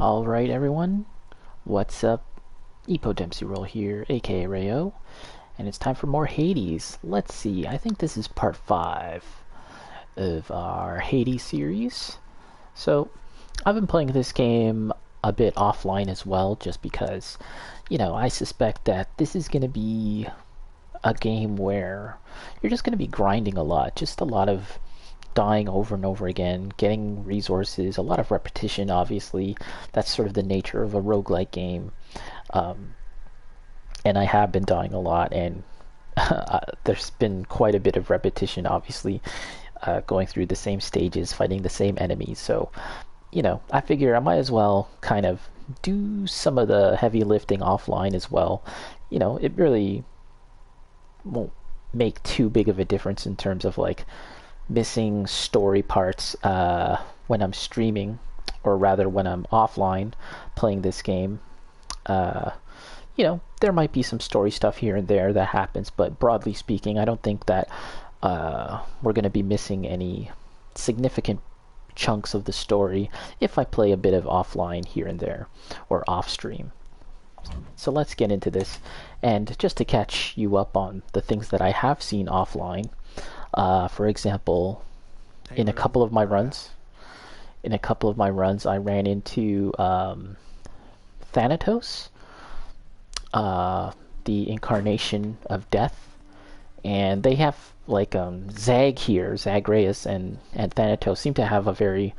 Alright everyone, what's up? Epo Dempsey Roll here, aka Rayo, and it's time for more Hades. Let's see, I think this is part 5 of our Hades series. So, I've been playing this game a bit offline as well, just because, I suspect that this is going to be a game where you're just going to be grinding a lot, just a lot of dying over and over again, getting resources, a lot of repetition, obviously. That's sort of the nature of a roguelike game. And I have been dying a lot, and there's been quite a bit of repetition, obviously, going through the same stages, fighting the same enemies. So, I figure I might as well kind of do some of the heavy lifting offline as well. It really won't make too big of a difference in terms of like missing story parts when I'm streaming, or rather when I'm offline playing this game. There might be some story stuff here and there that happens, but broadly speaking, I don't think that we're going to be missing any significant chunks of the story if I play a bit of offline here and there, or off stream. So let's get into this, and just to catch you up on the things that I have seen offline. For example, in a couple of my runs, I ran into Thanatos, the incarnation of death, and they have like Zag here, Zagreus and Thanatos seem to have a very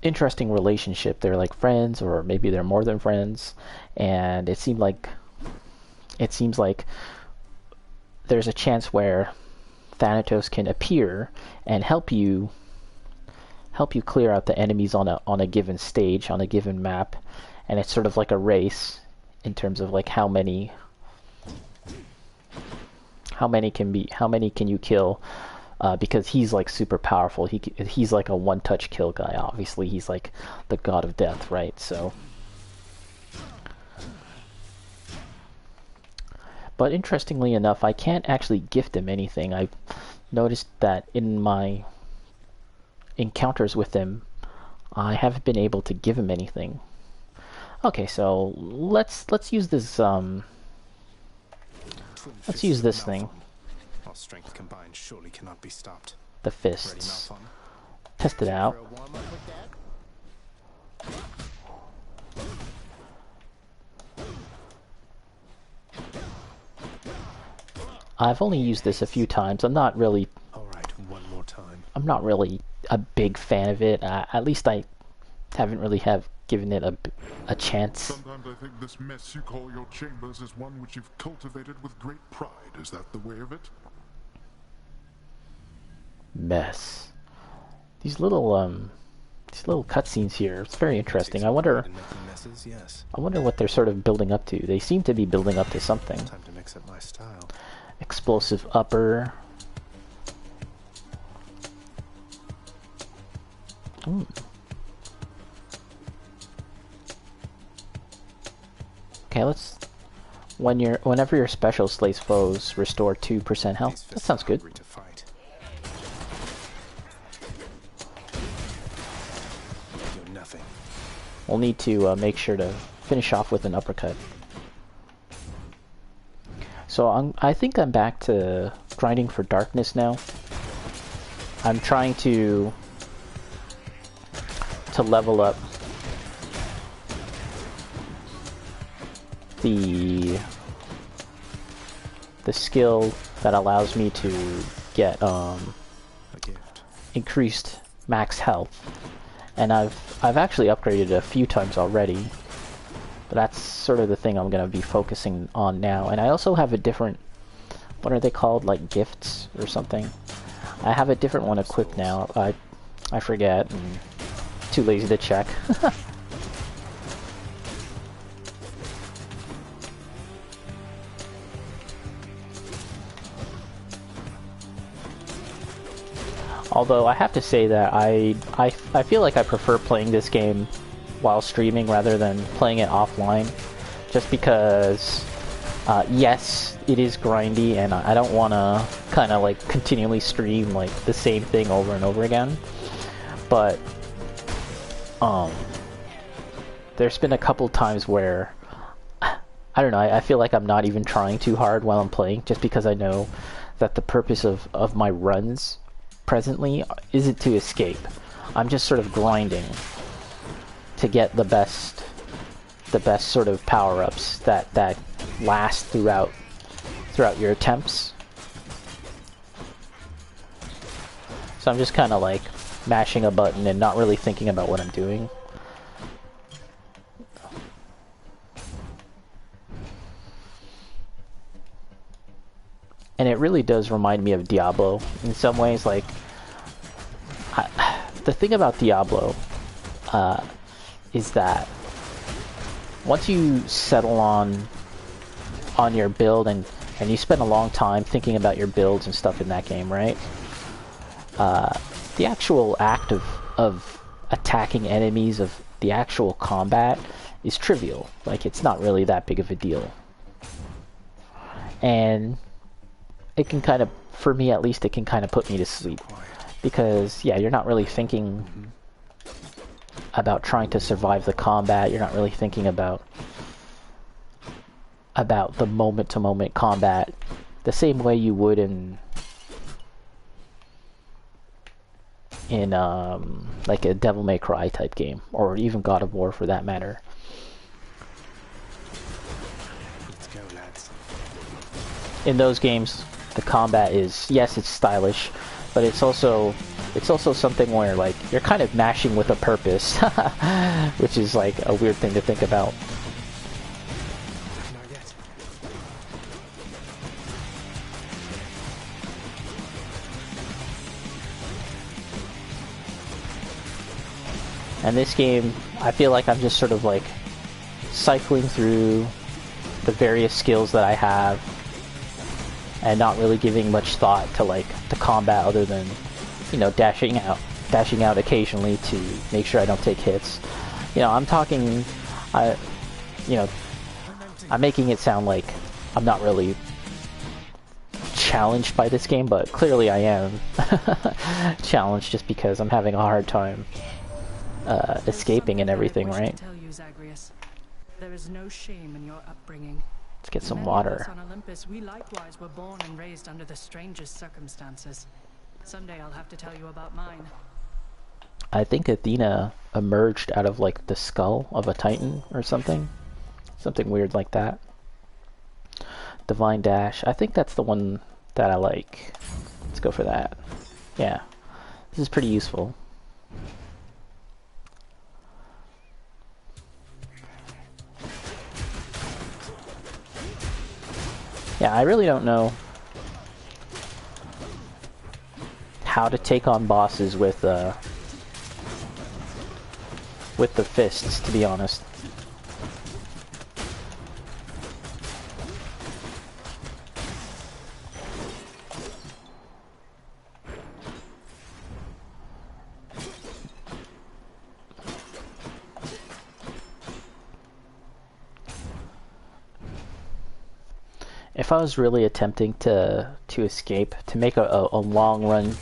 interesting relationship. They're like friends, or maybe they're more than friends, and it seems like there's a chance where Thanatos can appear and help you clear out the enemies on a given stage, on a given map, and it's sort of like a race in terms of like how many can you kill, because he's like super powerful. He's like a one-touch kill guy. Obviously, he's like the god of death, right? So, but interestingly enough, I can't actually gift him anything. I've noticed that in my encounters with him, I haven't been able to give him anything. Okay, so let's use this thing. Our strength combined surely cannot be stopped. The fists. Test it out. I've only used this a few times. I'm not really a big fan of it. At least I haven't really given it a chance. Sometimes I think this mess you call your chambers is one which you've cultivated with great pride. Is that the way of it? Mess. These little cutscenes here. It's very interesting. I wonder what they're sort of building up to. They seem to be building up to something. Time to mix up my style. Explosive upper. Okay, whenever your special slays foes, restore 2% health. That sounds good. We'll need to make sure to finish off with an uppercut. So I think I'm back to grinding for darkness now. I'm trying to level up the skill that allows me to get increased max health, and I've actually upgraded it a few times already, but that's sort of the thing I'm gonna be focusing on now. And I also have a different, what are they called, like gifts or something? I have a different one equipped now. I forget, and too lazy to check. Although I have to say that I feel like I prefer playing this game while streaming rather than playing it offline, just because yes, it is grindy, and I don't want to kind of like continually stream like the same thing over and over again. But there's been a couple times where I don't know, I feel like I'm not even trying too hard while I'm playing, just because I know that the purpose of my runs presently isn't to escape. I'm just sort of grinding to get the best sort of power-ups that last throughout your attempts. So I'm just kind of like mashing a button and not really thinking about what I'm doing. And it really does remind me of Diablo in some ways. Like, the thing about Diablo is that once you settle on your build and you spend a long time thinking about your builds and stuff in that game, right? The actual act of attacking enemies, of the actual combat, is trivial. Like, it's not really that big of a deal. And it can kind of, for me at least, it can kind of put me to sleep. Because, yeah, you're not really thinking about trying to survive the combat. You're not really thinking about the moment-to-moment combat the same way you would in like a Devil May Cry type game, or even God of War for that matter. Let's go, lads. In those games, the combat is, yes, it's stylish, but it's also something where, like, you're kind of mashing with a purpose, which is like a weird thing to think about. Not yet. And this game, I feel like I'm just sort of like cycling through the various skills that I have and not really giving much thought to like the combat, other than, you know, dashing out occasionally to make sure I don't take hits. You know, I'm making it sound like I'm not really challenged by this game, but clearly I am challenged, just because I'm having a hard time escaping and everything, right? There is no shame in your upbringing. Let's get some Many of water. us on Olympus, we likewise were born and raised under the strangest circumstances. Someday I'll have to tell you about mine. I think Athena emerged out of like the skull of a Titan or something. Something weird like that. Divine Dash. I think that's the one that I like. Let's go for that. Yeah. This is pretty useful. Yeah, I really don't know how to take on bosses with the fists, to be honest. If I was really attempting to escape, to make a long run,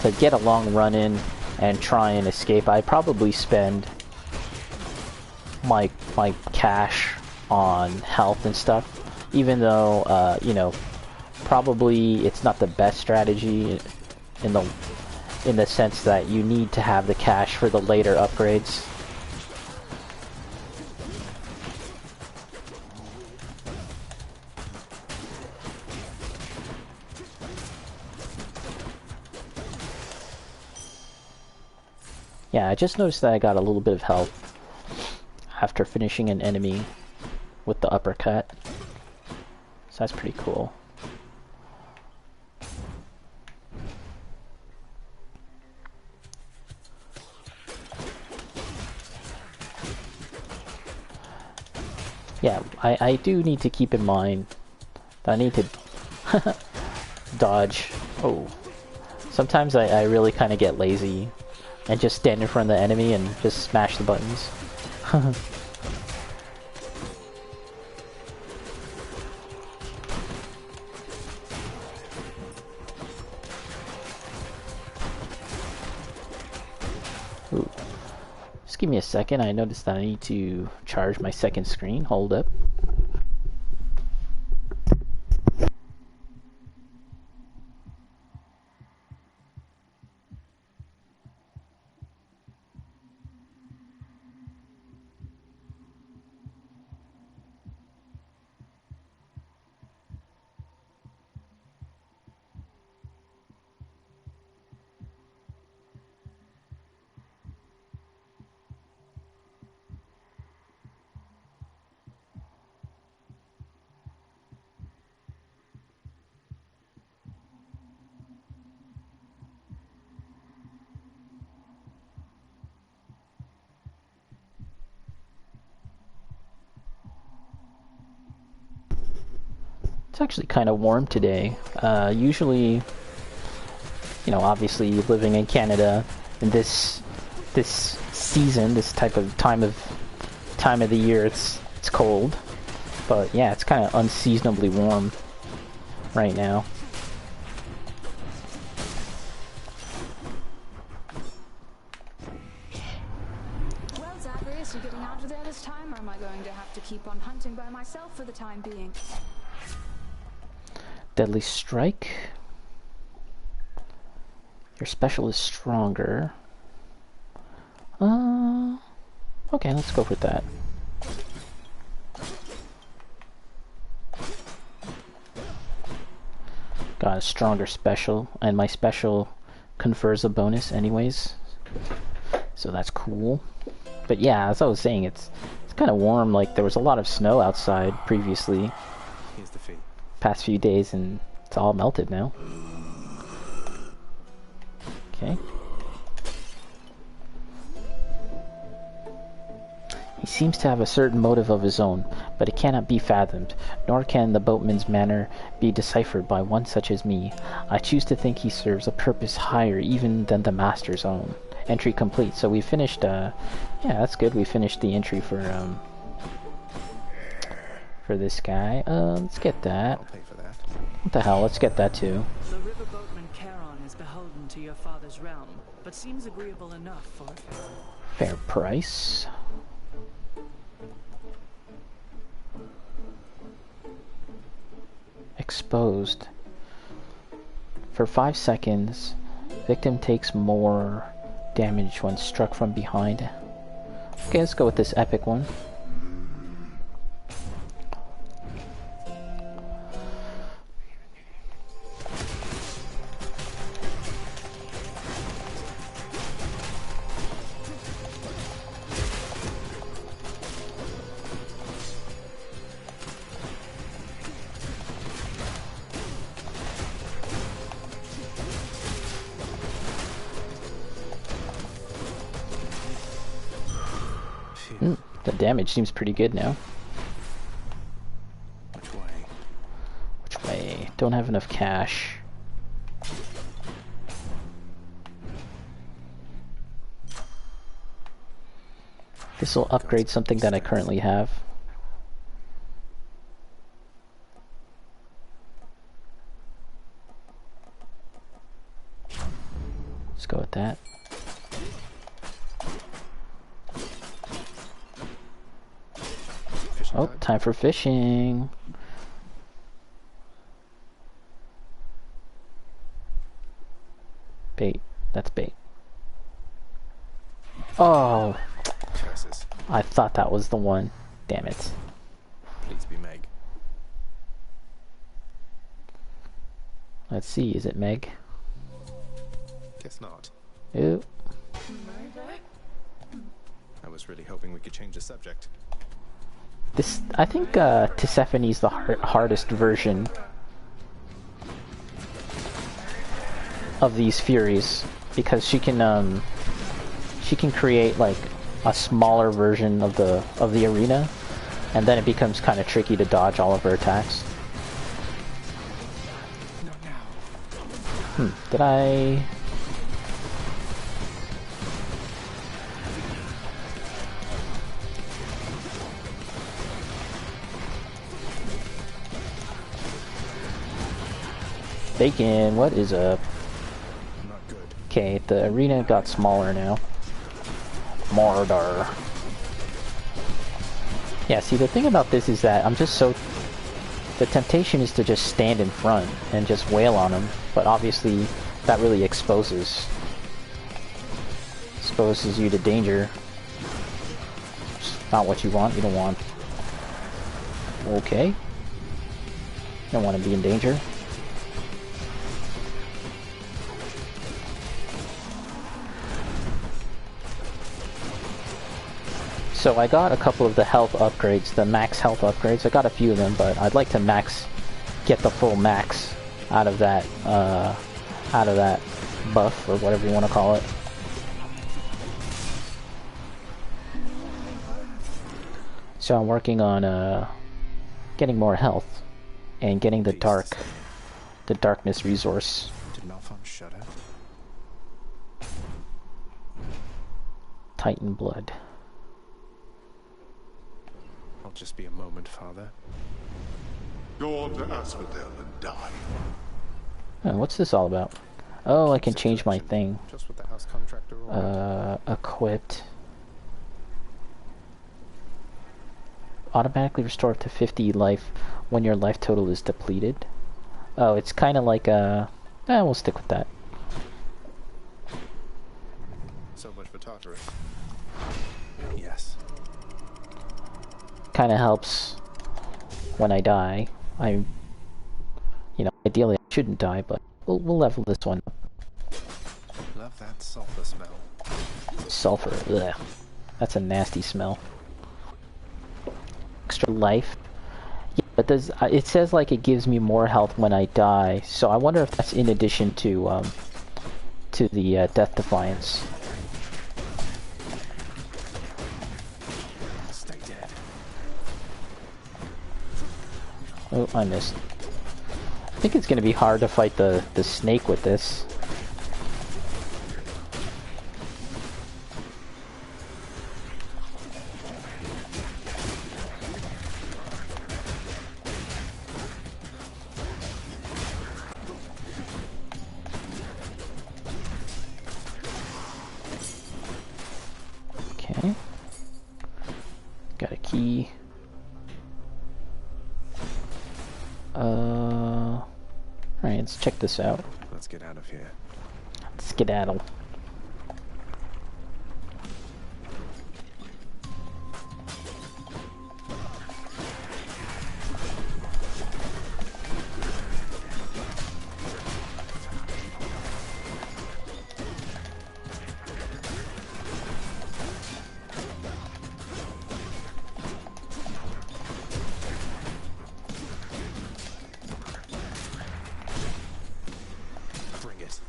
to get a long run in and try and escape, I'd probably spend my cash on health and stuff, even though you know, probably it's not the best strategy in the sense that you need to have the cash for the later upgrades. Yeah, I just noticed that I got a little bit of health after finishing an enemy with the uppercut. So that's pretty cool. Yeah, I do need to keep in mind that I need to dodge. Oh. Sometimes I really kind of get lazy and just stand in front of the enemy and just smash the buttons. Ooh. Just give me a second. I noticed that I need to charge my second screen. Hold up. It's actually kind of warm today. Usually, you know, obviously living in Canada in this season, this type of time of the year, it's cold. But yeah, it's kind of unseasonably warm right now. Well, Zacharias, you getting out of there this time, or am I going to have to keep on hunting by myself for the time being? Deadly Strike. Your special is stronger. Okay, let's go with that. Got a stronger special, and my special confers a bonus anyways. So that's cool. But yeah, as I was saying, it's kind of warm. Like, there was a lot of snow outside previously. Here's the fee. Past few days, and it's all melted now. Okay. He seems to have a certain motive of his own, but it cannot be fathomed, nor can the boatman's manner be deciphered by one such as me. I choose to think he serves a purpose higher even than the master's own. Entry complete. So we finished, yeah, that's good. We finished the entry for this guy. Let's get that. I'll pay for that. What the hell? Let's get that too. The river boatman Charon is beholden to your father's realm, but seems agreeable enough for a favor. Fair price. Exposed. For 5 seconds, victim takes more damage when struck from behind. Okay, let's go with this epic one. The damage seems pretty good now. Which way? Which way? Don't have enough cash. This will upgrade something that I currently have. Let's go with that. Oh, time for fishing. Bait. That's bait. Oh! Choices. I thought that was the one. Damn it. Please be Meg. Let's see, is it Meg? Guess not. Ooh. I was really hoping we could change the subject. This, I think, Tisephone's the hardest version of these Furies, because she can create like a smaller version of the arena, and then it becomes kind of tricky to dodge all of her attacks. Did I? Bacon, what is up? Not good. Okay, the arena got smaller now. Murder. Yeah, see, the thing about this is that I'm just so... The temptation is to just stand in front and just wail on him, but obviously that really exposes you to danger. It's not what you want. You don't want... Okay. You don't want to be in danger. So I got a couple of the health upgrades, the max health upgrades. I got a few of them, but I'd like to get the full max out of that buff, or whatever you want to call it. So I'm working on getting more health and getting the darkness resource. Did Malpham shudder? Titan blood. I'll just be a moment, Father. Go on to Asphodel and die. Oh, what's this all about? Oh, I can change my thing. Just what the house contractor ordered. Equipped. Automatically restore up to 50 life when your life total is depleted. Oh, it's kind of like a... we'll stick with that. So much for Tartarus. Yes. Kind of helps when I die. Ideally I shouldn't die, but we'll level this one up. Love that sulfur smell. Sulfur, ugh. That's a nasty smell. Extra life. Yeah, but it says like it gives me more health when I die, so I wonder if that's in addition to the Death Defiance. Stay dead. Oh, I missed. I think it's gonna be hard to fight the snake with this. Okay. Got a key. Alright, let's check this out. Let's get out of here. Skedaddle. Bring it.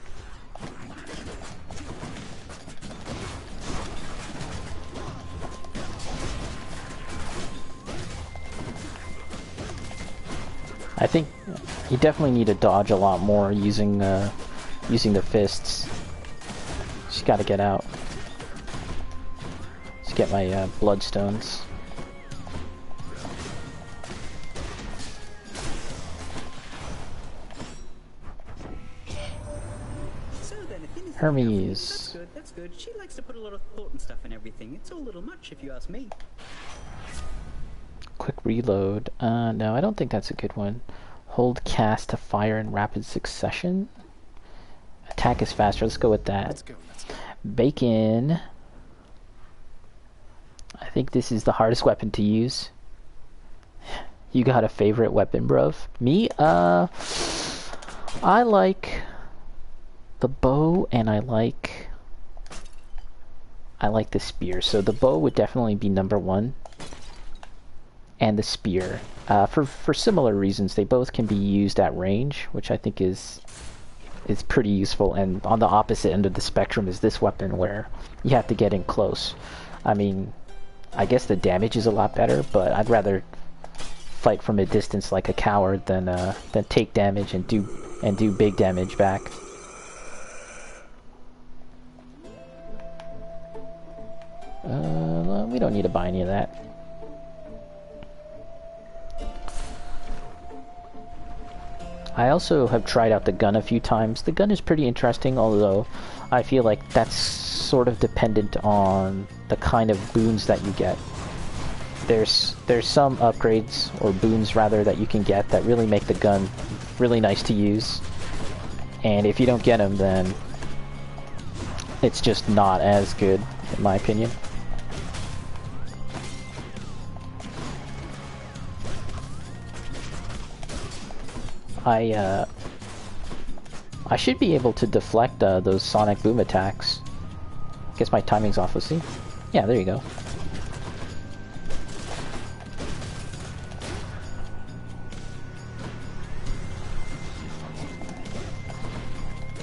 I think you definitely need to dodge a lot more using the fists. Just gotta get out. Just get my bloodstones. So then, if anything Hermes. That's good, that's good. She likes to put a lot of thought and stuff in everything. It's all a little much, if you ask me. Quick reload. No, I don't think that's a good one. Hold cast to fire in rapid succession. Attack is faster. Let's go with that. Let's go. Bacon. I think this is the hardest weapon to use. You got a favorite weapon, bruv? Me? I like the bow, and I like the spear. So the bow would definitely be number one. And the spear. For similar reasons, they both can be used at range, which I think is pretty useful. And on the opposite end of the spectrum is this weapon, where you have to get in close. I mean, I guess the damage is a lot better, but I'd rather fight from a distance like a coward than take damage and do big damage back. We don't need to buy any of that. I also have tried out the gun a few times. The gun is pretty interesting, although I feel like that's sort of dependent on the kind of boons that you get. There's some upgrades, or boons rather, that you can get that really make the gun really nice to use. And if you don't get them, then it's just not as good, in my opinion. I should be able to deflect those sonic boom attacks. Guess my timing's off, let's see. Yeah, there you go.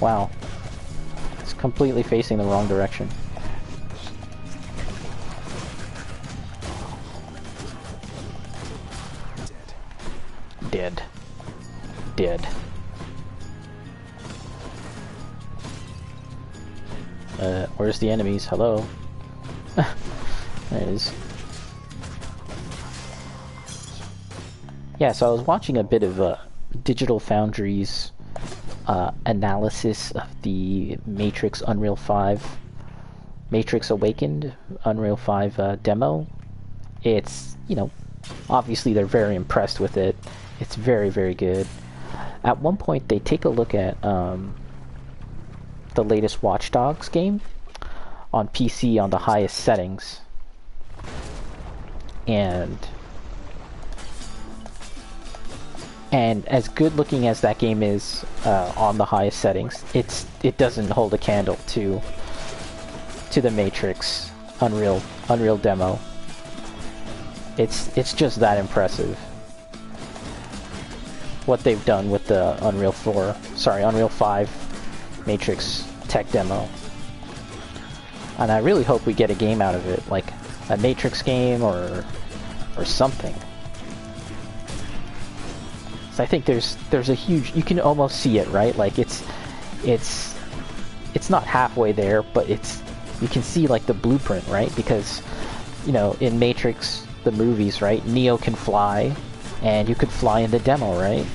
Wow. It's completely facing the wrong direction. Dead. Dead. Where's the enemies? Hello? There it is. Yeah, so I was watching a bit of Digital Foundry's analysis of the Matrix Unreal 5, Matrix Awakened Unreal 5 demo. It's, you know, obviously they're very impressed with it. It's very, very good. At one point they take a look at the latest Watch Dogs game on PC on the highest settings, and as good looking as that game is on the highest settings, it doesn't hold a candle to the Matrix Unreal demo. It's just that impressive what they've done with the Unreal 5 Matrix tech demo. And I really hope we get a game out of it, like a Matrix game or something. So I think there's a huge, you can almost see it, right? Like it's not halfway there, but you can see like the blueprint, right? Because, you know, in Matrix the movies, right, Neo can fly, and you could fly in the demo, right?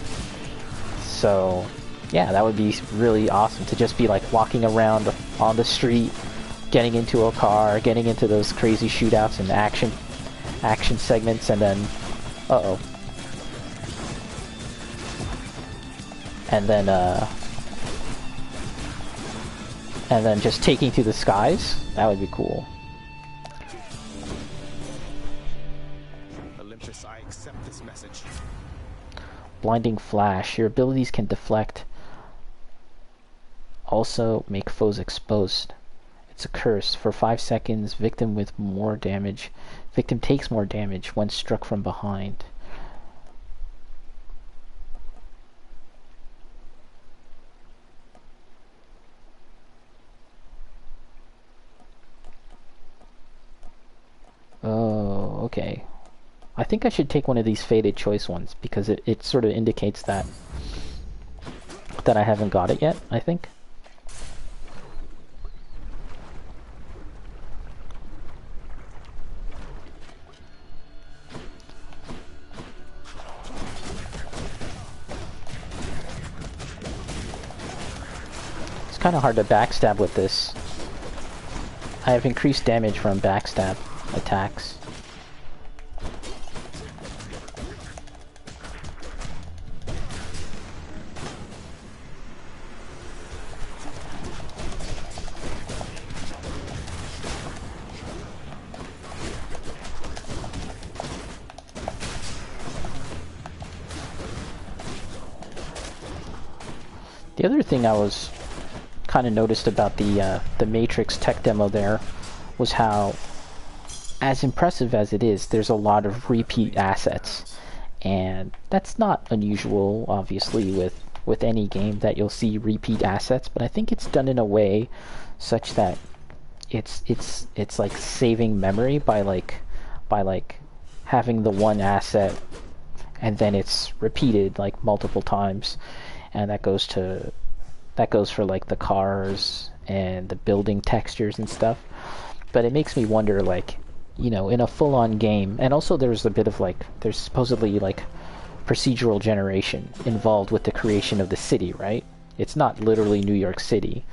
So yeah, that would be really awesome to just be like walking around on the street, getting into a car, getting into those crazy shootouts and action segments, and then and then just taking to the skies. That would be cool. Olympus, I accept this message. Blinding flash. Your abilities can deflect. Also make foes exposed. It's a curse. For 5 seconds, victim takes more damage when struck from behind. Oh, okay. I think I should take one of these faded choice ones, because it sort of indicates that I haven't got it yet, I think. It's kind of hard to backstab with this. I have increased damage from backstab attacks. The other thing I was kind of noticed about the Matrix tech demo there was how, as impressive as it is, there's a lot of repeat assets, and that's not unusual, obviously, with any game that you'll see repeat assets. But I think it's done in a way such that it's like saving memory by like having the one asset and then it's repeated like multiple times. And that goes for like the cars and the building textures and stuff. But it makes me wonder, like, you know, in a full-on game, and also there's a bit of like, there's supposedly like procedural generation involved with the creation of the city, right? It's not literally New York City.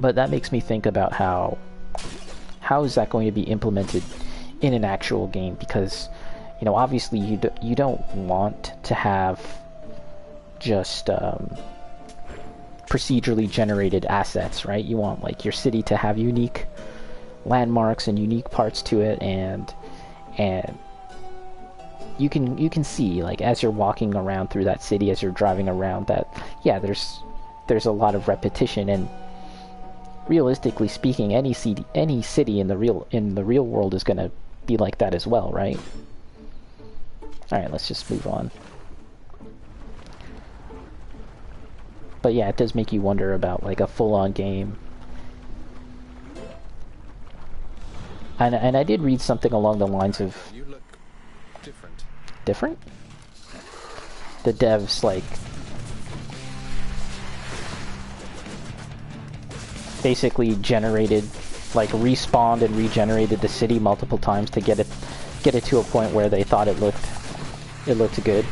But that makes me think about how is that going to be implemented in an actual game, because you know, obviously you don't want to have just procedurally generated assets, right? You want like your city to have unique landmarks and unique parts to it, and you can see, like, as you're walking around through that city, as you're driving around, that yeah, there's a lot of repetition, and realistically speaking, any city in the real world is going to be like that as well, right? All right, let's just move on. But yeah, it does make you wonder about like a full-on game. And I did read something along the lines of... You look different. Different? The devs, like, basically generated, like, respawned and regenerated the city multiple times to get it to a point where they thought it looked good.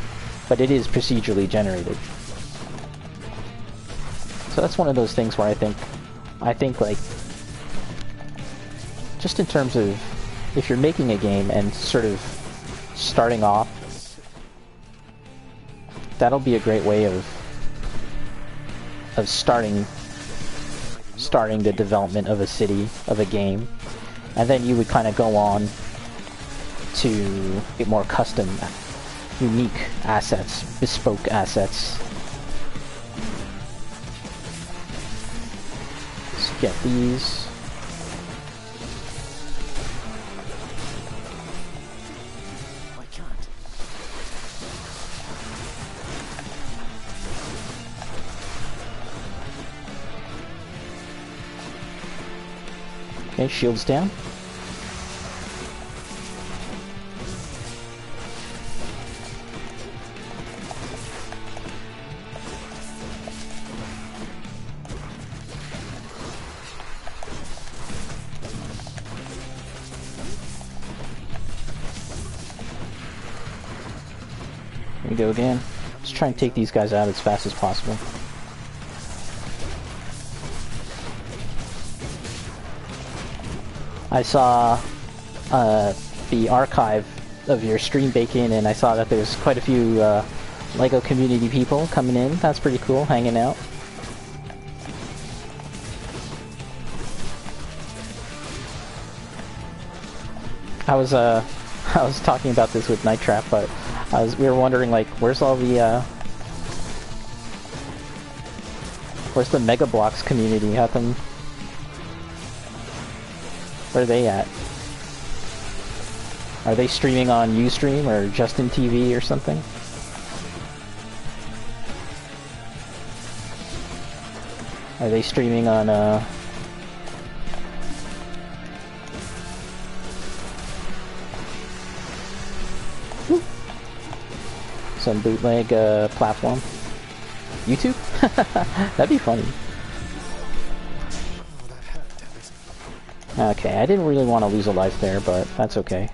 But it is procedurally generated. So that's one of those things where I think like, just in terms of if you're making a game and sort of starting off, that'll be a great way of starting the development of a city, of a game, and then you would kind of go on to get more custom, unique assets, bespoke assets. Let's get these. I can't. Okay, shields down. Here we go again. Let's try and take these guys out as fast as possible. I saw the archive of your stream bacon, and I saw that there's quite a few LEGO community people coming in. That's pretty cool, hanging out. I was talking about this with Night Trap, but we were wondering, like, where's the Mega Bloks community? How come? Where are they at? Are they streaming on Ustream or Justin TV or something? Are they streaming on some bootleg platform? YouTube? That'd be funny. Oh, that hurt, damn it. Okay, I didn't really want to lose a life there, but that's okay.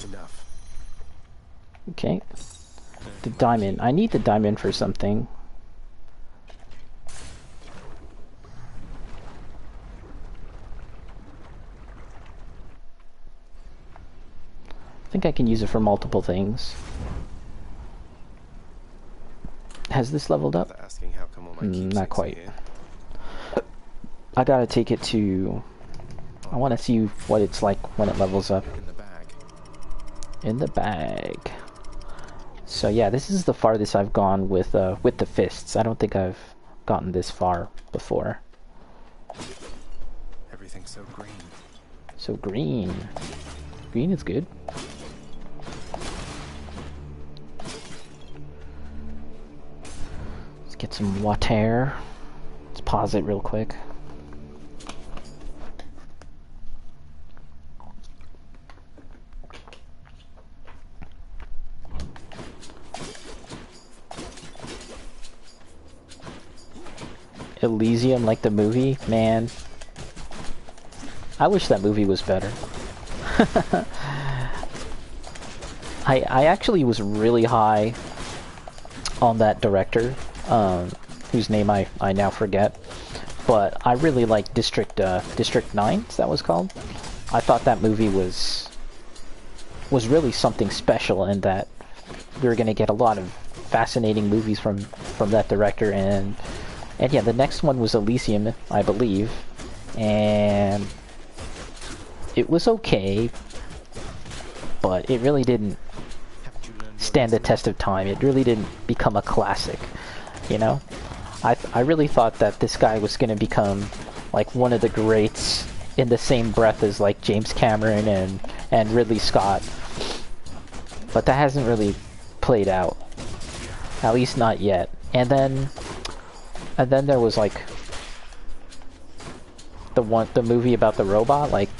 Enough. Okay. The diamond. I need the diamond for something. I think I can use it for multiple things. Has this leveled up? Asking how come all my Not keepsakes quite. are here. I gotta take it to... I want to see what it's like when it levels up. In the bag. In the bag. So yeah, this is the farthest I've gone with the fists. I don't think I've gotten this far before. Everything's so green. So green. Green is good. Let's get some water. Let's pause it real quick. Elysium, like the movie, man. I wish that movie was better. I actually was really high on that director, whose name I now forget, but I really liked District 9, is that what it's called? I thought that movie was really something special, in that we were going to get a lot of fascinating movies from that director, and yeah, the next one was Elysium, I believe, and it was okay, but it really didn't stand the test of time. It really didn't become a classic, you know? I really thought that this guy was going to become like one of the greats in the same breath as like James Cameron and Ridley Scott, but that hasn't really played out, at least not yet. And then there was like the movie about the robot, like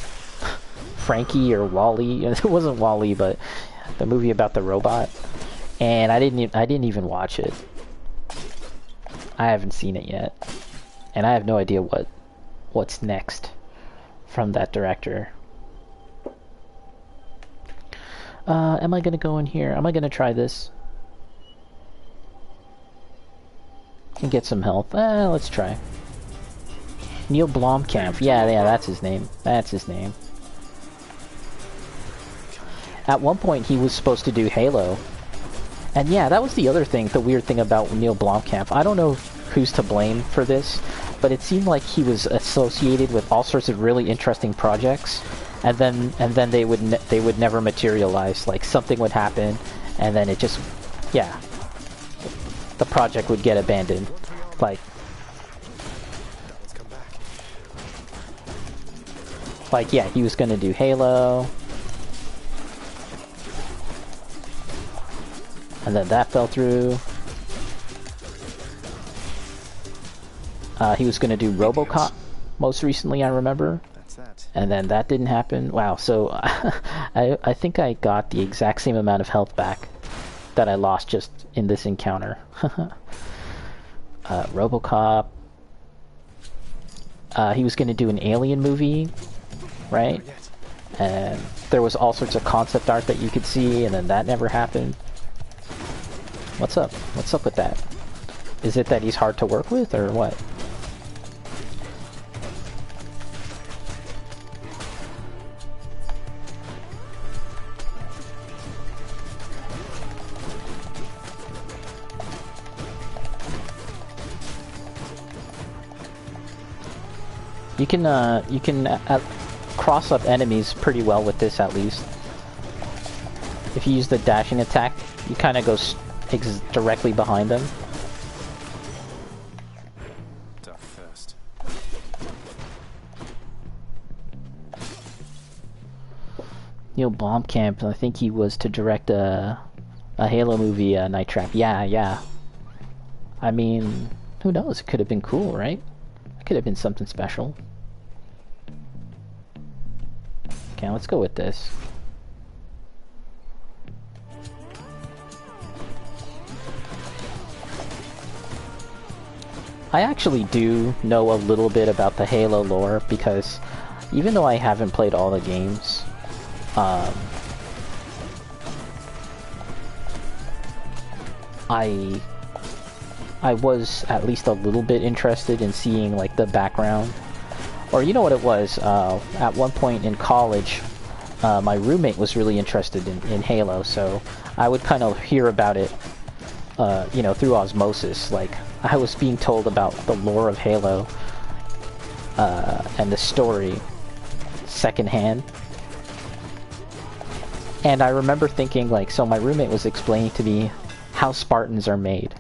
Frankie or Wall-E. It wasn't Wall-E, but the movie about the robot, and I didn't even watch it. I haven't seen it yet, and I have no idea what's next from that director. Am I gonna go in here? Am I gonna try this and get some health? Let's try. Neil Blomkamp. Yeah, that's his name. That's his name. At one point, he was supposed to do Halo. And yeah, that was the other thing, the weird thing about Neil Blomkamp. I don't know who's to blame for this, but it seemed like he was associated with all sorts of really interesting projects, and then they would never materialize. Like, something would happen, and then it just, yeah, the project would get abandoned. Like, yeah, he was gonna do Halo, and then that fell through. He was gonna do RoboCop most recently, I remember. That's that. And then that didn't happen. Wow, so I think I got the exact same amount of health back that I lost just in this encounter. RoboCop. He was gonna do an Alien movie, right? And there was all sorts of concept art that you could see, and then that never happened. What's up? What's up with that? Is it that he's hard to work with, or what? You can cross up enemies pretty well with this, at least. If you use the dashing attack, you kind of go directly behind them. Duck first. Neil Blomkamp, I think he was to direct a Halo movie, Night Trap. Yeah. I mean, who knows? It could have been cool, right? It could have been something special. Okay, let's go with this. I actually do know a little bit about the Halo lore, because even though I haven't played all the games, I was at least a little bit interested in seeing like the background. Or you know what it was, at one point in college, my roommate was really interested in Halo, so I would kind of hear about it, you know, through osmosis. Like, I was being told about the lore of Halo, and the story secondhand. And I remember thinking, like, so my roommate was explaining to me how Spartans are made.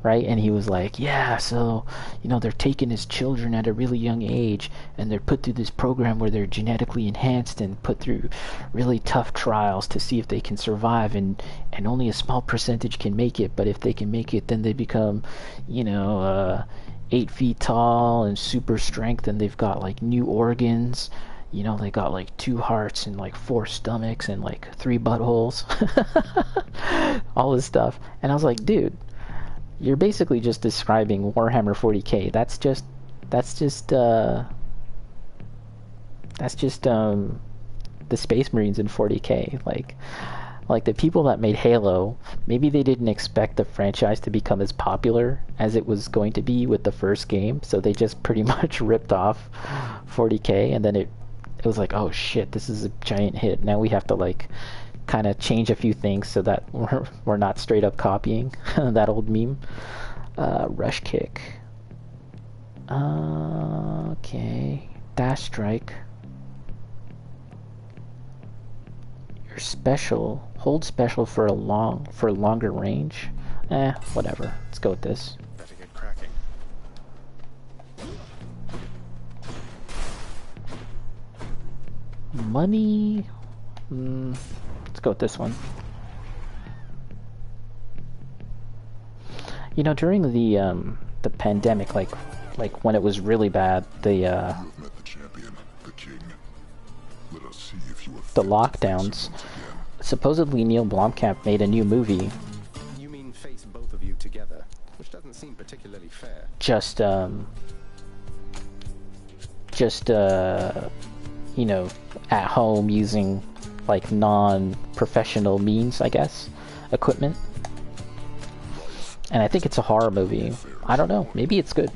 Right? And he was like, yeah, so, you know, they're taken as children at a really young age, and they're put through this program where they're genetically enhanced and put through really tough trials to see if they can survive, and only a small percentage can make it, but if they can make it, then they become, you know, 8 feet tall and super strength, and they've got, like, new organs. You know, they got, like, 2 hearts and, like, 4 stomachs and, like, 3 buttholes. All this stuff. And I was like, dude, you're basically just describing Warhammer 40k. That's just That's just the Space Marines in 40K. Like the people that made Halo, maybe they didn't expect the franchise to become as popular as it was going to be with the first game, so they just pretty much ripped off 40K, and then it was like, oh shit, this is a giant hit. Now we have to like kind of change a few things so that we're not straight up copying that old meme. Rush kick. Okay. Dash strike. Your special. Hold special for longer range. Whatever. Let's go with this. Better get cracking. Money. Let's go with this one. You know, during the pandemic, like when it was really bad, You have met the champion, the king. Let us see if you are the fit to face him lockdowns, once again. supposedly Neil Blomkamp made a new movie You mean face both of you together, which doesn't seem particularly fair. just you know, at home using like non-professional means, I guess, equipment. And I think it's a horror movie. I don't know, maybe it's good.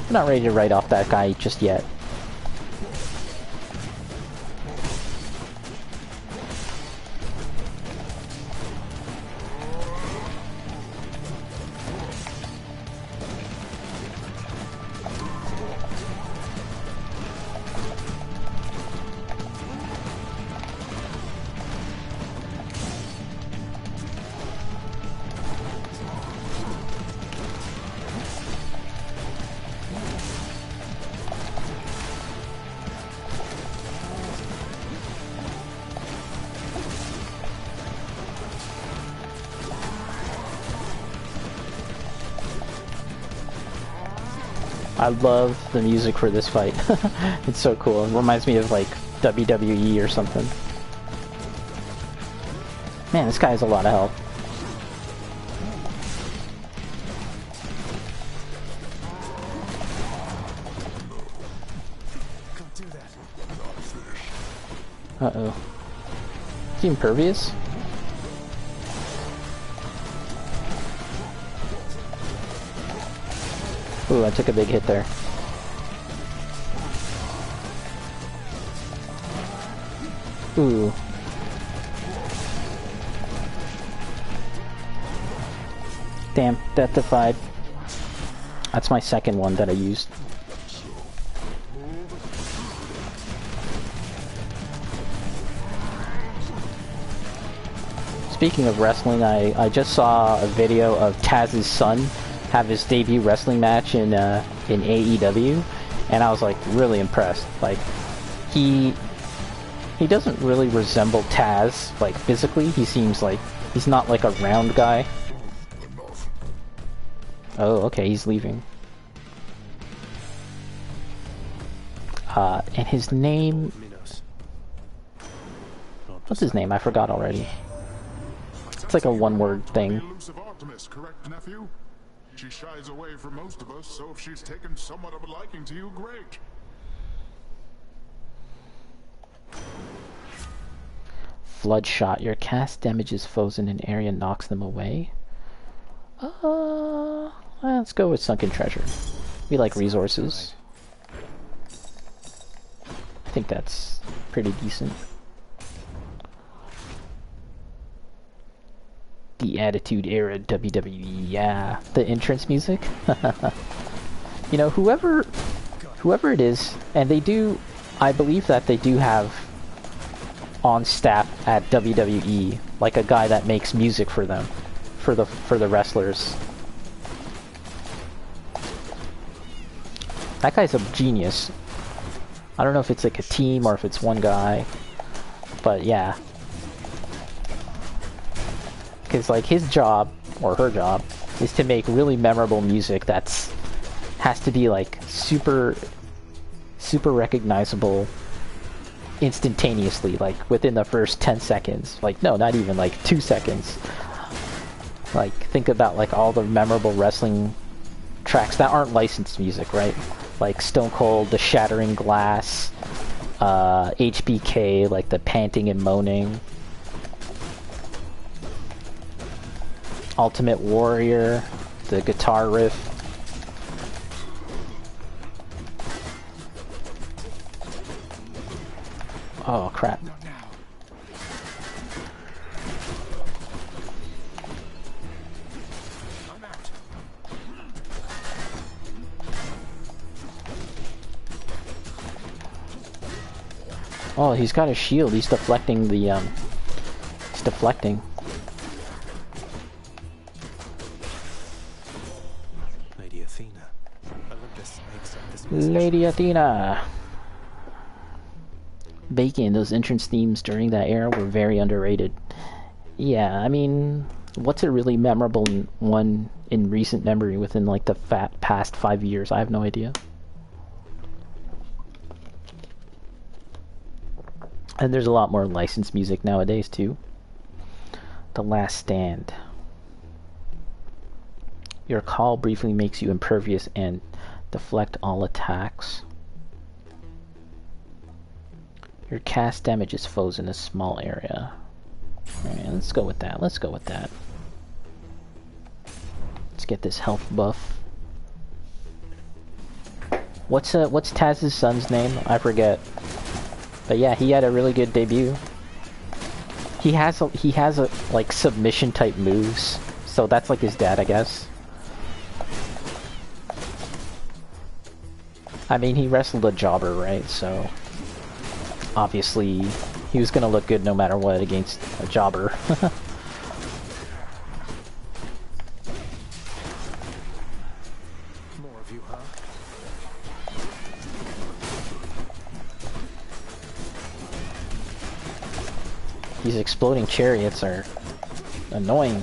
I'm not ready to write off that guy just yet. I love the music for this fight. It's so cool. It reminds me of like WWE or something. Man, this guy has a lot of health. Can't do that. Uh-oh. Is he impervious? Ooh, I took a big hit there. Ooh. Damn, death defied. That's my second one that I used. Speaking of wrestling, I just saw a video of Taz's son have his debut wrestling match in AEW, and I was like really impressed. Like he doesn't really resemble Taz like physically. He seems like he's not like a round guy. Enough. Oh, okay, he's leaving. And his name, Minos. what's his name? I forgot already. It's like a one-word thing. The elusive Artemis, correct, nephew? She shies away from most of us, so if she's taken somewhat of a liking to you, great. Flood shot. Your cast damages foes in an area and knocks them away. Let's go with sunken treasure. We like resources. I think that's pretty decent. The Attitude Era WWE, yeah. The entrance music. You know, whoever it is, and they do, I believe that they do have on staff at WWE, like a guy that makes music for them, for the wrestlers. That guy's a genius. I don't know if it's like a team or if it's one guy, but yeah. Because like his job, or her job, is to make really memorable music that's has to be like super recognizable instantaneously, like within the first 10 seconds. Like, no, not even like 2 seconds. Like, think about like all the memorable wrestling tracks that aren't licensed music, right? like Stone Cold, the shattering glass, HBK, like the panting and moaning, Ultimate Warrior, the guitar riff. Oh crap. Oh, he's got a shield. He's deflecting the, he's deflecting. Lady Athena. Olympus makes up this Lady Athena! Bacon, those entrance themes during that era were very underrated. Yeah, I mean, what's a really memorable one in recent memory within, like, the past 5 years? I have no idea. And there's a lot more licensed music nowadays, too. The Last Stand. Your call briefly makes you impervious and deflect all attacks. Your cast damages foes in a small area. Alright, let's go with that. Let's go with that. Let's get this health buff. What's Taz's son's name? I forget. But yeah, he had a really good debut. He has a like submission type moves, so that's like his dad, I guess. I mean, he wrestled a jobber, right? So obviously he was gonna look good no matter what against a jobber. More of you, huh? These exploding chariots are annoying.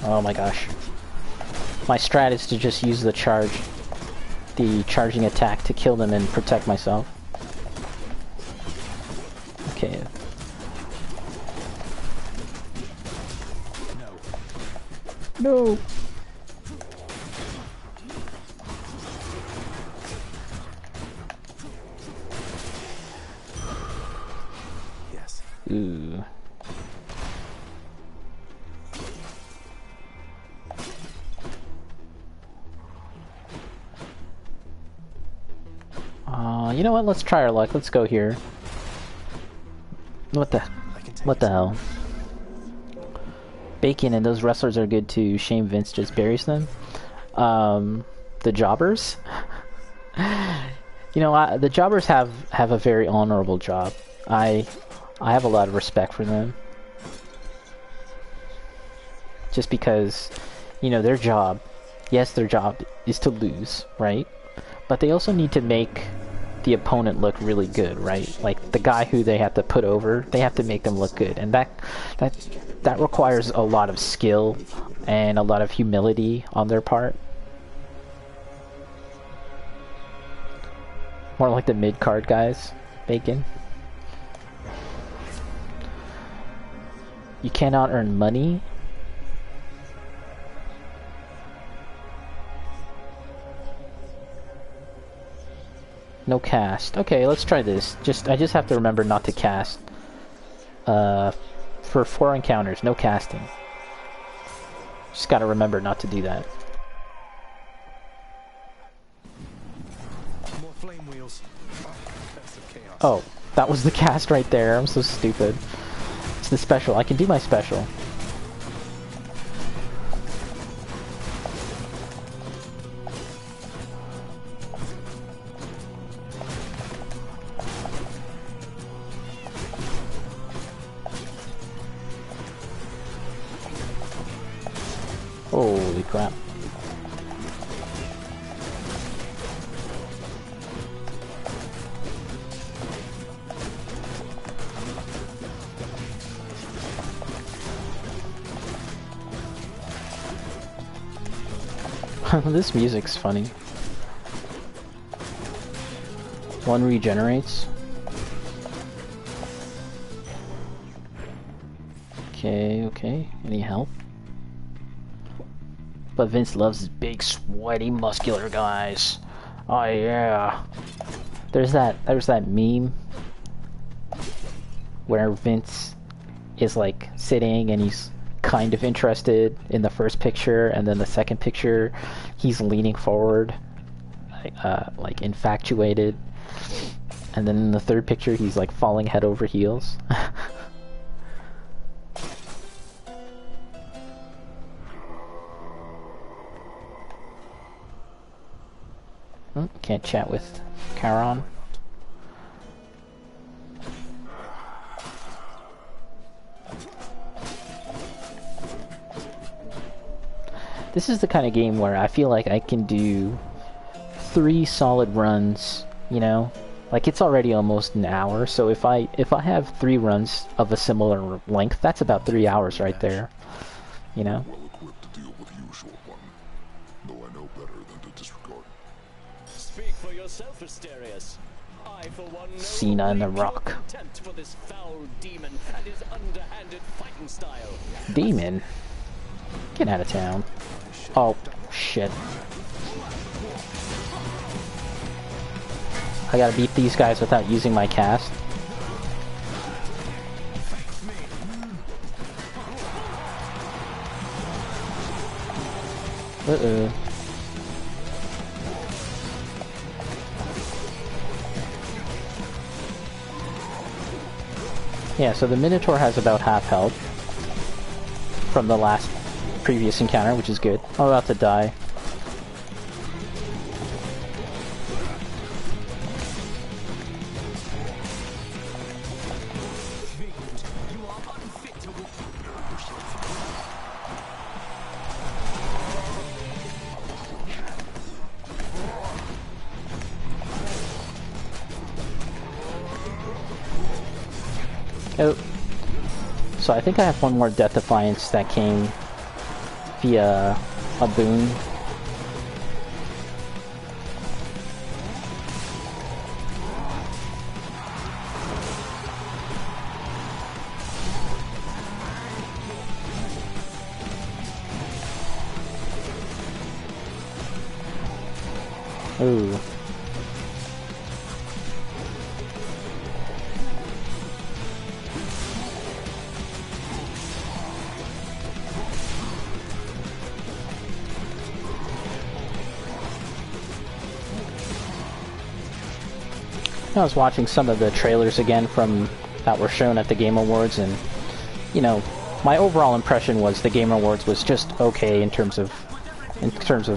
Oh my gosh. My strat is to just use the charging attack to kill them and protect myself. Okay. No. Yes. Ooh. You know what? Let's try our luck. Let's go here. What the hell? Bacon and those wrestlers are good too. Shame Vince just buries them. The jobbers. You know, the jobbers have a very honorable job. I have a lot of respect for them. Just because, you know, their job, yes, their job is to lose, right? But they also need to make the opponent look really good, right? Like the guy who they have to put over, they have to make them look good, and that requires a lot of skill and a lot of humility on their part. More like the mid-card guys, Bacon. You cannot earn money. No cast. Okay, let's try this. I just have to remember not to cast. For 4 encounters, no casting. Just gotta remember not to do that. More flame wheels. Best of chaos. Oh, that was the cast right there. I'm so stupid. It's the special. I can do my special. Holy crap. This music's funny. One regenerates. Okay. Any help? But Vince loves his big, sweaty, muscular guys. Oh yeah. There's that meme where Vince is like sitting and he's kind of interested in the first picture, and then the second picture he's leaning forward, like infatuated, and then in the third picture he's like falling head over heels. Can't chat with Charon. This is the kind of game where I feel like I can do 3 solid runs, you know? Like, it's already almost an hour, so if I have 3 runs of a similar length, that's about 3 hours right there, you know? Well equipped to deal with you, short one. Though I know better than to disregard. Speak for yourself, Asterius. I, for one, know Cena and The only pure Rock. contempt for this foul demon and his underhanded fighting style. Demon? Get out of town. Oh, shit. I gotta beat these guys without using my cast. Uh-oh. Yeah, so the Minotaur has about half health from the last previous encounter, which is good. I'm about to die. Oh. So I think I have one more Death Defiance that came via a boon. Ooh. I was watching some of the trailers again from that were shown at the Game Awards, and you know, my overall impression was the Game Awards was just okay in terms of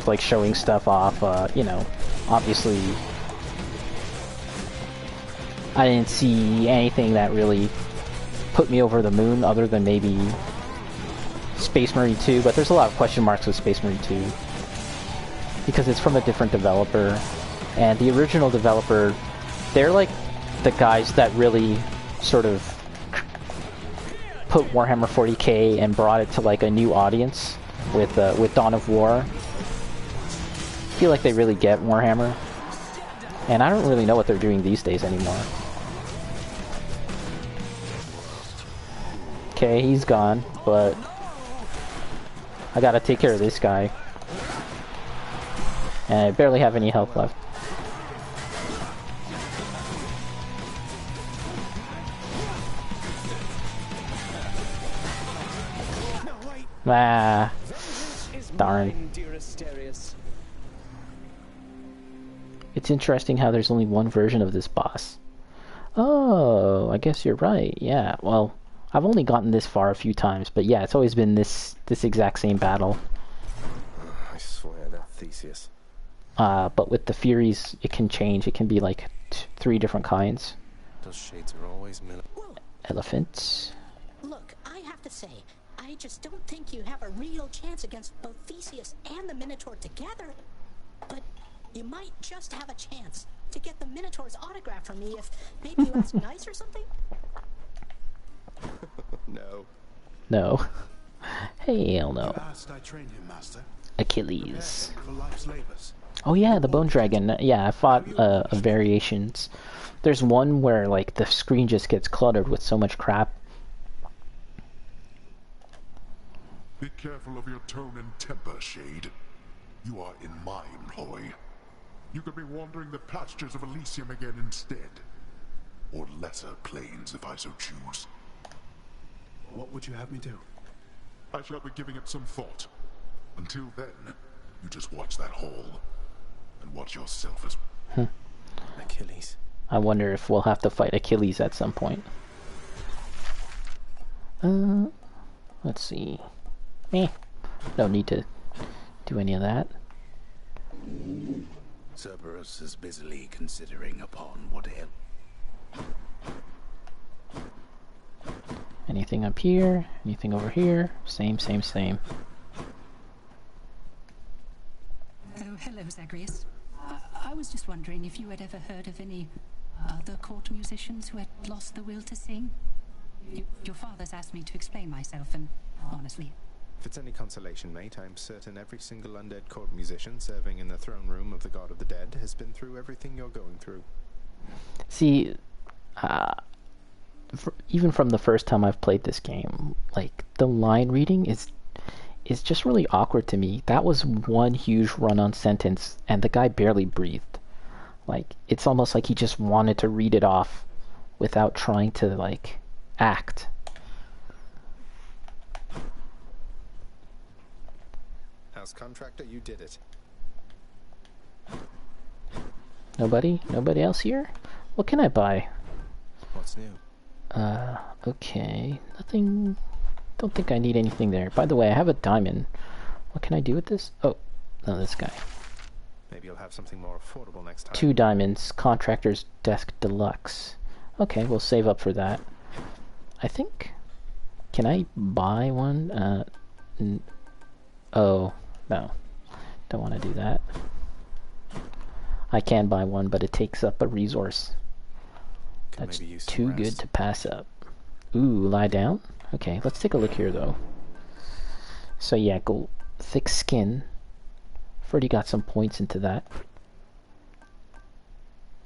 like showing stuff off. You know, obviously I didn't see anything that really put me over the moon other than maybe Space Marine 2, but there's a lot of question marks with Space Marine 2 because it's from a different developer, and the original developer, they're like the guys that really sort of put Warhammer 40k and brought it to like a new audience with Dawn of War. I feel like they really get Warhammer, and I don't really know what they're doing these days anymore. Okay, he's gone, but I gotta take care of this guy, and I barely have any health left. Ah, darn. It's interesting how there's only one version of this boss. Oh, I guess you're right. Yeah, well, I've only gotten this far a few times, but yeah, it's always been this exact same battle. I swear, that Theseus. But with the Furies, it can change. It can be like 3 different kinds. Those shades are always Elephants. Look, I have to say, I just don't think you have a real chance against both Theseus and the Minotaur together. But you might just have a chance to get the Minotaur's autograph from me if maybe you ask nice or something. No. No. Hell no. Last I trained him, master. Achilles. For life's labors. Oh yeah, the Bone Dragon. Yeah, I fought variations. There's one where like the screen just gets cluttered with so much crap. Be careful of your tone and temper, Shade. You are in my employ. You could be wandering the pastures of Elysium again instead. Or lesser planes, if I so choose. What would you have me do? I shall be giving it some thought. Until then, you just watch that hall. And watch yourself as... Achilles. I wonder if we'll have to fight Achilles at some point. Let's see. No need to do any of that. Cerberus is busily considering upon what help. Anything up here? Anything over here? Same, same, same. Oh, hello, Zagreus. I was just wondering if you had ever heard of any other court musicians who had lost the will to sing. Your father's asked me to explain myself, and honestly... If it's any consolation, mate, I'm certain every single undead court musician serving in the throne room of the God of the Dead has been through everything you're going through. See, even from the first time I've played this game, like, the line reading is just really awkward to me. That was one huge run-on sentence, and the guy barely breathed. Like, it's almost like he just wanted to read it off without trying to, like, act. House contractor, you did it. Nobody? Nobody else here? What can I buy? What's new? Okay. Nothing... Don't think I need anything there. By the way, I have a diamond. What can I do with this? Oh, no, this guy. Maybe you'll have something more affordable next time. 2 diamonds. Contractor's Desk Deluxe. Okay, we'll save up for that. I think... Can I buy one? Oh, no. Don't want to do that. I can buy one, but it takes up a resource. That's too good to pass up. Ooh, lie down? Okay, let's take a look here, though. So yeah, go thick skin. I've already got some points into that.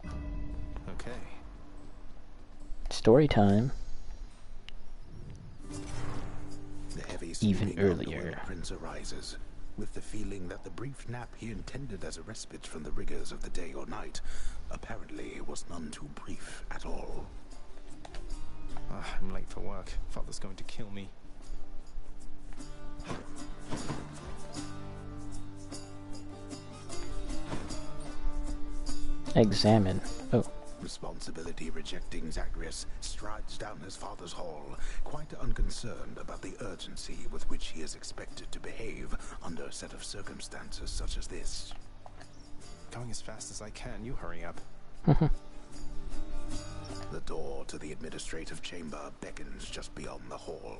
Okay. Story time. The heavy Even sleeping of the earlier. Wind Prince arises, with the feeling that the brief nap he intended as a respite from the rigors of the day or night apparently was none too brief at all. I'm late for work. Father's going to kill me. Examine. Oh. Responsibility rejecting Zagreus strides down his father's hall, quite unconcerned about the urgency with which he is expected to behave under a set of circumstances such as this. Going as fast as I can. You hurry up. The door to the administrative chamber beckons just beyond the hall.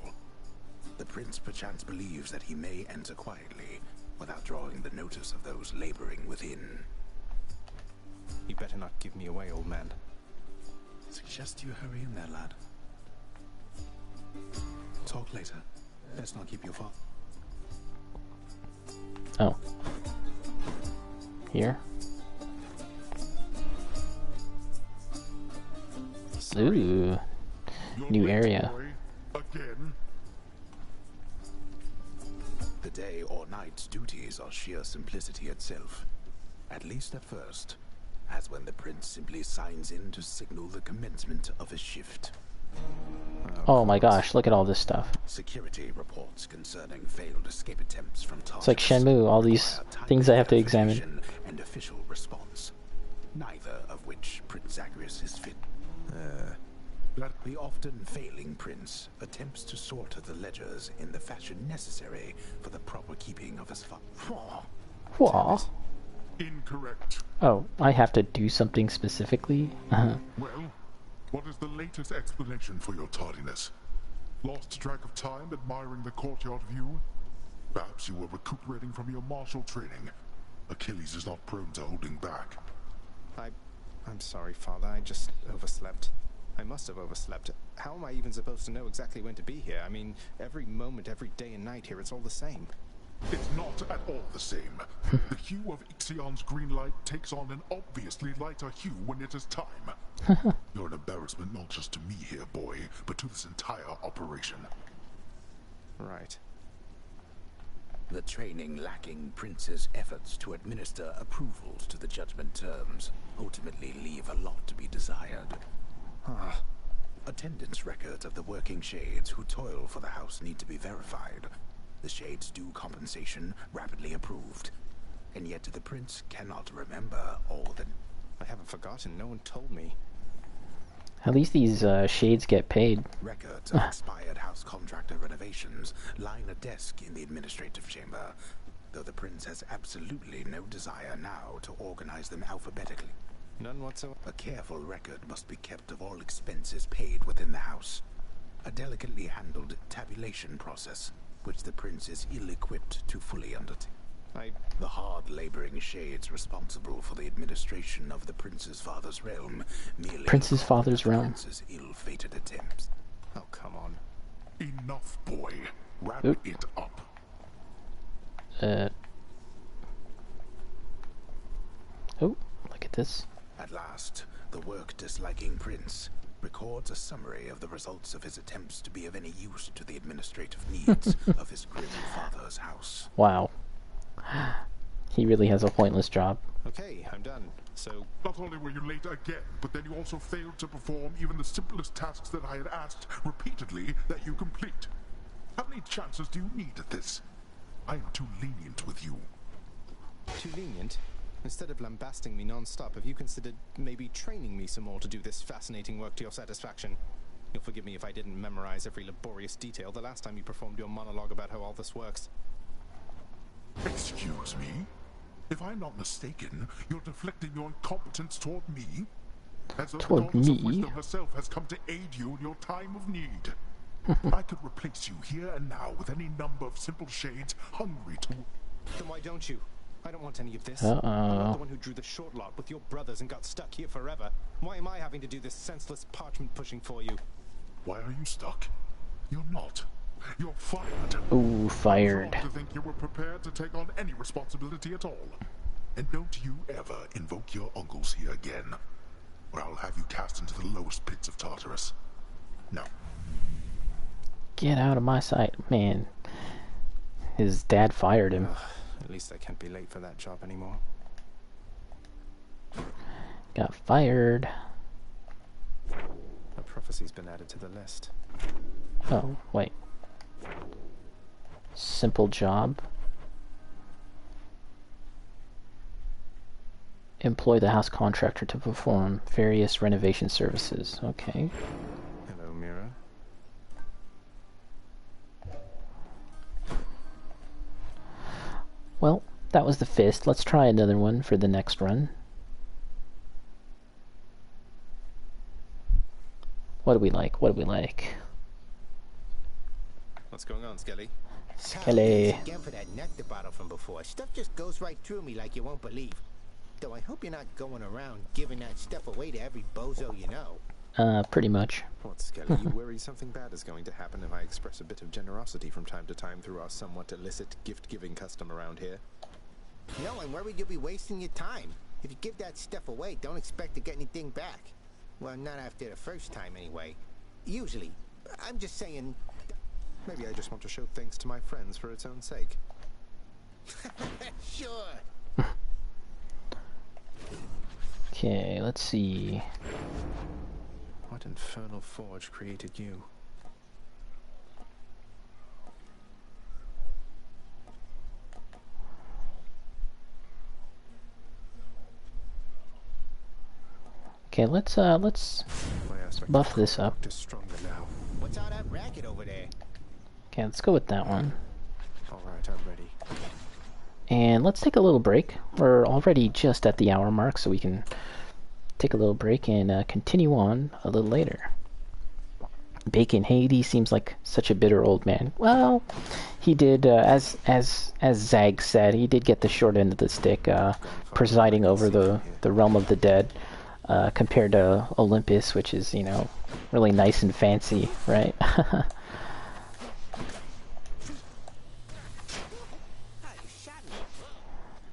The prince perchance believes that he may enter quietly, without drawing the notice of those laboring within. You better not give me away, old man. Suggest you hurry in there, lad. Talk later. Let's not keep you far. Oh. Here? Ooh. New area. Again? The day or night's duties are sheer simplicity itself. At least at first, as when the prince simply signs in to signal the commencement of his shift. Oh my gosh, look at all this stuff. Security reports concerning failed escape attempts from Tartarus. It's like Shenmue, all these things I have to examine. And official response, neither of which Prince Zagreus is fit. The often failing prince attempts to sort the ledgers in the fashion necessary for the proper keeping of his Whoa. Incorrect. Oh, I have to do something specifically? Well, what is the latest explanation for your tardiness? Lost track of time admiring the courtyard view? Perhaps you were recuperating from your martial training. Achilles is not prone to holding back. I'm sorry, Father. I just overslept. I must have overslept. How am I even supposed to know exactly when to be here? I mean, every moment, every day and night here, it's all the same. It's not at all the same. The hue of Ixion's green light takes on an obviously lighter hue when it is time. You're an embarrassment not just to me here, boy, but to this entire operation. Right. The training lacking Prince's efforts to administer approvals to the judgment terms ultimately leave a lot to be desired. Attendance records of the working shades who toil for the house need to be verified. The shades' due compensation rapidly approved. And yet the Prince cannot remember all that... I haven't forgotten. No one told me. At least these shades get paid. Records of expired house contractor renovations line a desk in the administrative chamber, though the Prince has absolutely no desire now to organize them alphabetically. None whatsoever. A careful record must be kept of all expenses paid within the house. A delicately handled tabulation process, which the Prince is ill-equipped to fully undertake. The hard-laboring shades responsible for the administration of the Prince's father's realm merely... Prince's father's realm. Prince's ill-fated attempts. Oh, come on. Enough, boy. Wrap Oop. it up. Oh, look at this. At last, the work-disliking Prince records a summary of the results of his attempts to be of any use to the administrative needs of his grim father's house. Wow. He really has a pointless job. Okay, I'm done. So... Not only were you late again, but then you also failed to perform even the simplest tasks that I had asked repeatedly that you complete. How many chances do you need at this? I am too lenient with you. Too lenient? Instead of lambasting me non-stop, have you considered maybe training me some more to do this fascinating work to your satisfaction? You'll forgive me if I didn't memorize every laborious detail the last time you performed your monologue about how all this works. Excuse me? If I'm not mistaken, you're deflecting your incompetence toward me? As though Toward the goddess of me? wisdom herself has come to aid you in your time of need. I could replace you here and now with any number of simple shades hungry to... Then why don't you? I don't want any of this. Uh-oh. I'm not the one who drew the short lot with your brothers and got stuck here forever. Why am I having to do this senseless parchment pushing for you? Why are you stuck? You're not. You're fired. Ooh, fired. To think you were prepared to take on any responsibility at all. And don't you ever invoke your uncles here again, or I'll have you cast into the lowest pits of Tartarus. No. Get out of my sight. Man, his dad fired him. At least I can't be late for that job anymore. Got fired. A prophecy's been added to the list. Oh, wait. Simple job. Employ the house contractor to perform various renovation services. Okay. Hello, Mira. Well, that was the fist. Let's try another one for the next run. What do we like? What do we like? What's going on, Skelly? Skelly. Again for that nectar bottle from before. Stuff just goes right through me like you won't believe. Though I hope you're not going around giving that stuff away to every bozo you know. Pretty much. What, Skelly? You worry something bad is going to happen if I express a bit of generosity from time to time through our somewhat illicit gift-giving custom around here? No, I'm worried you'll be wasting your time. If you give that stuff away, don't expect to get anything back. Well, not after the first time, anyway. Usually. I'm just saying... Maybe I just want to show thanks to my friends for its own sake. Sure. Okay, let's see. What infernal forge created you? Okay, let's buff this up. Stronger now. What's all that racket over there? Okay, let's go with that one. Alright, I'm ready. And let's take a little break. We're already just at the hour mark, so we can take a little break and continue on a little later. Bacon Hades seems like such a bitter old man. Well, he did, as Zag said, he did get the short end of the stick, presiding over the realm of the dead, compared to Olympus, which is, you know, really nice and fancy, right?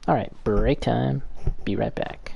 Alright, break time. Be right back.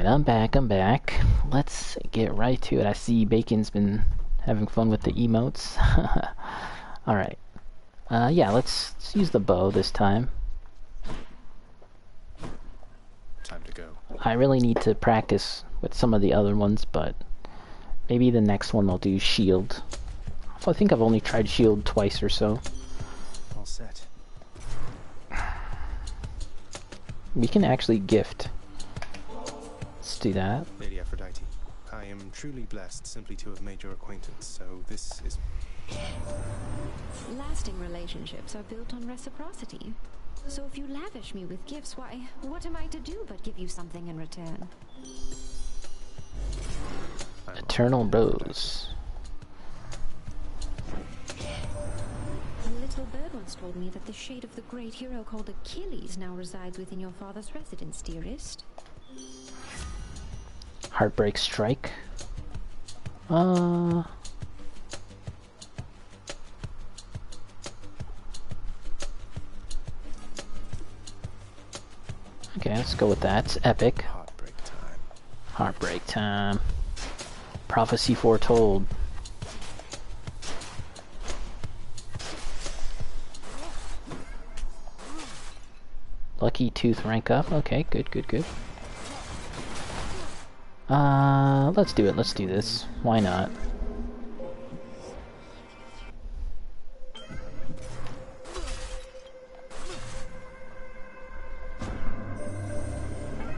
Alright, I'm back. Let's get right to it. I see Bacon's been having fun with the emotes. Alright. Yeah, let's use the bow this time. Time to go. I really need to practice with some of the other ones, but maybe the next one I'll do shield. I think I've only tried shield twice or so. All set. We can actually gift. Let's do that. Lady Aphrodite, I am truly blessed simply to have made your acquaintance, so this is... Lasting relationships are built on reciprocity. So if you lavish me with gifts, why, what am I to do but give you something in return? Eternal Rose. A little bird once told me that the shade of the great hero called Achilles now resides within your father's residence, dearest. Heartbreak Strike. Okay, let's go with that. It's epic. Heartbreak time. Heartbreak time. Prophecy foretold. Lucky Tooth rank up. Okay, good. Let's do it. Let's do this. Why not?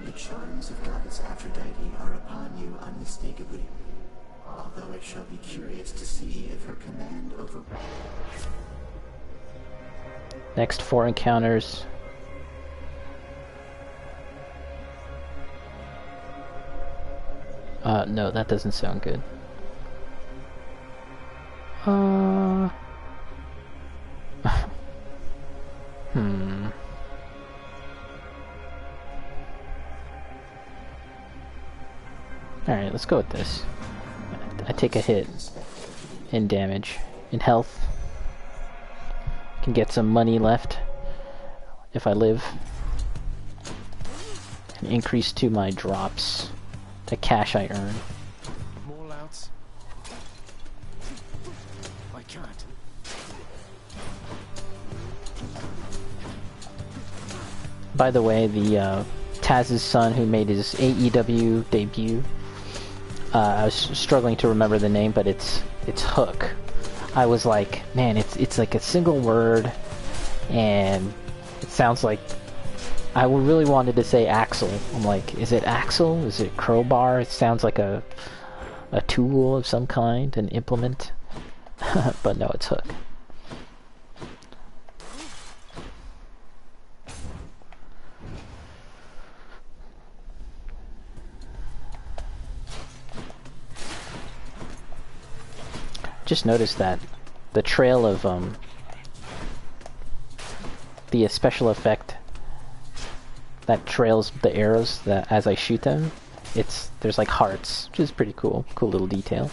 The charms of Goddess Aphrodite are upon you unmistakably, although I shall be curious to see if her command over... Next 4 encounters. No, that doesn't sound good. Alright, let's go with this. I take a hit in damage. In health. Can get some money left if I live. An increase to my drops. The cash I earn. More louts? I can't. By the way, the Taz's son who made his AEW debut, I was struggling to remember the name, but it's Hook. I was like, man, it's like a single word, and it sounds like I really wanted to say Axle. I'm like, is it Axle? Is it crowbar? It sounds like a tool of some kind, an implement. But no, it's Hook. Just noticed that the trail of the special effect that trails the arrows that as I shoot them, there's like hearts, which is pretty cool. Cool little detail.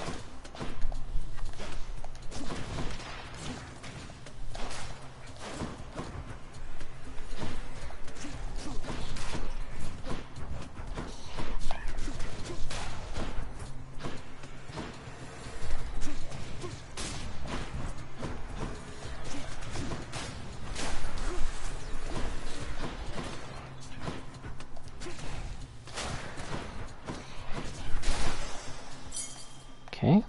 Okay.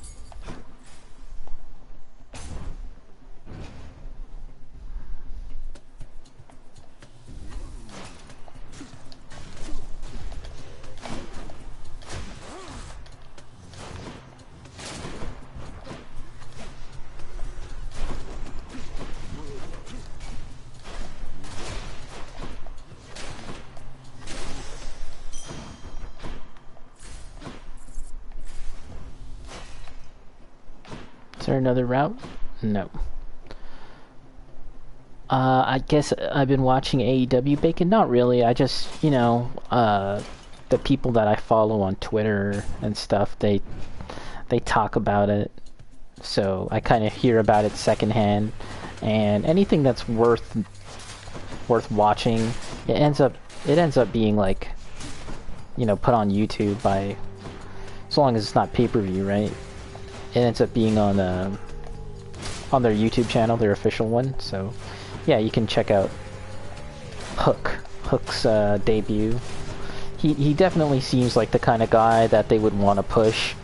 Is there another route? No. I guess I've been watching AEW Bacon. Not really. I just, the people that I follow on Twitter and stuff, they talk about it. So I kind of hear about it secondhand. And anything that's worth watching, it ends up being like, you know, put on YouTube by, as long as it's not pay-per-view, right? It ends up being on their YouTube channel, their official one. So yeah, you can check out Hook's debut. He definitely seems like the kind of guy that they would want to push.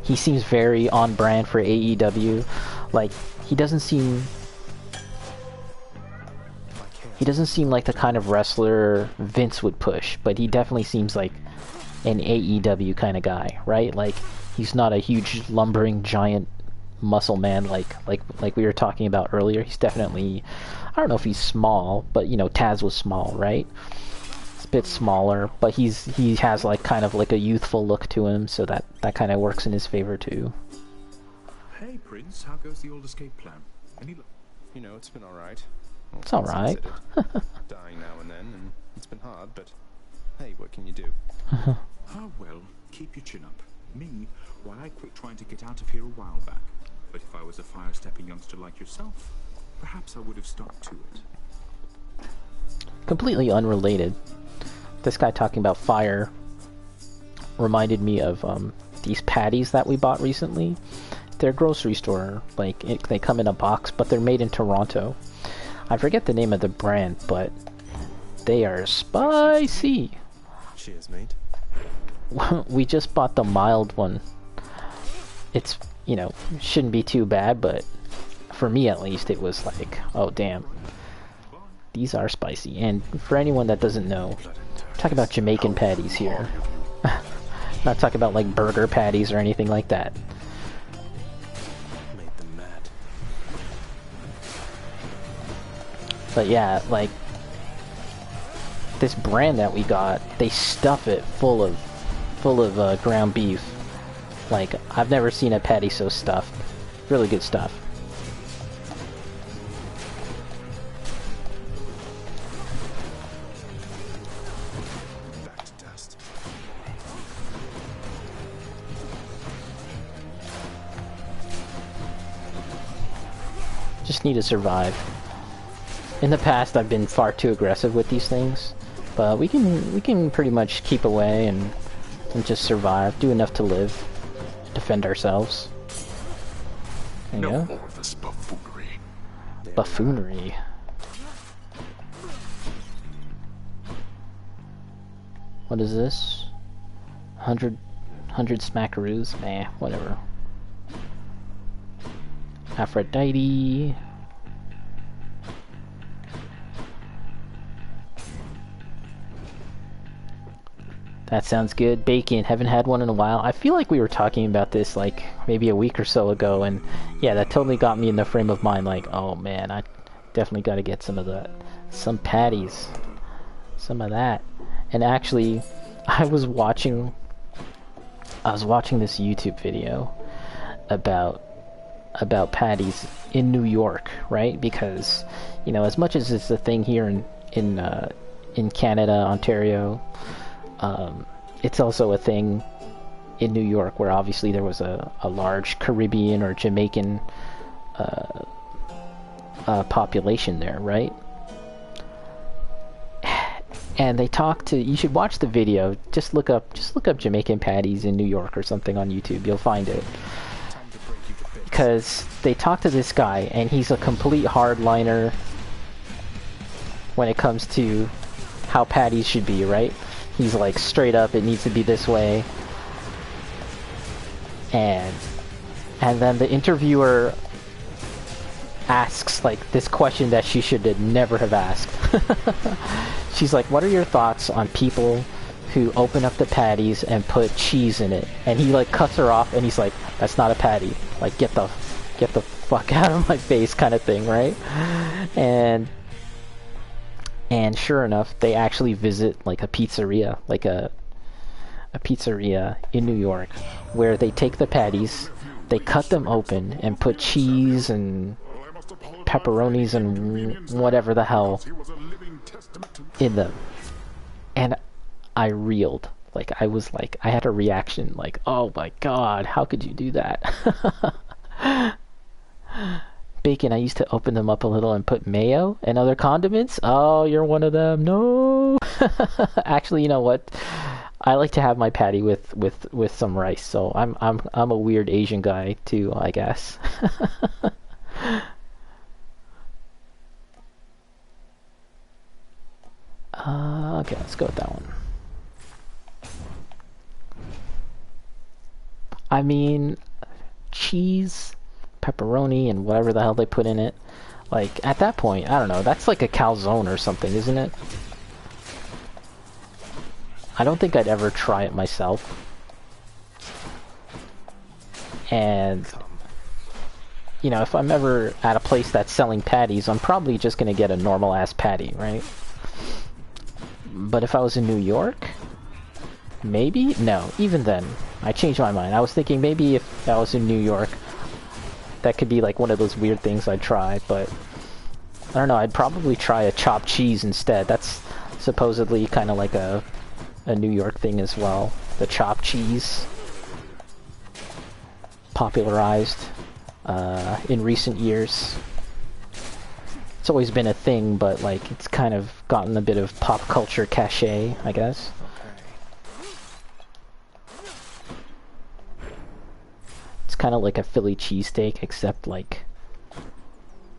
He seems very on brand for AEW. Like, he doesn't seem like the kind of wrestler Vince would push, but he definitely seems like an AEW kind of guy, right? Like, he's not a huge lumbering giant muscle man like we were talking about earlier. He's definitely, I don't know if he's small, but you know, Taz was small, right? It's a bit smaller, but he has like kind of like a youthful look to him, so that kind of works in his favor too. Hey Prince, how goes the old escape plan? You know, it's been alright. It's alright. Dying now and then, and it's been hard, but hey, what can you do? Oh well, keep your chin up. Me, why, I quit trying to get out of here a while back. But if I was a fire-stepping youngster like yourself, perhaps I would have stuck to it. Completely unrelated. This guy talking about fire reminded me of these patties that we bought recently. They're grocery store, like they come in a box, but they're made in Toronto. I forget the name of the brand, but they are spicy. Cheers, mate. We just bought the mild one. It's, you know, shouldn't be too bad, but for me at least, it was like, oh damn, these are spicy. And for anyone that doesn't know, I'm talking about Jamaican patties here. Not talking about like burger patties or anything like that. Made them mad. But yeah, like this brand that we got, they stuff it full of ground beef. Like, I've never seen a patty so stuffed. Really good stuff. Back to dust. Just need to survive. In the past, I've been far too aggressive with these things, but we can pretty much keep away and just survive, do enough to live, defend ourselves. There you No go. more of this buffoonery. Buffoonery. What is this? 100 smackaroos? Nah, whatever. Aphrodite. That sounds good. Bacon. Haven't had one in a while. I feel like we were talking about this like maybe a week or so ago, and yeah, that totally got me in the frame of mind like, oh man, I definitely got to get some of that. Some patties. Some of that. And actually, I was watching this YouTube video about patties in New York, right? Because, you know, as much as it's a thing here in Canada, Ontario, it's also a thing in New York, where obviously there was a large Caribbean or Jamaican population there, right? And they talk to, you should watch the video, just look up Jamaican patties in New York or something on YouTube, you'll find it. Because they talk to this guy, and he's a complete hardliner when it comes to how patties should be, right? He's like, straight up, it needs to be this way. And then the interviewer asks like this question that she should never have asked. She's like, what are your thoughts on people who open up the patties and put cheese in it? And he like cuts her off, and he's like, that's not a patty. Like, get the fuck out of my face, kind of thing, right? And sure enough, they actually visit like a pizzeria, like a pizzeria in New York, where they take the patties, they cut them open and put cheese and pepperonis and whatever the hell in them. And I reeled. Like, I was like, I had a reaction like, oh my god, how could you do that? Bacon, I used to open them up a little and put mayo and other condiments. Oh, you're one of them. No. Actually, you know what? I like to have my patty with some rice, so I'm a weird Asian guy too, I guess. Okay, let's go with that one. I mean, cheese, pepperoni, and whatever the hell they put in it. Like, at that point, I don't know, that's like a calzone or something, isn't it? I don't think I'd ever try it myself. And, you know, if I'm ever at a place that's selling patties, I'm probably just gonna get a normal-ass patty, right? But if I was in New York, maybe? No, even then, I changed my mind. I was thinking maybe if I was in New York, that could be like one of those weird things I'd try, but I don't know, I'd probably try a chopped cheese instead. That's supposedly kind of like a New York thing as well. The chopped cheese. Popularized in recent years. It's always been a thing, but like it's kind of gotten a bit of pop culture cachet, I guess. It's kind of like a Philly cheesesteak, except like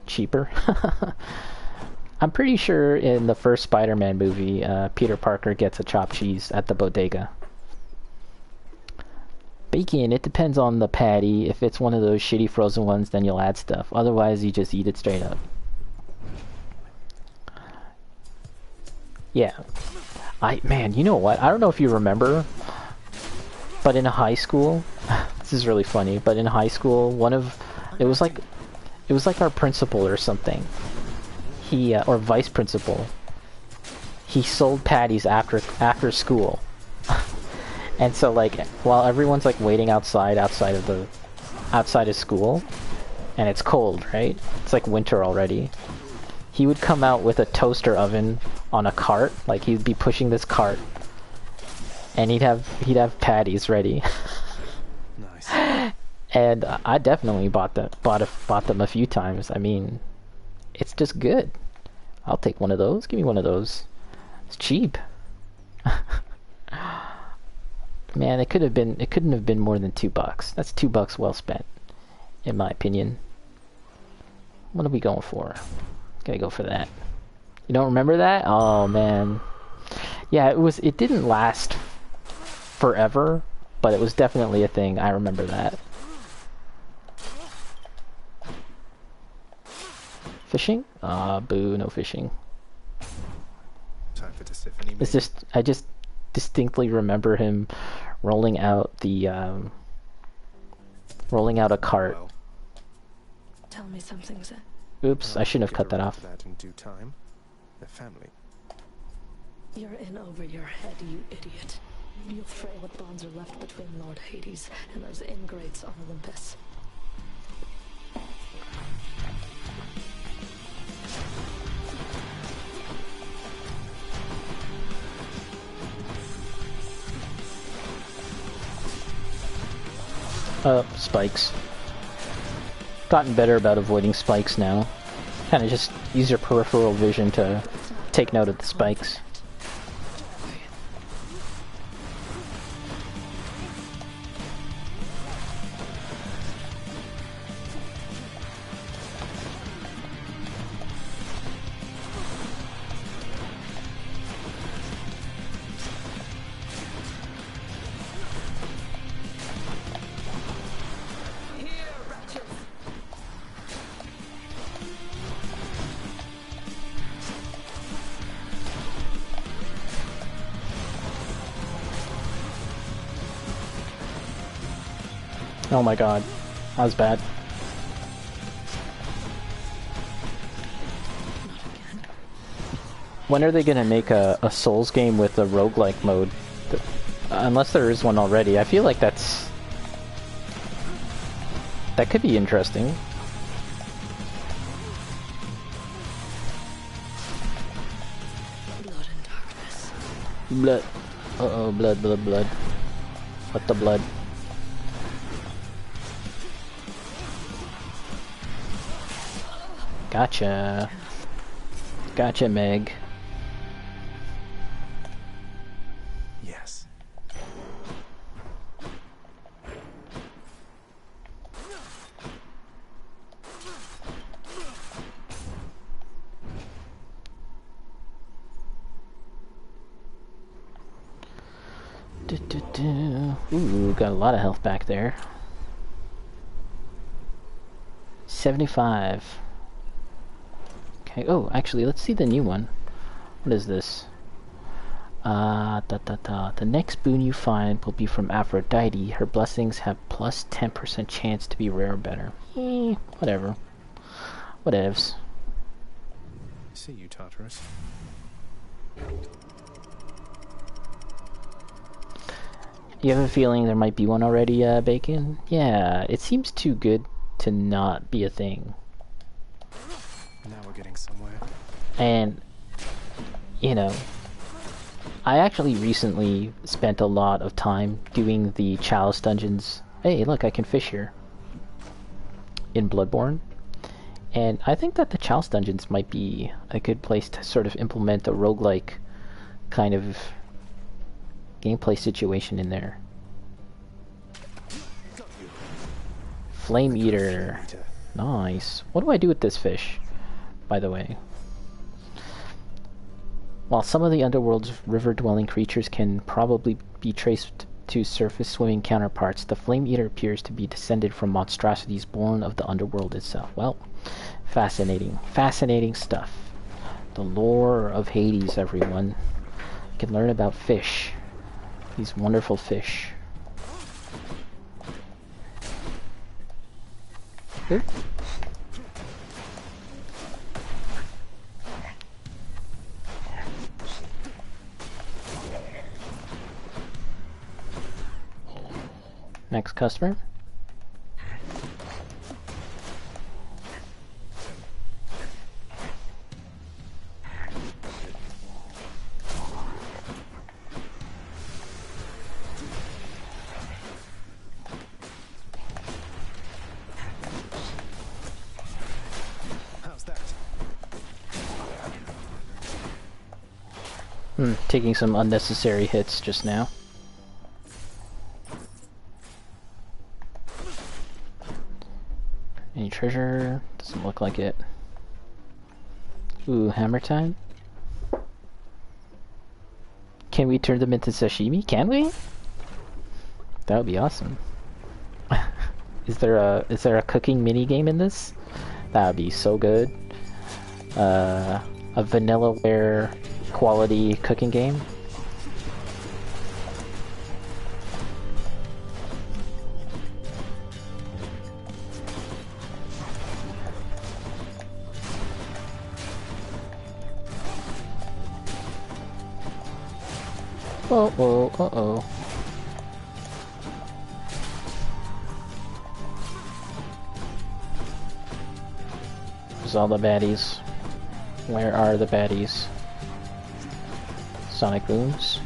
cheaper. I'm pretty sure in the first Spider-Man movie, Peter Parker gets a chopped cheese at the bodega. Bacon, it depends on the patty. If it's one of those shitty frozen ones, then you'll add stuff. Otherwise, you just eat it straight up. Yeah. Man, you know what? I don't know if you remember, but in high school, this is really funny, but in high school, it was like our principal or something. Or vice principal. He sold patties after school. And so, like, while everyone's like waiting outside of school, and it's cold, right? It's like winter already. He would come out with a toaster oven on a cart, like he'd be pushing this cart, and he'd have patties ready. Nice. And I definitely bought them a few times. I mean, it's just good. I'll take one of those. Give me one of those. It's cheap. Man, it couldn't have been more than $2. That's $2 well spent, in my opinion. What are we going for? Gotta go for that. You don't remember that? Oh man. Yeah, it didn't last forever, but it was definitely a thing. I remember that. Fishing? Ah, boo, no fishing. Time for Tisiphone. It's just I just distinctly remember him rolling out a cart. Well, tell me something, sir. Oops, I shouldn't have cut that off. That in due time. Their family. You're in over your head, you idiot. You'll fray what bonds are left between Lord Hades and those ingrates on Olympus. Spikes. Gotten better about avoiding spikes now. Kind of just use your peripheral vision to take note of the spikes. Oh my god, that was bad. When are they gonna make a Souls game with a roguelike mode? Unless there is one already. I feel like that could be interesting. Blood and darkness. Blood. Uh-oh, blood, blood, blood. What the blood? Gotcha. Gotcha, Meg. Yes. Ooh, got a lot of health back there. 75. Okay, oh, actually, let's see the new one. What is this? The next boon you find will be from Aphrodite. Her blessings have plus 10% chance to be rare or better. Whatever. Whatevs. See you, Tartarus. You have a feeling there might be one already, Bacon? Yeah, it seems too good to not be a thing. Now we're getting somewhere. And, you know, I actually recently spent a lot of time doing the Chalice dungeons. Hey, look, I can fish here. In Bloodborne. And I think that the Chalice dungeons might be a good place to sort of implement a roguelike kind of gameplay situation in there. Flame Eater. Nice. What do I do with this fish, by the way? While some of the underworld's river-dwelling creatures can probably be traced to surface-swimming counterparts, the Flame Eater appears to be descended from monstrosities born of the underworld itself. Well, fascinating. Fascinating stuff. The lore of Hades, everyone. You can learn about fish. These wonderful fish. Oop. Next customer. Taking some unnecessary hits just now. Any treasure? Doesn't look like it. Ooh, hammer time? Can we turn them into sashimi? Can we? That would be awesome. Is there a cooking mini game in this? That would be so good. A vanillaware quality cooking game. Uh-oh, uh-oh. There's all the baddies. Where are the baddies? Sonic booms.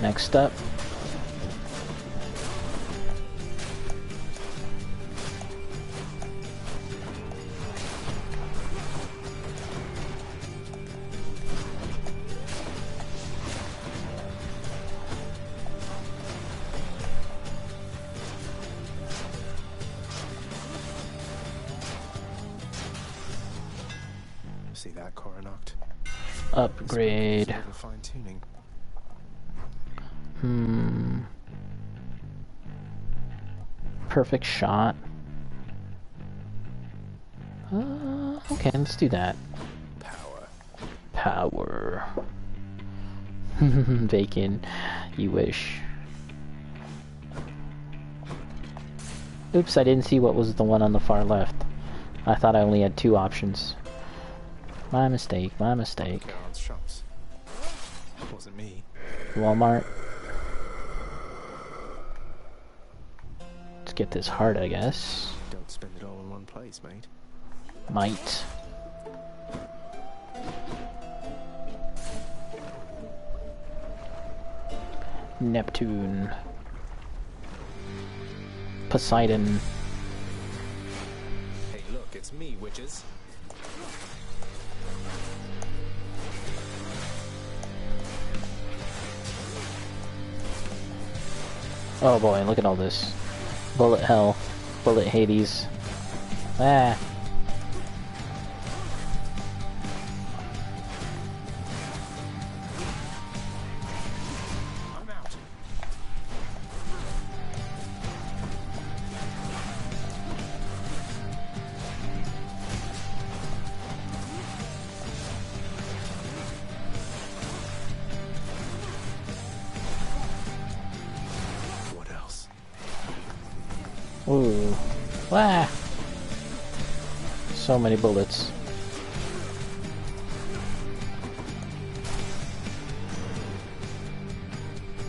Next up. See that, Coronact? Upgrade. Fine-tuning. Perfect shot. Okay, let's do that. Power. Bacon. You wish. Oops, I didn't see what was the one on the far left. I thought I only had two options. My mistake, my mistake. Shops. Wasn't me. Walmart. Let's get this heart, I guess. Don't spend it all in one place, mate. Might. Neptune. Poseidon. Hey, look, it's me, witches. Oh boy, look at all this. Bullet hell. Bullet Hades. Ah. I'm out. What else? Ooh. Ah. So many bullets.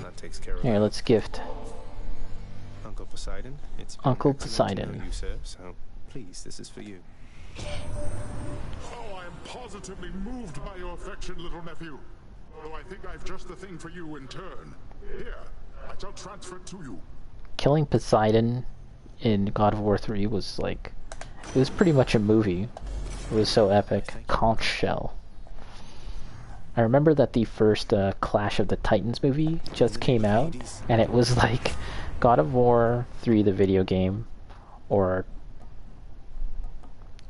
That takes care of Here, that. let's gift. Uncle Poseidon, it's been Uncle excellent to know Poseidon. you, sir, so please, this is for you. Oh, I am positively moved by your affection, little nephew. Though I think I've just the thing for you in turn. Here, I shall transfer it to you. Killing Poseidon in God of War 3 was like... It was pretty much a movie. It was so epic. Conch shell. I remember that the first Clash of the Titans movie just came out, and it was like God of War 3 the video game, or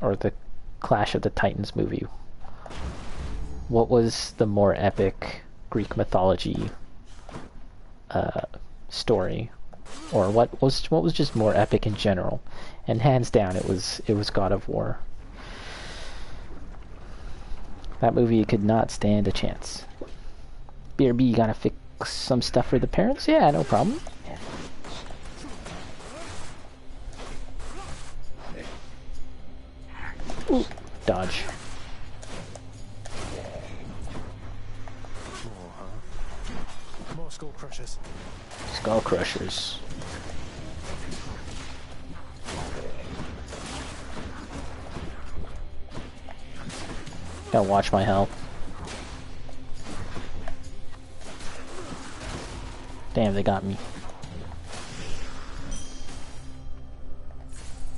the Clash of the Titans movie. What was the more epic Greek mythology story, or what was just more epic in general? And hands down, it was God of War. That movie could not stand a chance. BRB, you gotta fix some stuff for the parents? Yeah, no problem. Ooh, dodge. More, huh? More skull crushers. Skull crushers. Gotta watch my health. Damn, they got me.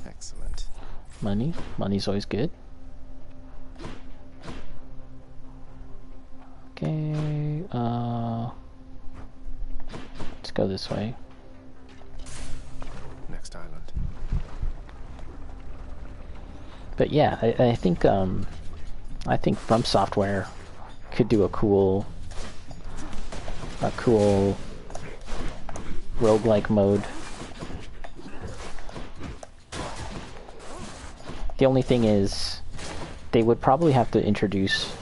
Excellent. Money. Money's always good. Okay, let's go this way. Next island. But yeah, I think From Software could do a cool roguelike mode. The only thing is, they would probably have to introduce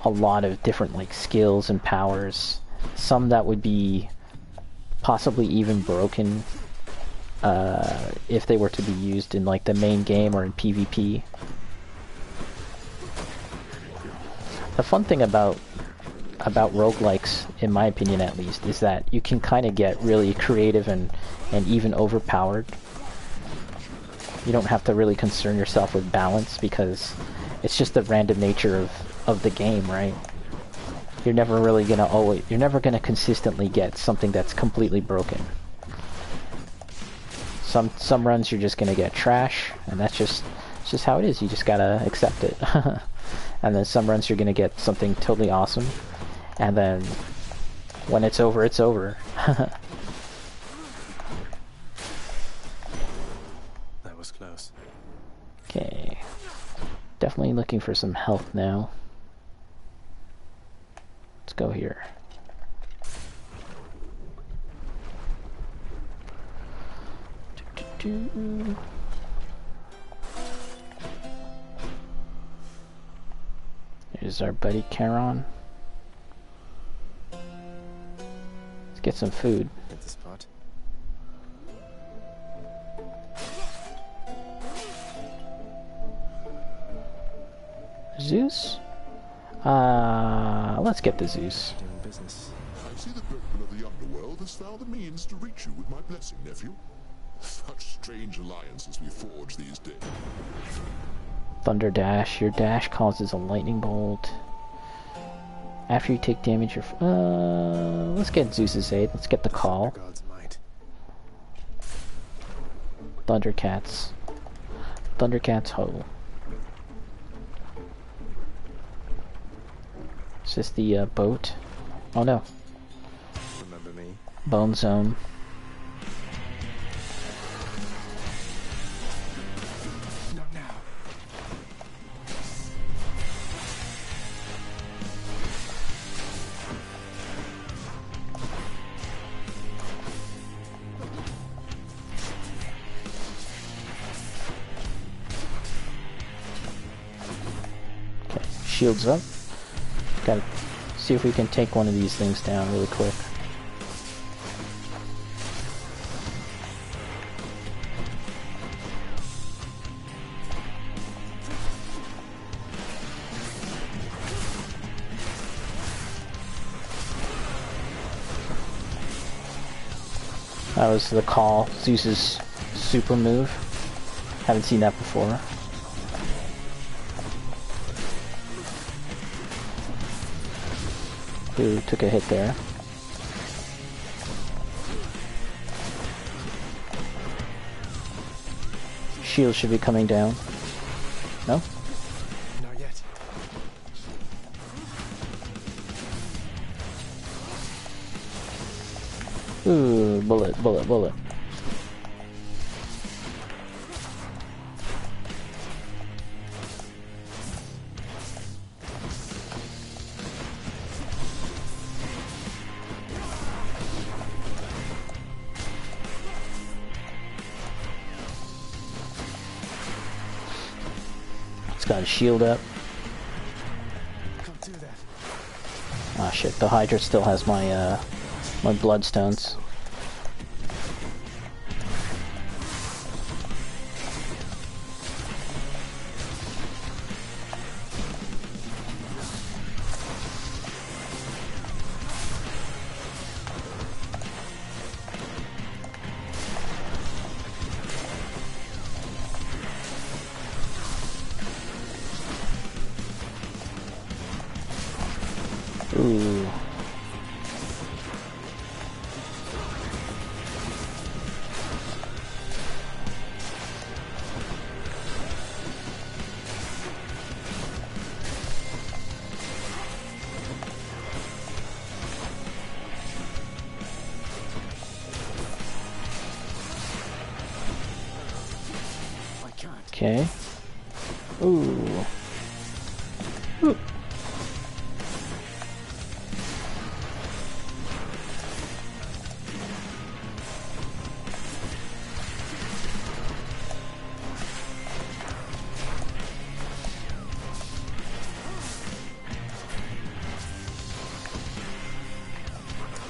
a lot of different like skills and powers. Some that would be possibly even broken if they were to be used in like the main game or in PvP. The fun thing about roguelikes, in my opinion at least, is that you can kind of get really creative and even overpowered. You don't have to really concern yourself with balance because it's just the random nature of the game, right? You're never gonna consistently get something that's completely broken. Some runs you're just gonna get trash, and it's just how it is. You just gotta accept it. And then some runs you're gonna get something totally awesome, and then when it's over, it's over. That was close. Okay. Definitely looking for some health now. Let's go here. Here's our buddy Charon. Let's get some food. Hit the spot. Zeus? Let's get the Zeus. Doing business. I see the Bergman of the underworld has found the means to reach you with my blessing, nephew. Such strange alliances we forge these days. Thunder Dash. Your dash causes a lightning bolt. After you take damage, let's get Zeus's aid. Let's get the call. God's might. Thundercats. Thundercats ho. Is this the boat? Oh no. Remember me? Bone Zone. shields up. Gotta see if we can take one of these things down really quick. That was the call, Zeus's super move. Haven't seen that before. Ooh, took a hit there. Shield should be coming down. No? Not yet. Ooh, bullet, bullet, bullet. It's got a shield up. Can't do that. Ah shit, the Hydra still has my my bloodstones. Ooh. Okay. Ooh. Ooh.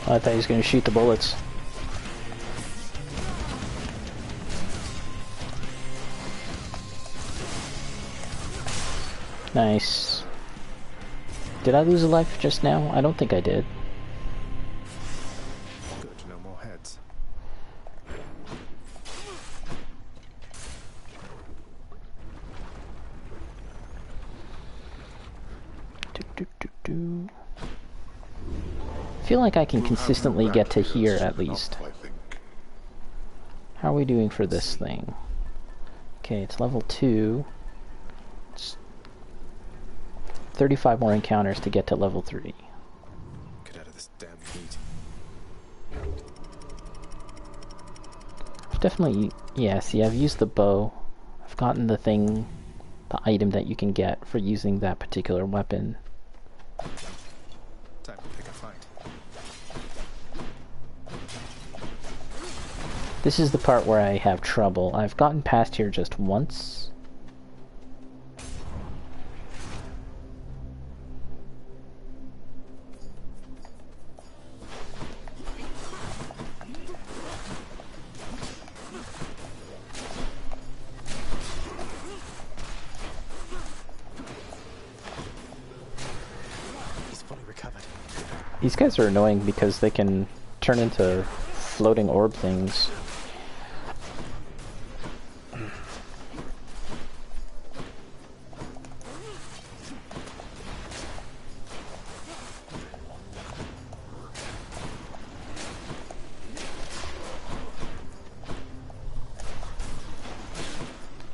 I thought he was going to shoot the bullets. Nice. Did I lose a life just now? I don't think I did. Good, no more heads. I feel like I can consistently get to here at least. How are we doing for this thing? Okay, it's level 2. It's 35 more encounters to get to level 3. Get out of this damn heat. I've definitely... yeah, see, I've used the bow. I've gotten the thing, the item that you can get for using that particular weapon. Time to pick a fight. This is the part where I have trouble. I've gotten past here just once. He's fully recovered. These guys are annoying because they can turn into floating orb things.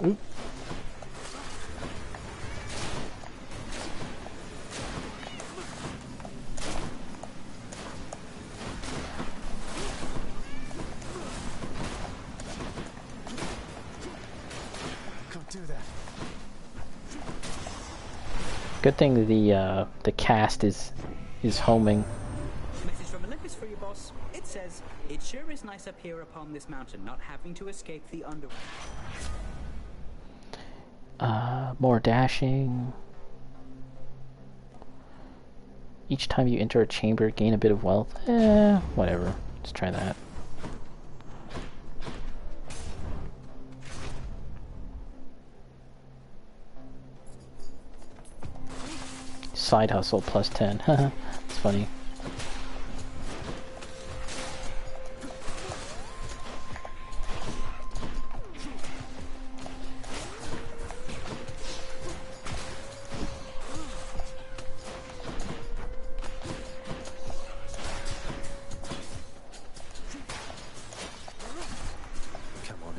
Oop. Can't do that. Good thing the cast is homing. Message from Olympus for you, boss. It says, it sure is nice up here upon this mountain, not having to escape the underworld. More dashing. Each time you enter a chamber, gain a bit of wealth. Whatever. Let's try that. Side hustle plus 10. It's funny. Come on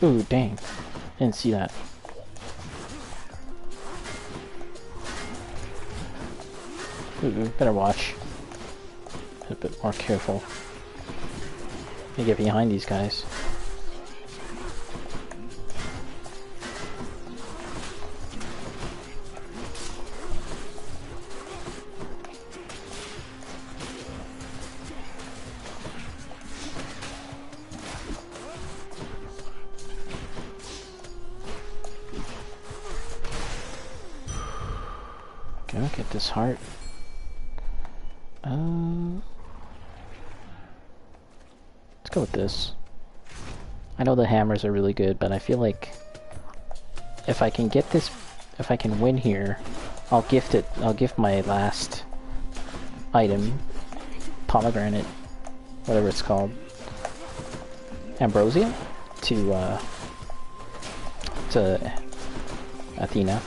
in. Ooh, dang. Didn't see that. Ooh, better watch. A bit more careful. You get behind these guys. Okay, get this heart. Let's go with this. I know the hammers are really good, but I feel like if I can get this, if I can win here, I'll gift it. I'll gift my last item, pomegranate, whatever it's called, ambrosia, to Athena.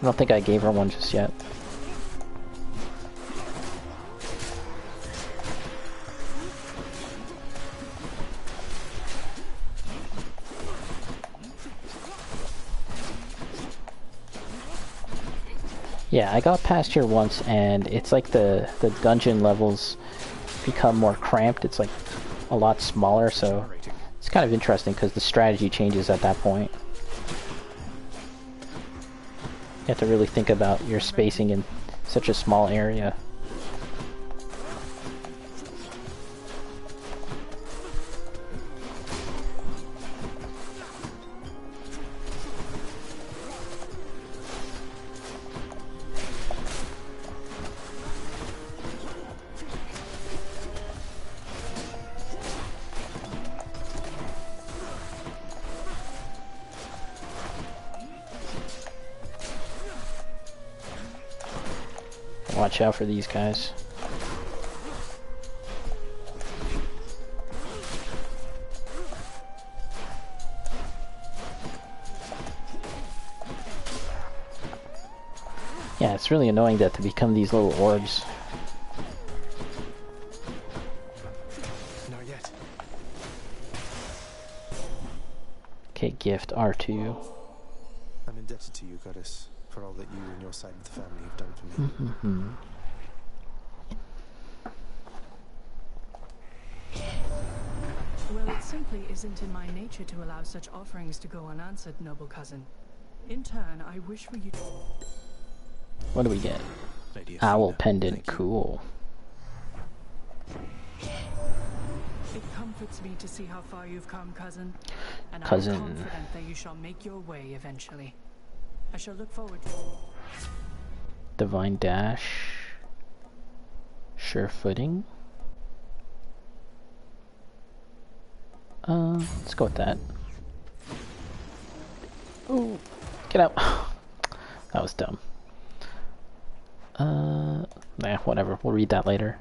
I don't think I gave her one just yet. Yeah, I got past here once, and it's like the dungeon levels become more cramped. It's like a lot smaller, so it's kind of interesting because the strategy changes at that point. You have to really think about your spacing in such a small area. Watch out for these guys. Yeah, it's really annoying that they become these little orbs. Not yet. Okay, gift R2. I'm indebted to you, Goddess, for all that you and your side of the family have done for me. Well, it simply isn't in my nature to allow such offerings to go unanswered, noble cousin. In turn, I wish for you to... What do we get? Lady Owl Athena, pendant, cool. It comforts me to see how far you've come, cousin. And Cousin. I'm confident that you shall make your way eventually. I shall look forward to... Divine dash. Sure footing. Let's go with that. Ooh, get out. That was dumb. Nah, whatever. We'll read that later.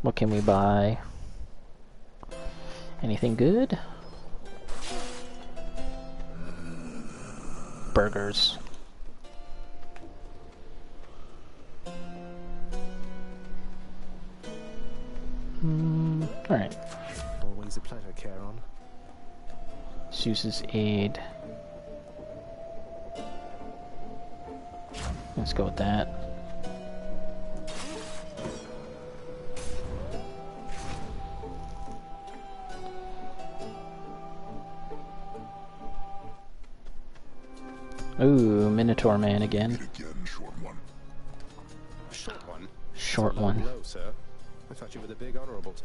What can we buy? Anything good? Burgers. Alright. Always a pleasure, Charon. Zeus's aid. Let's go with that. Ooh, Minotaur Man again. Short one. Short one? Short That's a one. low, sir. I thought you were the big honorables.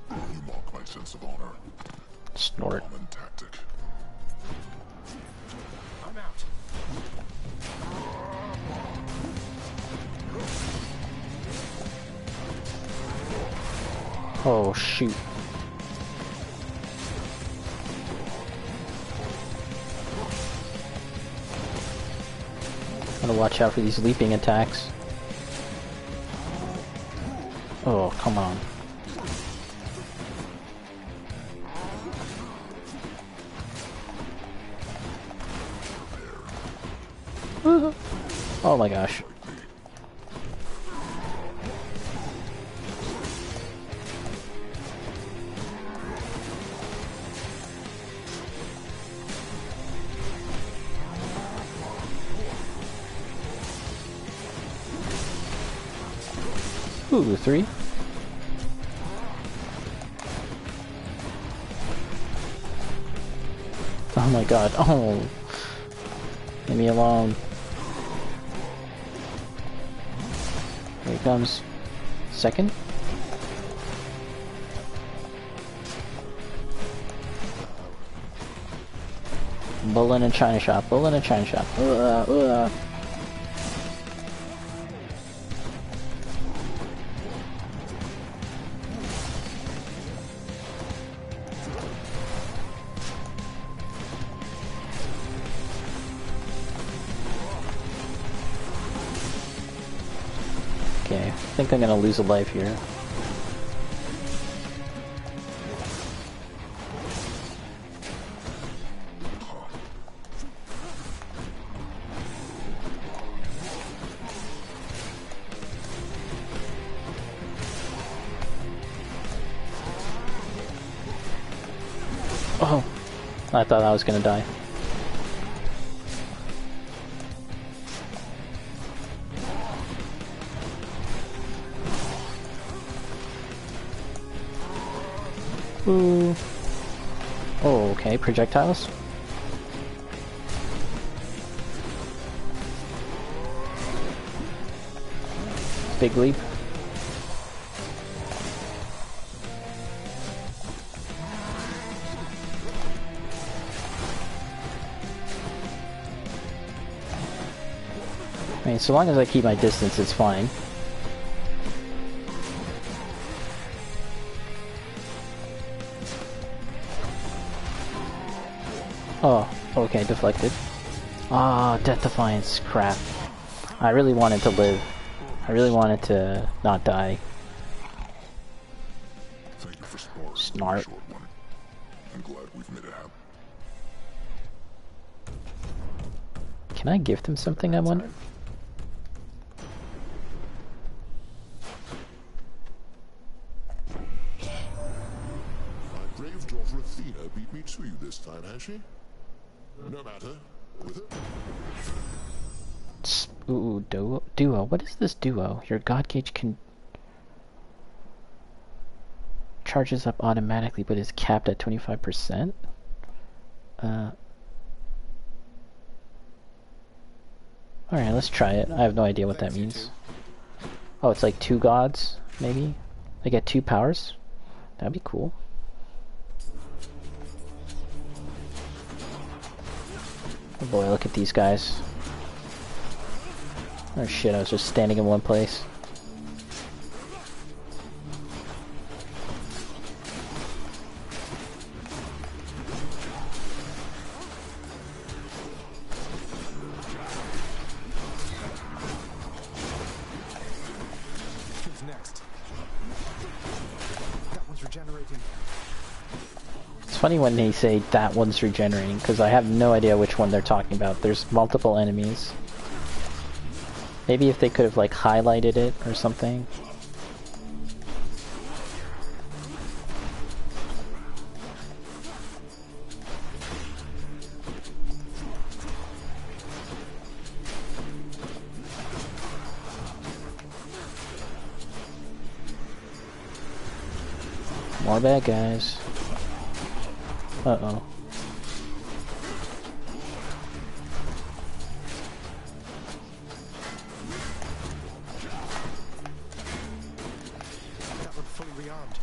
You mock my sense of honor. Snort. Common tactic. I'm out. Oh shoot. Gotta watch out for these leaping attacks. Oh, come on. Oh my gosh. Ooh, 3. Oh my god. Oh. Leave me alone. Here he comes. Second. Bull in a china shop. Bull in a china shop. Okay, I think I'm gonna lose a life here. Oh, I thought I was gonna die. Ooh. Oh, okay, projectiles. Big leap. I mean, so long as I keep my distance, it's fine. Oh, okay, deflected. Ah, Death Defiance, crap. I really wanted to live. I really wanted to not die. Thank you for sparring. Snart. Short one. I'm glad we've made it happen. Can I gift him something, I wonder? My brave daughter Athena beat me to you this time, has she? No matter. With it? Ooh, duo. What is this duo? Your god gauge can charges up automatically, but is capped at 25%. Alright, let's try it. I have no idea what that means. Oh, it's like 2 gods, maybe? They get 2 powers? That'd be cool. Oh boy, look at these guys. Oh shit, I was just standing in one place. Who's next? That one's regenerating. It's funny when they say that one's regenerating, because I have no idea which one they're talking about. There's multiple enemies. Maybe if they could have like highlighted it or something. More bad guys. Uh-oh. That one fully rearmed.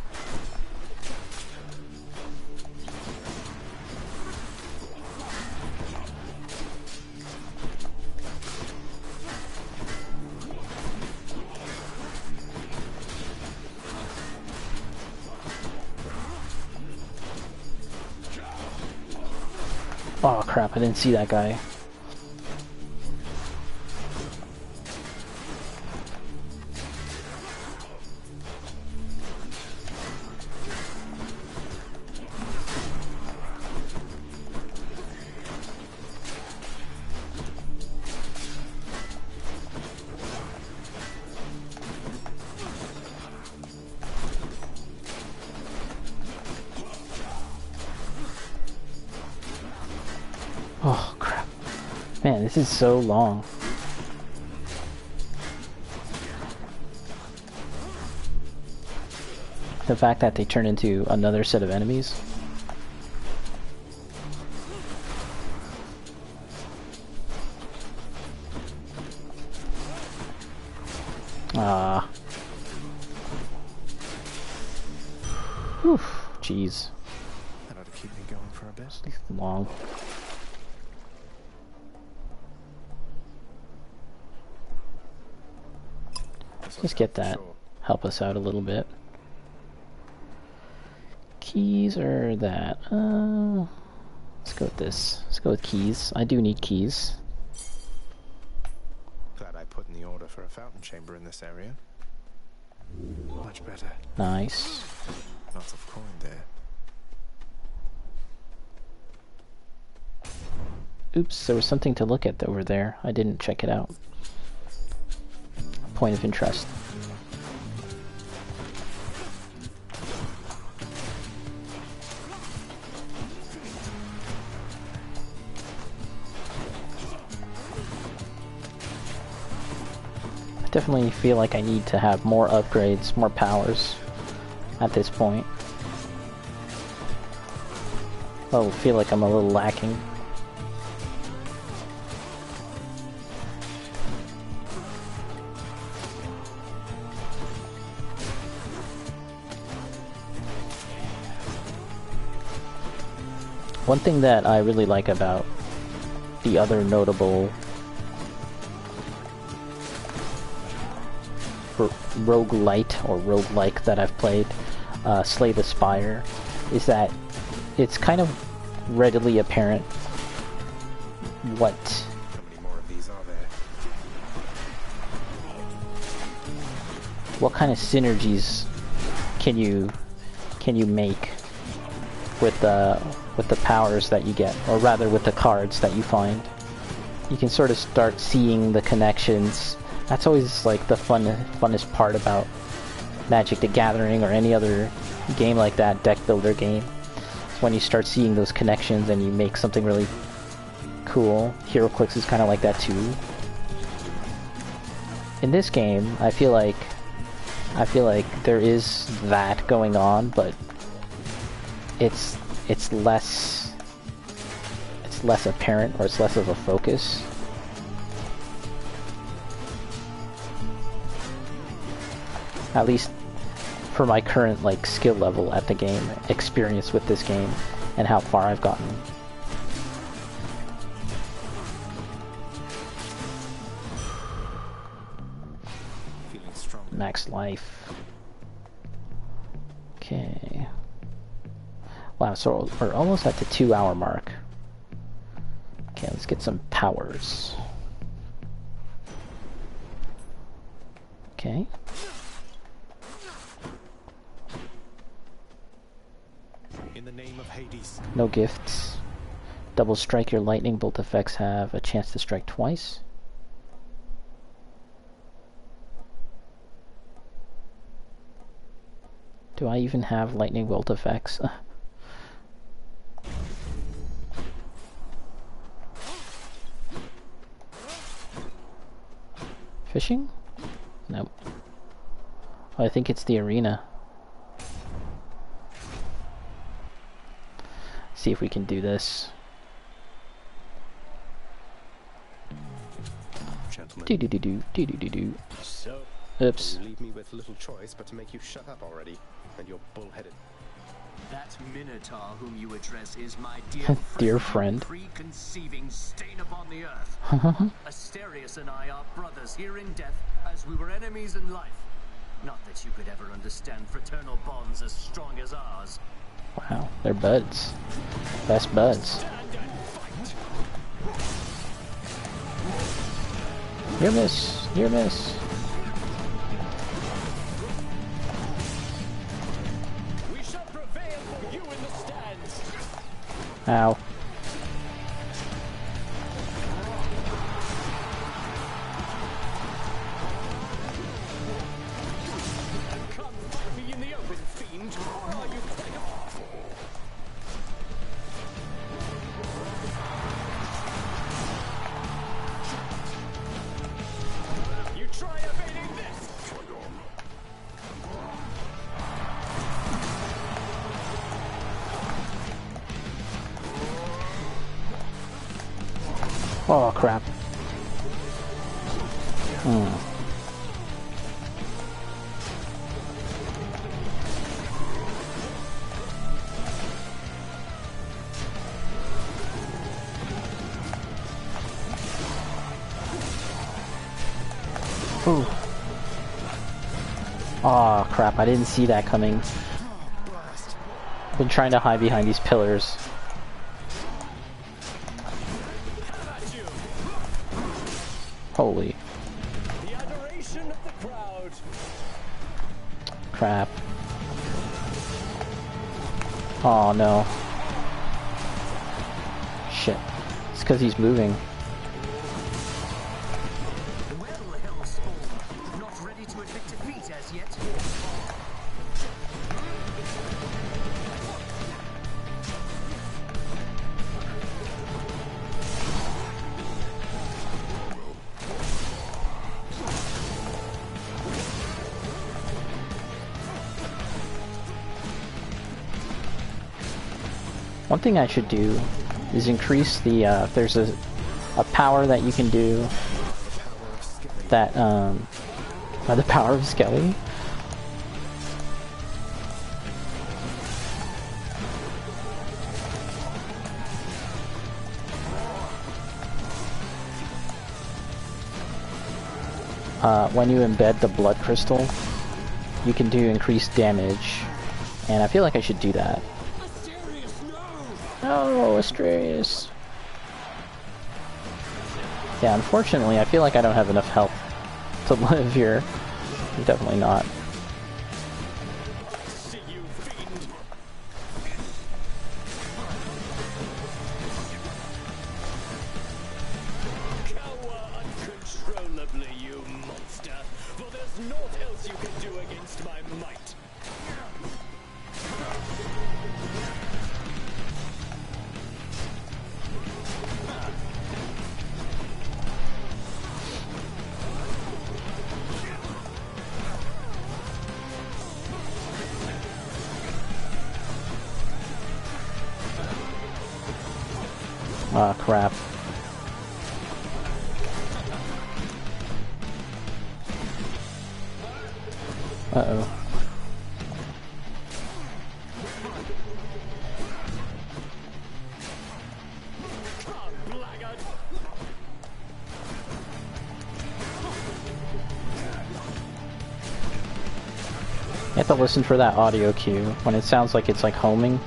Oh crap, I didn't see that guy. Oh crap. Man, this is so long. The fact that they turn into another set of enemies. Ah. Whew. Jeez. That ought to keep me going for a bit. It's long. Let's get that. Help us out a little bit. Keys or that? Let's go with this. Let's go with keys. I do need keys. Glad I put in the order for a fountain chamber in this area. Much better. Nice. Lots of coin there. Oops, there was something to look at over there. I didn't check it out. Point of interest. I definitely feel like I need to have more upgrades, more powers at this point. I feel like I'm a little lacking. One thing that I really like about the other notable roguelite or roguelike that I've played, Slay the Spire, is that it's kind of readily apparent what How many more of these are there? what kind of synergies can you make with the powers that you get, or rather with the cards that you find. You can sort of start seeing the connections. That's always like the funnest part about Magic the Gathering or any other game like that, deck builder game. It's when you start seeing those connections and you make something really cool. HeroClix is kind of like that too. In this game, I feel like there is that going on, but it's less apparent, or it's less of a focus. At least for my current like skill level at the game, experience with this game, and how far I've gotten. Feeling strong. Max life. Okay. Wow, so we're almost at the 2-hour mark. Okay, let's get some powers. Okay. In the name of Hades. No gifts. Double strike, your lightning bolt effects have a chance to strike twice. Do I even have lightning bolt effects? Fishing? Nope. Oh, I think it's the arena. See if we can do this. Gentlemen. Do. So, oops. you leave me with little choice but to make you shut up already, and you're bullheaded. That Minotaur whom you address is my dear dear friend. Preconceiving stain upon the earth. Asterius and I are brothers here in death, as we were enemies in life. Not that you could ever understand fraternal bonds as strong as ours. Wow, they're buds. Best buds. Near miss. Near miss. We shall prevail for you in the stands. Ow. Come fight me in the open, fiend. Or are you quite awful? You try evading this. Oh crap. Ooh. Oh crap, I didn't see that coming. I've been trying to hide behind these pillars. Holy. The adoration of the crowd. Crap. Oh no. Shit. It's because he's moving. Well, Hellspawn, not ready to admit defeat as yet. One thing I should do is increase the, if there's a power that you can do that, the power of Skelly. When you embed the blood crystal, you can do increased damage, and I feel like I should do that. No, Astraeus. Yeah, unfortunately, I feel like I don't have enough health to live here. Definitely not. See you, fiend. Cower uncontrollably, you monster, for there's naught else you can do against my might. Ah, crap. Uh-oh. You have to listen for that audio cue when it sounds like it's like homing.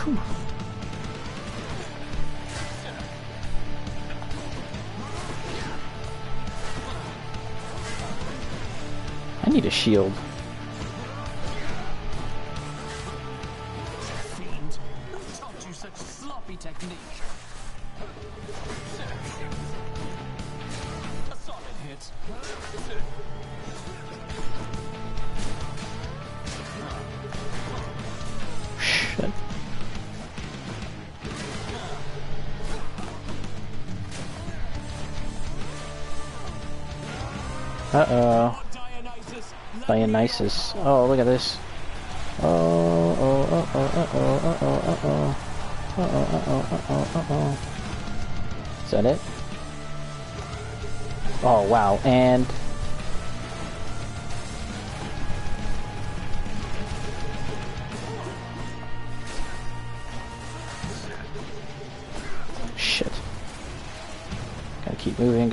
Whew. I need a shield. Fiend, who taught you such sloppy technique? A solid hit. Shit. Uh-oh. Dionysus. Oh, look at this. Oh, oh, oh, oh, uh-oh, uh-oh, uh-oh. Uh-oh, uh-oh, uh-oh, uh-oh. Is that it? Oh, wow, and... Shit. Gotta keep moving,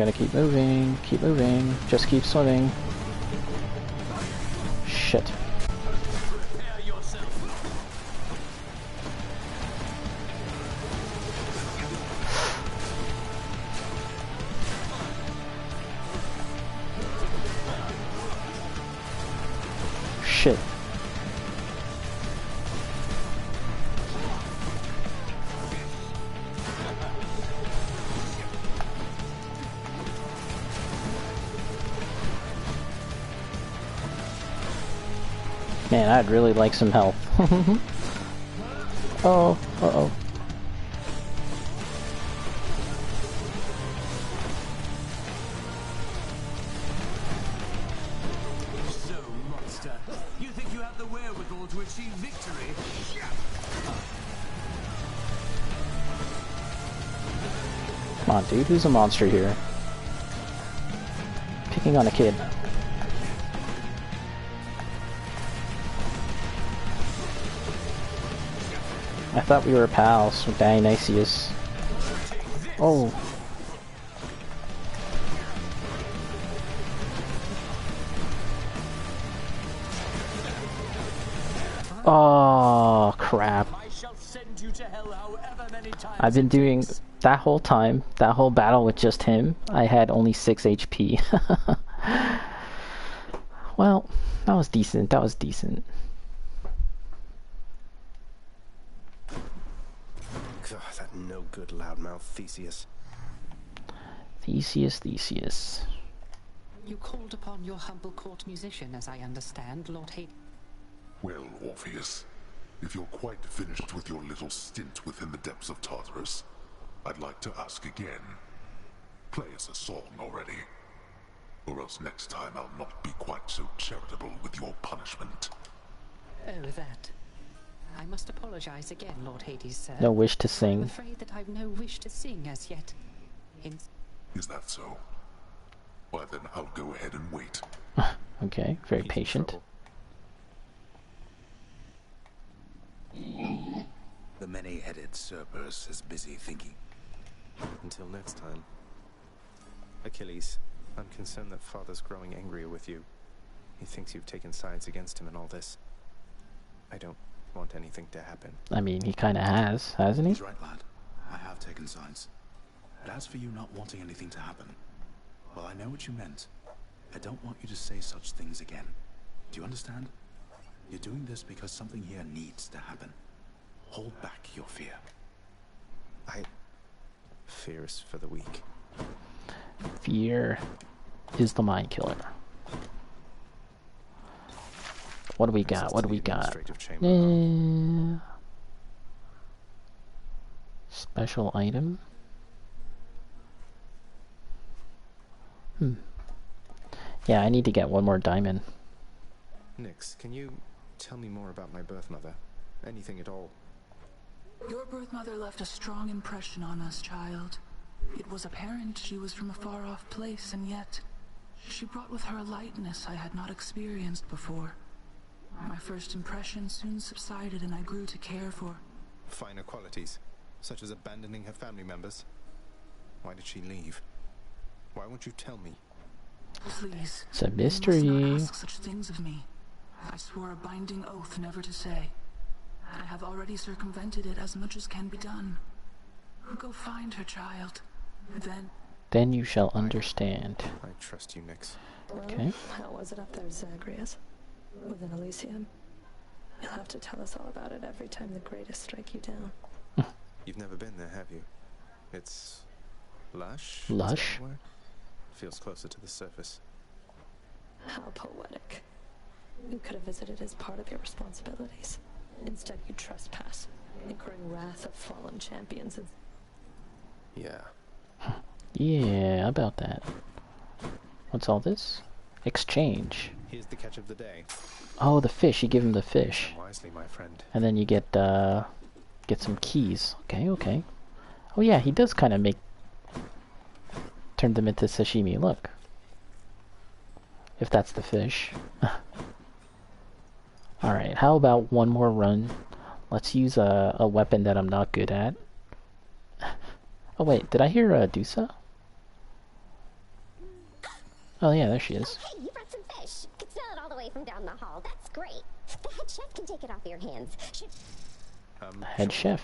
just keep swimming. shit. Prepare yourself. Shit. Man, I'd really like some health. Oh, uh-oh. So, monster, you think you have the wherewithal to achieve victory? Come on, dude, who's a monster here? Picking on a kid. I thought we were pals with Dionysius. Oh. Oh, crap. I've been doing that whole time, that whole battle with just him. I had only 6 HP. Well, that was decent. That was decent. God, that no-good loudmouth Theseus. Theseus. You called upon your humble court musician, as I understand, Lord Hades. Well, Orpheus, if you're quite finished with your little stint within the depths of Tartarus, I'd like to ask again. Play us a song already. Or else next time I'll not be quite so charitable with your punishment. Oh, that. I must apologize again, Lord Hades, sir. No wish to I'm sing. afraid that I've no wish to sing as yet. Is that so? Why then I'll go ahead and wait. Okay, very patient. The many-headed Cerberus is busy thinking. Until next time. Achilles, I'm concerned that Father's growing angrier with you. He thinks you've taken sides against him in all this. I don't want anything to happen. I mean, he kind of has, hasn't he? He's right, lad. I have taken sides. But as for you not wanting anything to happen, well, I know what you meant. I don't want you to say such things again. Do you understand? You're doing this because something here needs to happen. Hold back your fear. Fear is for the weak. Fear is the mind killer. What do we got? What do we got? Special item. Yeah, I need to get one more diamond. Nyx, can you tell me more about my birth mother? Anything at all? Your birth mother left a strong impression on us, child. It was apparent she was from a far-off place, and yet she brought with her a lightness I had not experienced before. My first impression soon subsided, and I grew to care for finer qualities, such as abandoning her family members. Why did she leave? Why won't you tell me? Please. It's a mystery. You must not ask such things of me. I swore a binding oath never to say. I have already circumvented it as much as can be done. Go find her, child. Then you shall understand. I trust you, Nyx. Okay. How was it up there, Zagreus? Within Elysium? You'll have to tell us all about it every time the greatest strike you down. You've never been there, have you? It's lush? Lush? Feels closer to the surface. How poetic. You could have visited as part of your responsibilities. Instead, you trespass, incurring wrath of fallen champions and... Yeah. Yeah, about that. What's all this? Exchange. Here's the catch of the day. Oh, the fish. You give him the fish. Wisely, my friend. And then you get some keys. Okay. Oh yeah, he does kind of turn them into sashimi. Look. If that's the fish. Alright, how about one more run? Let's use a weapon that I'm not good at. Oh wait, did I hear Dusa? Oh yeah, there she is. Hey, you brought some fish. Could smell it all the away from down the hall. That's great. The head chef can take it off your hands. Head chef.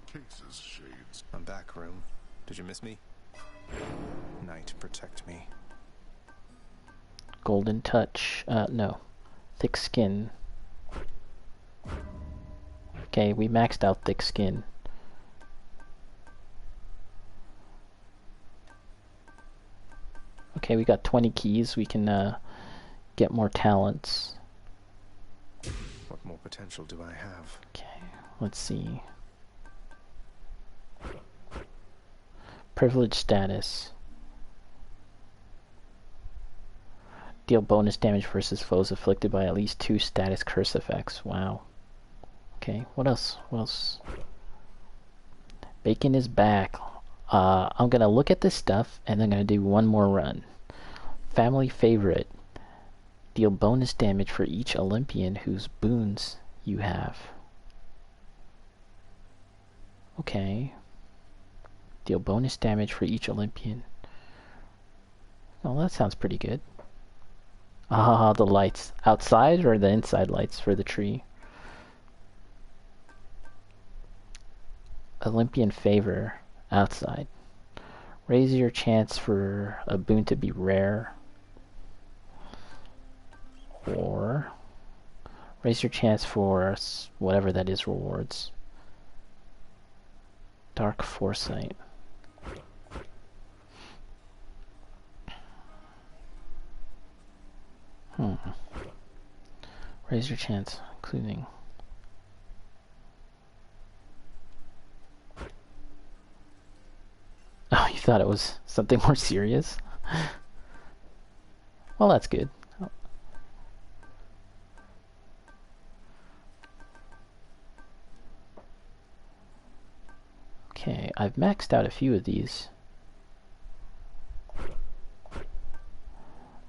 Cases, Shades. I'm back, room. Did you miss me? Night, protect me. Golden touch. No. Thick skin. Okay, we maxed out thick skin. Okay, we got 20 keys. We can get more talents. What more potential do I have? Okay, let's see. Privilege status. Deal bonus damage versus foes afflicted by at least 2 status curse effects. Wow. Okay, what else? What else? Bacon is back. I'm gonna look at this stuff and I'm gonna do one more run. Family favorite. Deal bonus damage for each Olympian whose boons you have. Okay. Deal bonus damage for each Olympian. Oh, that sounds pretty good. Ah, the lights. Outside or the inside lights for the tree? Olympian favor. Outside. Raise your chance for a boon to be rare. Or raise your chance for whatever that is rewards. Dark foresight. Raise your chance, including. Oh, you thought it was something more serious? Well, that's good. Okay, I've maxed out a few of these.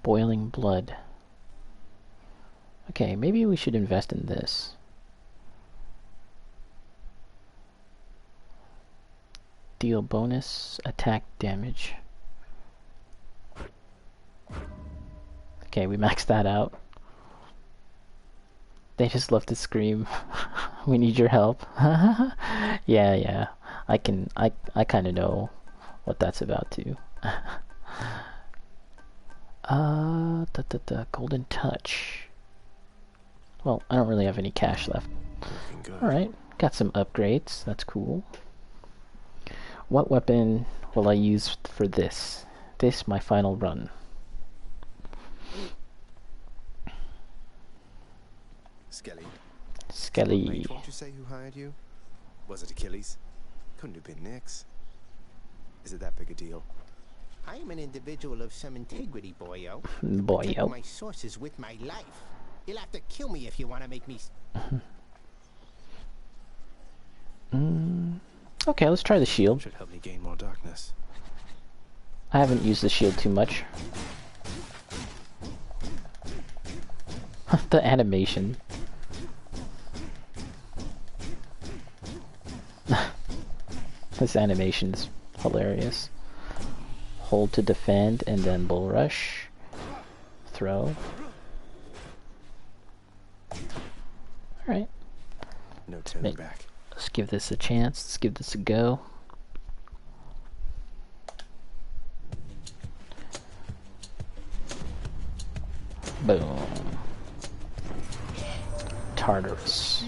Boiling blood. Okay, maybe we should invest in this. Deal bonus attack damage. Okay, we maxed that out. They just love to scream. We need your help. Yeah. I kind of know what that's about too. Golden touch. Well, I don't really have any cash left. Alright, got some upgrades. That's cool. What weapon will I use for this? This, my final run. Skelly. Won't you say who hired you? Was it Achilles? Couldn't have been Nyx. Is it that big a deal? I am an individual of some integrity, boyo. Boyo. My sources with my life. You'll have to kill me if you want to make me. Okay, let's try the shield. Should help me gain more darkness. I haven't used the shield too much. The animation. This animation is hilarious. Hold to defend and then bull rush. Throw. Alright. No turning back. Let's give this a chance. Let's give this a go. Boom. Tartarus.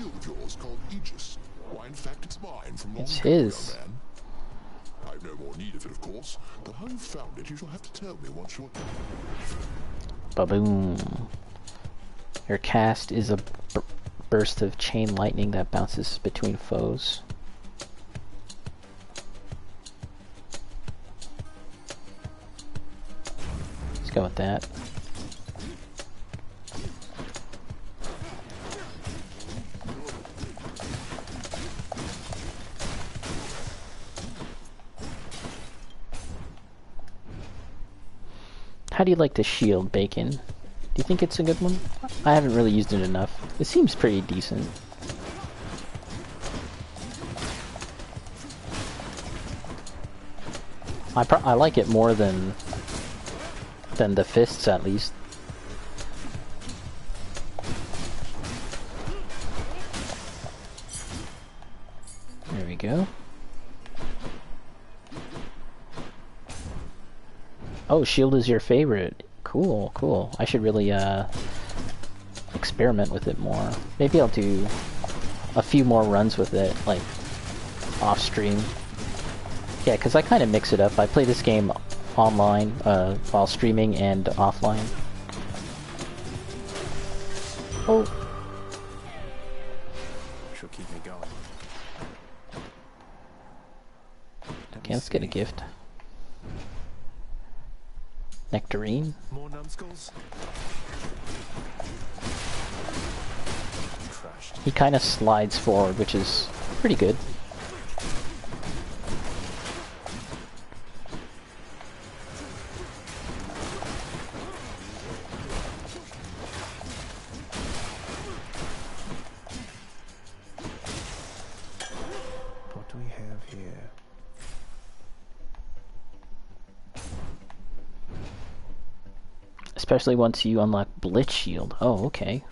It's his. I've no more need of it, of course, but how you found it, you shall have to tell me once you're done. Ba-boom. Your cast is a burst of chain lightning that bounces between foes. Let's go with that. How do you like the shield, Bacon? Do you think it's a good one? I haven't really used it enough. It seems pretty decent. I like it more than the fists, at least. There we go. Oh, shield is your favorite. Cool, cool. I should really experiment with it more. Maybe I'll do a few more runs with it, like off stream. Yeah, because I kind of mix it up. I play this game online while streaming and offline. Oh. She'll keep me going. Okay, let's get a gift. Nectarine. More numbskulls? He kind of slides forward, which is pretty good. What do we have here? Especially once you unlock Blitz Shield. Oh, okay.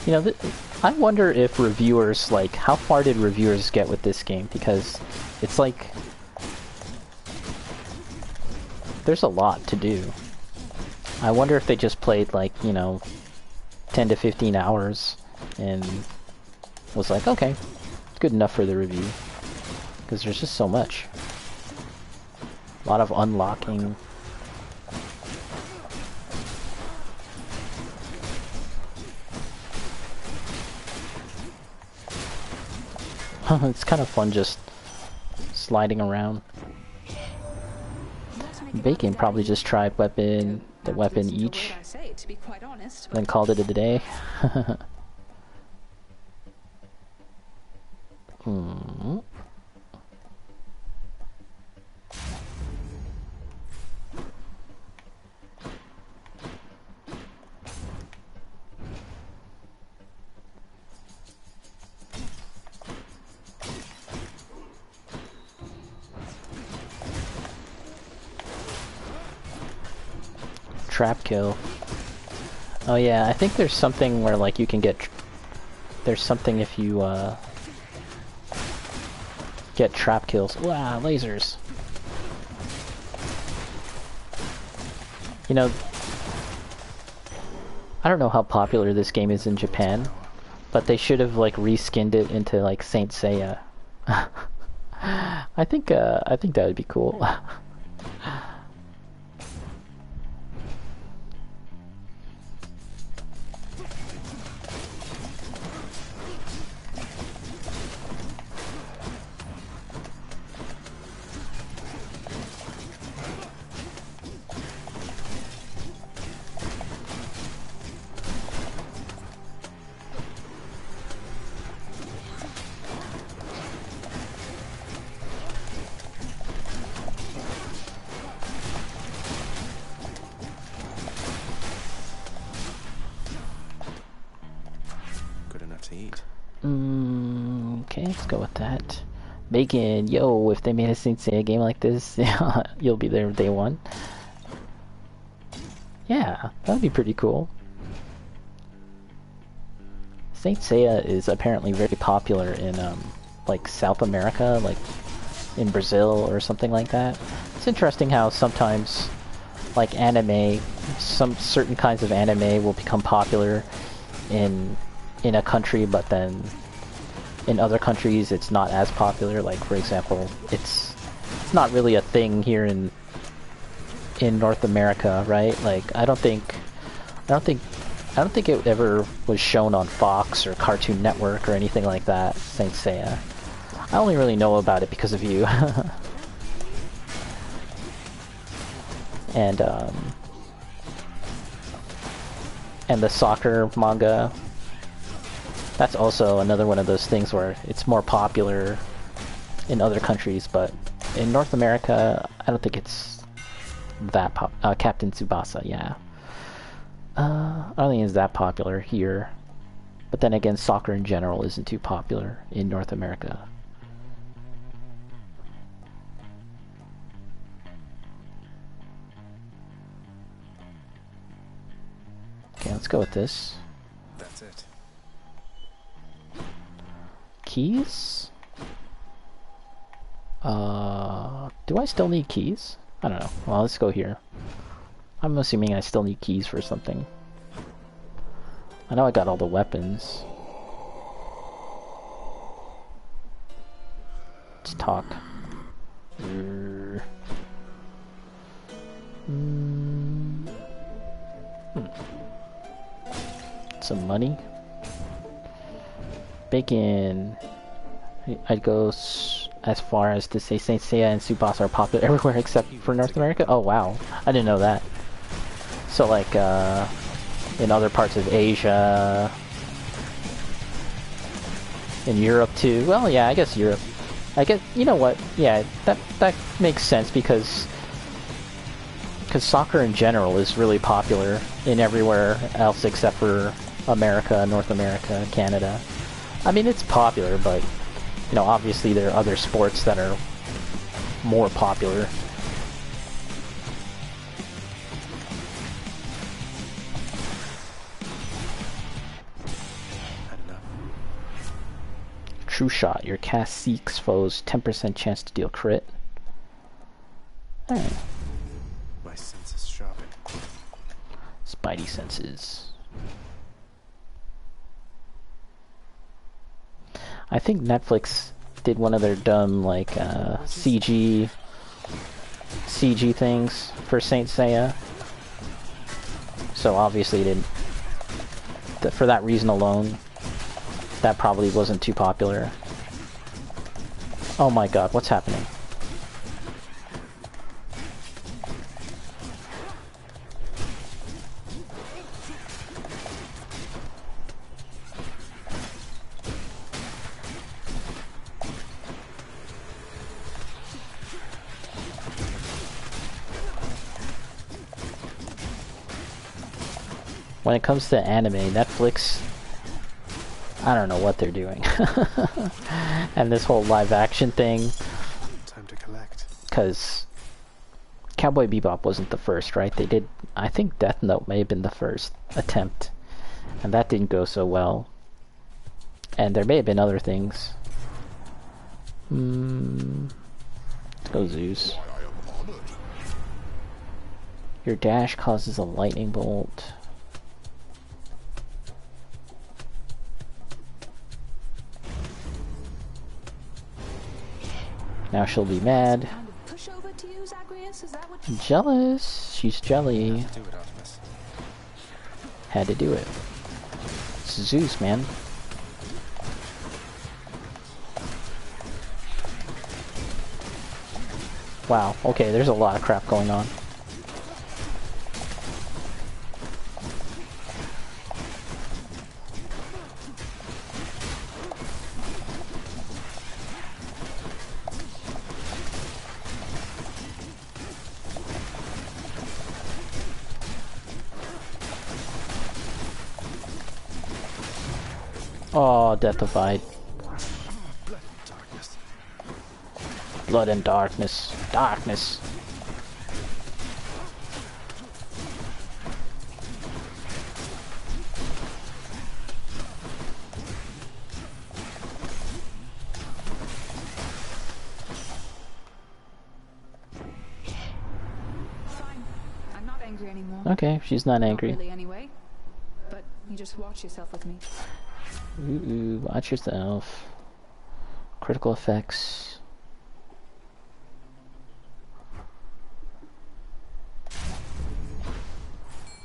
You know, I wonder if reviewers, like, how far did reviewers get with this game? Because it's like, there's a lot to do. I wonder if they just played, like, you know, 10 to 15 hours and was like, okay, it's good enough for the review. Because there's just so much. A lot of unlocking. It's kind of fun just sliding around. Bacon probably just tried the weapon each, then called it a day. Hmm. Trap kill. Oh yeah, I think there's something where like you can get there's something if you get trap kills. Wow, lasers. You know, I don't know how popular this game is in Japan, but they should have like reskinned it into like Saint Seiya. I think that would be cool. Okay, let's go with that. Bacon, yo, if they made a Saint Seiya game like this, you'll be there day one. Yeah, that'd be pretty cool. Saint Seiya is apparently very popular in, like, South America, like, in Brazil or something like that. It's interesting how sometimes, like, anime, some certain kinds of anime will become popular in a country, but then in other countries it's not as popular. Like, for example, it's not really a thing here in North America, right? Like, I don't think it ever was shown on Fox or Cartoon Network or anything like that, Saint Seiya. I only really know about it because of you. And the soccer manga, that's also another one of those things where it's more popular in other countries, but in North America, I don't think it's that Captain Tsubasa, yeah. I don't think it's that popular here. But then again, soccer in general isn't too popular in North America. Okay, let's go with this. That's it. keys? Do I still need keys? I don't know. Well, let's go here. I'm assuming I still need keys for something. I know I got all the weapons. Let's talk. Some money. Bacon. I'd go as far as to say Saint Seiya and Tsubasa are popular everywhere except for North America. Oh wow, I didn't know that. So like in other parts of Asia, in Europe too. Well, yeah, I guess Europe. I guess, you know what? Yeah, that makes sense because soccer in general is really popular in everywhere else except for America, North America, Canada. I mean, it's popular, but you know, obviously there are other sports that are more popular. True shot. Your cast seeks foes 10% chance to deal crit. Alright. My senses sharpen. Spidey senses. I think Netflix did one of their dumb like CG things for Saint Seiya. So obviously didn't. For that reason alone, that probably wasn't too popular. Oh my god, what's happening? When it comes to anime, Netflix, I don't know what they're doing. And this whole live action thing. Time to collect. Because Cowboy Bebop wasn't the first, right? They did, I think Death Note may have been the first attempt. And that didn't go so well. And there may have been other things. Let's go Zeus. Your dash causes a lightning bolt. Now she'll be mad. Jealous. She's jelly. Had to do it. It's Zeus, man. Wow. Okay, there's a lot of crap going on. Oh, deathified. Blood and darkness. Darkness. Fine. I'm not angry anymore. Okay, she's not angry. Not really anyway. But you just watch yourself with me. Ooh, watch yourself. Critical effects.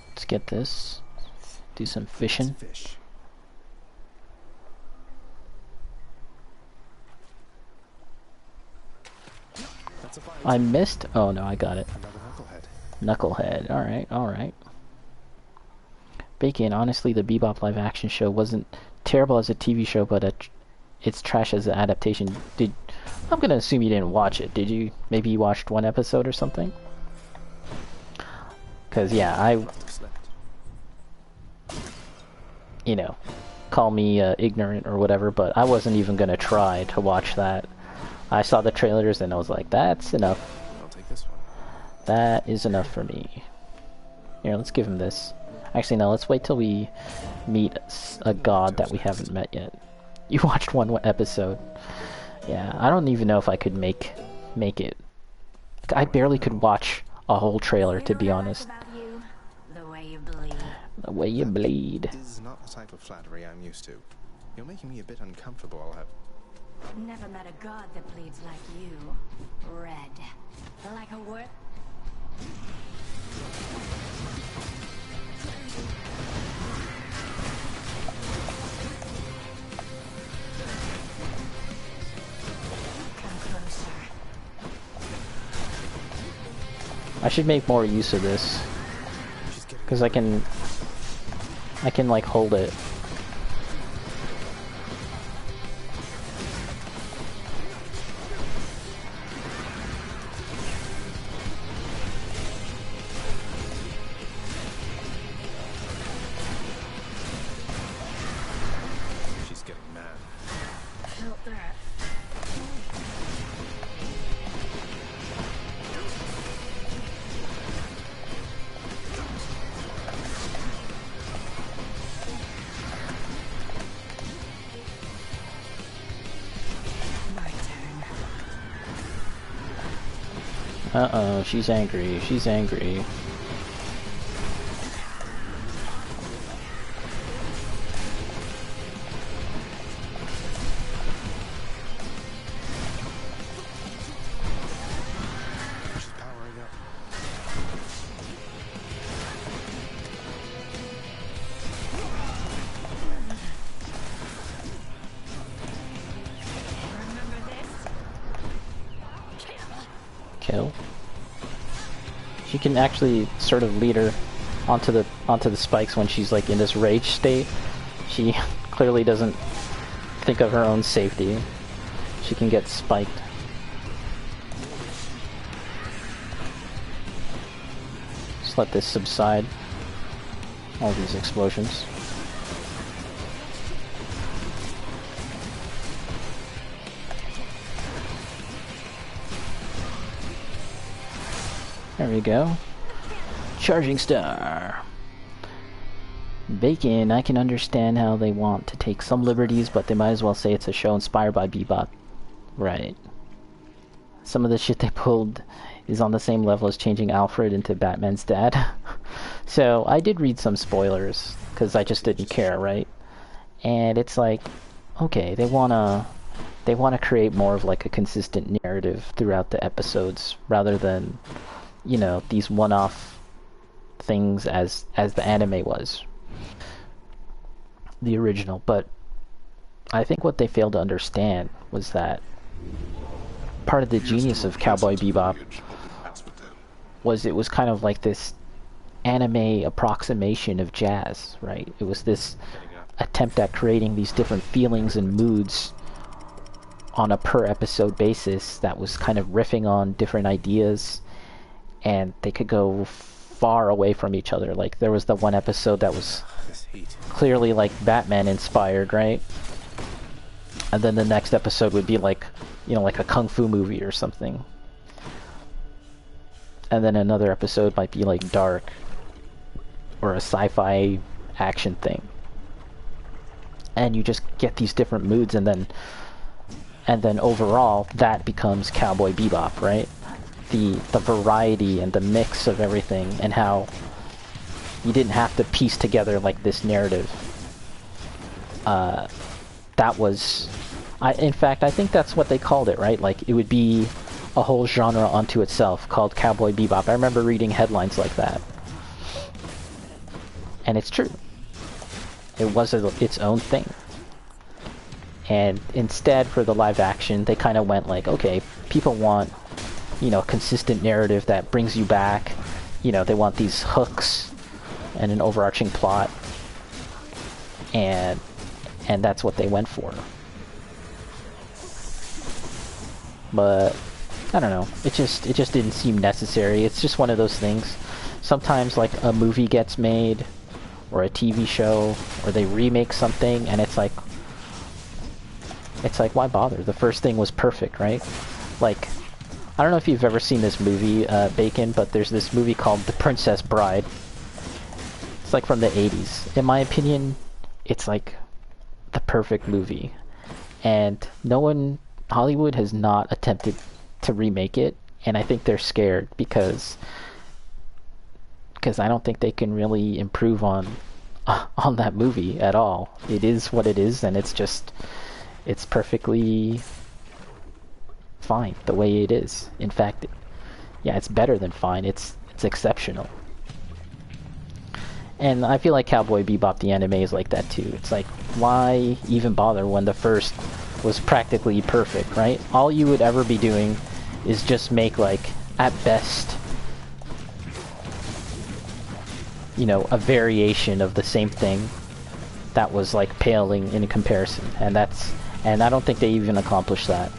Let's get this. Do some fishing. Fish. I missed? Oh no, I got it. Another Knucklehead. Alright, alright. Bacon, honestly, the Bebop live action show wasn't terrible as a TV show, but it's trash as an adaptation. I'm gonna assume you didn't watch it. Did you? Maybe you watched one episode or something? Cause yeah, you know, call me ignorant or whatever, but I wasn't even gonna try to watch that. I saw the trailers and I was like, that's enough. I'll take this one. That is enough for me. Here, let's give him this. Actually, no, let's wait till we meet a god that we haven't met yet. You watched one episode. Yeah, I don't even know if I could make it. I barely could watch a whole trailer, to be honest. The way you bleed. The way you bleed. This is not the type of flattery I'm used to. You're making me a bit uncomfortable, I'll have... Never met a god that bleeds like you. Red. Like a what? Come closer. I should make more use of this. Because I can like hold it. She's getting mad. Felt that. Uh-oh, she's angry. She's angry. She's powering up. Kill. She can actually sort of lead her onto the spikes when she's like in this rage state. She clearly doesn't think of her own safety. She can get spiked. Just let this subside. All these explosions. There we go. Charging star. Bacon, I can understand how they want to take some liberties, but they might as well say it's a show inspired by Bebop. Right. Some of the shit they pulled is on the same level as changing Alfred into Batman's dad. So, I did read some spoilers, because I just didn't care, right? And it's like, okay, they wanna create more of like a consistent narrative throughout the episodes, rather than, you know, these one-off things as the anime was. The original. But I think what they failed to understand was that part of the genius of Cowboy Bebop was it was kind of like this anime approximation of jazz, right? It was this attempt at creating these different feelings and moods on a per episode basis that was kind of riffing on different ideas, and they could go far away from each other. Like there was the one episode that was clearly like Batman inspired, right? And then the next episode would be like, you know, like a kung fu movie or something. And then another episode might be like dark or a sci-fi action thing. And you just get these different moods, and then overall that becomes Cowboy Bebop, right? The variety and the mix of everything, and how you didn't have to piece together like this narrative. That was, in fact, I think that's what they called it, right? Like it would be a whole genre unto itself called Cowboy Bebop. I remember reading headlines like that. And it's true. It was its own thing. And instead, for the live action, they kind of went like, okay, people want, you know, consistent narrative that brings you back. You know, they want these hooks and an overarching plot. And that's what they went for. But I don't know. It just didn't seem necessary. It's just one of those things. Sometimes like a movie gets made, or a TV show, or they remake something, and it's like why bother? The first thing was perfect, right? Like, I don't know if you've ever seen this movie, Bacon, but there's this movie called The Princess Bride. It's like from the 80s. In my opinion, it's like the perfect movie. and Hollywood has not attempted to remake it, and I think they're scared because I don't think they can really improve on that movie at all. It is what it is, and it's perfectly fine the way it is. In fact, yeah, it's better than fine. It's exceptional. And I feel like Cowboy Bebop the anime is like that too. It's like, why even bother when the first was practically perfect, right? All you would ever be doing is just make, like, at best, you know, a variation of the same thing that was, like, paling in comparison. And I don't think they even accomplished that.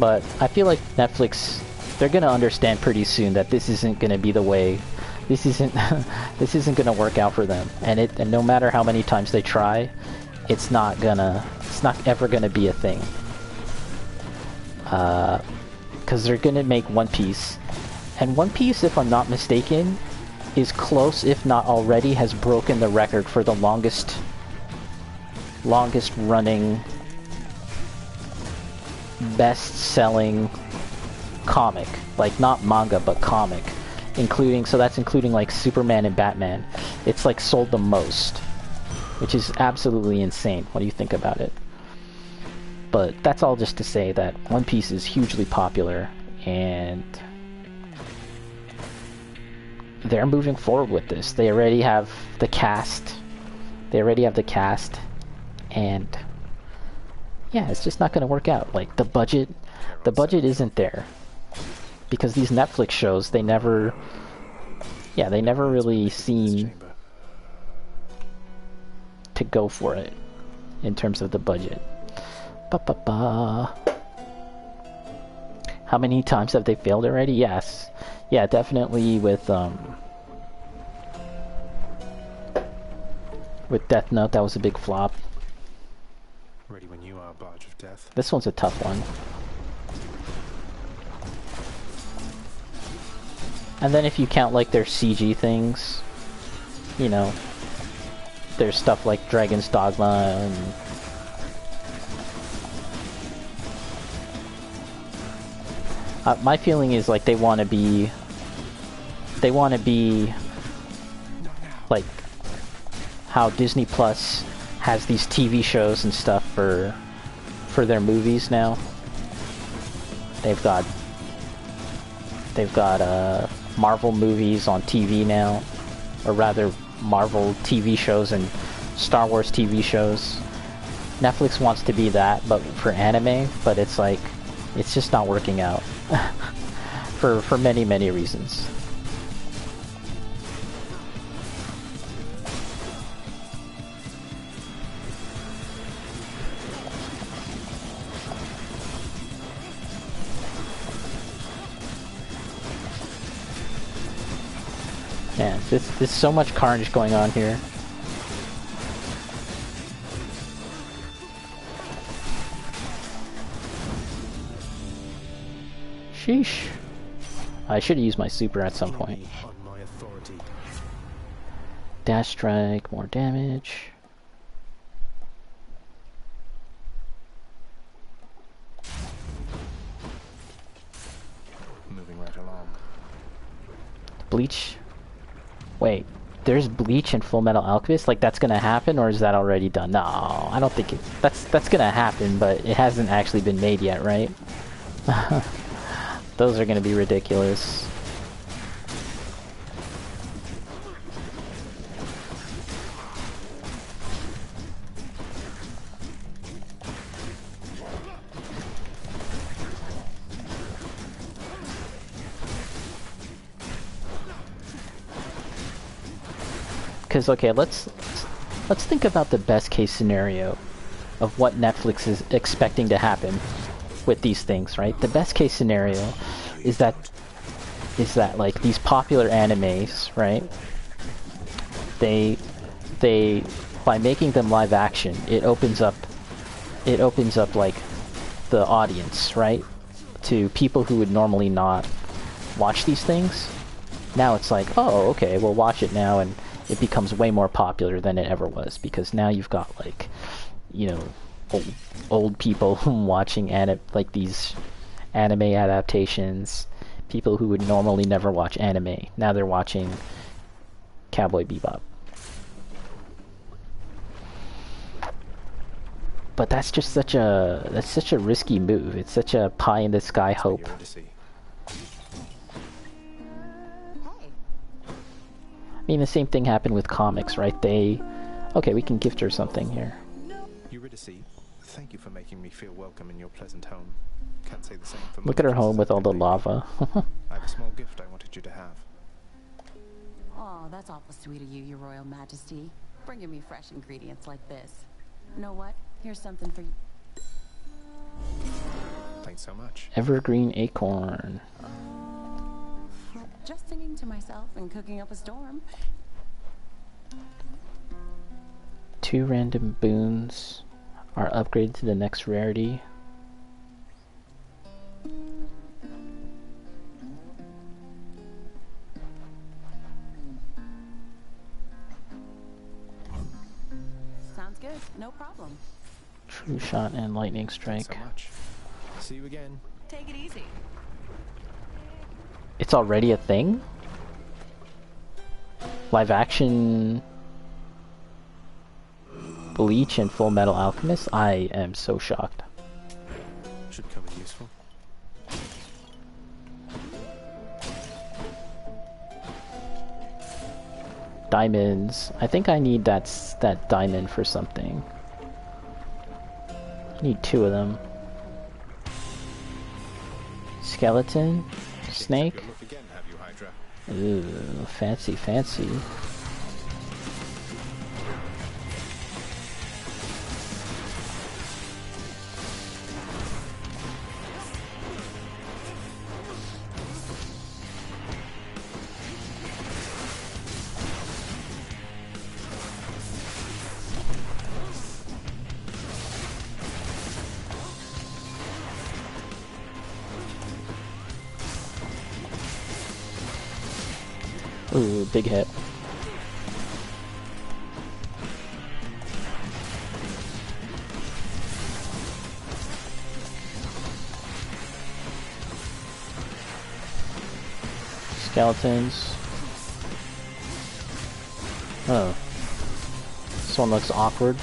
But I feel like Netflix, they're gonna understand pretty soon that this isn't gonna be the way. This isn't gonna work out for them. And no matter how many times they try, it's not ever gonna be a thing. Because they're gonna make One Piece, and One Piece, if I'm not mistaken, is close, if not already, has broken the record for the longest running, best-selling comic, like not manga but comic, that's including like Superman and Batman. It's like sold the most, which is absolutely insane. What do you think about it? But that's all just to say that One Piece is hugely popular, and they're moving forward with this. They already have the cast. And yeah, it's just not going to work out. Like, the budget isn't there. Because these Netflix shows, they never really seem to go for it in terms of the budget. How many times have they failed already? Yes. Yeah, definitely with Death Note, that was a big flop. Ready when you are, Barge of Death. This one's a tough one. And then if you count, like, their CG things, you know, there's stuff like Dragon's Dogma and... my feeling is, like, they want to be, like, how Disney Plus has these TV shows and stuff for their movies now. They've got Marvel movies on TV now, or rather Marvel TV shows and Star Wars TV shows. Netflix wants to be that, but for anime, but it's like, it's just not working out for many, many reasons. Man, there's so much carnage going on here. Sheesh. I should have used my super at some point. Dash strike, more damage. Moving right along. Bleach. Wait, there's Bleach and Full Metal Alchemist? Like, that's gonna happen, or is that already done? No, I don't think that's gonna happen, but it hasn't actually been made yet, right? Those are gonna be ridiculous. Because, okay, let's think about the best case scenario of what Netflix is expecting to happen with these things, right? The best case scenario is that like these popular animes, right? They by making them live action, it opens up like the audience, right? To people who would normally not watch these things. Now it's like, oh, okay, we'll watch it now, and it becomes way more popular than it ever was, because now you've got, like, you know, old people watching like these anime adaptations, people who would normally never watch anime. Now they're watching Cowboy Bebop. But that's just such a risky move. It's such a pie in the sky hope. I mean, the same thing happened with comics, right? Okay, we can gift her something here. Eurydice, thank you for making me feel welcome in your pleasant home. Can't say the same for Look at her home with all the lava. I have a small gift I wanted you to have. Oh, that's awful sweet of you, Your Royal Majesty. Bringing me fresh ingredients like this. You know what? Here's something for you. Thanks so much. Evergreen acorn. Just singing to myself and cooking up a storm. 2 random boons are upgraded to the next rarity. Sounds good. No problem. True shot and lightning strike. Thanks so much. See you again. Take it easy. It's already a thing? Live action Bleach and Full Metal Alchemist? I am so shocked. Should come in useful. Diamonds. I think I need that diamond for something. I need 2 of them. Skeleton? Snake? Ooh, fancy, fancy. Ooh, big hit. Skeletons. Oh. This one looks awkward.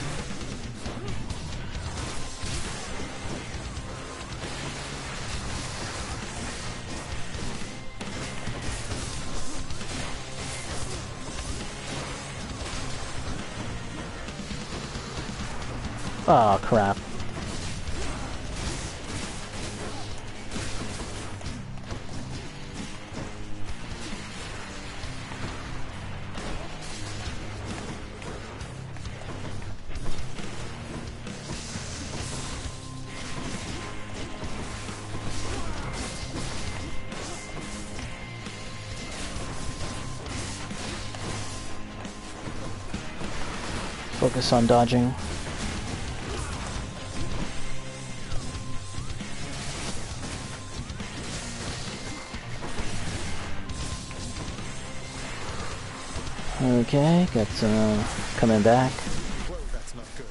Oh, crap. Focus on dodging. Okay, got coming back. Whoa, that's not good.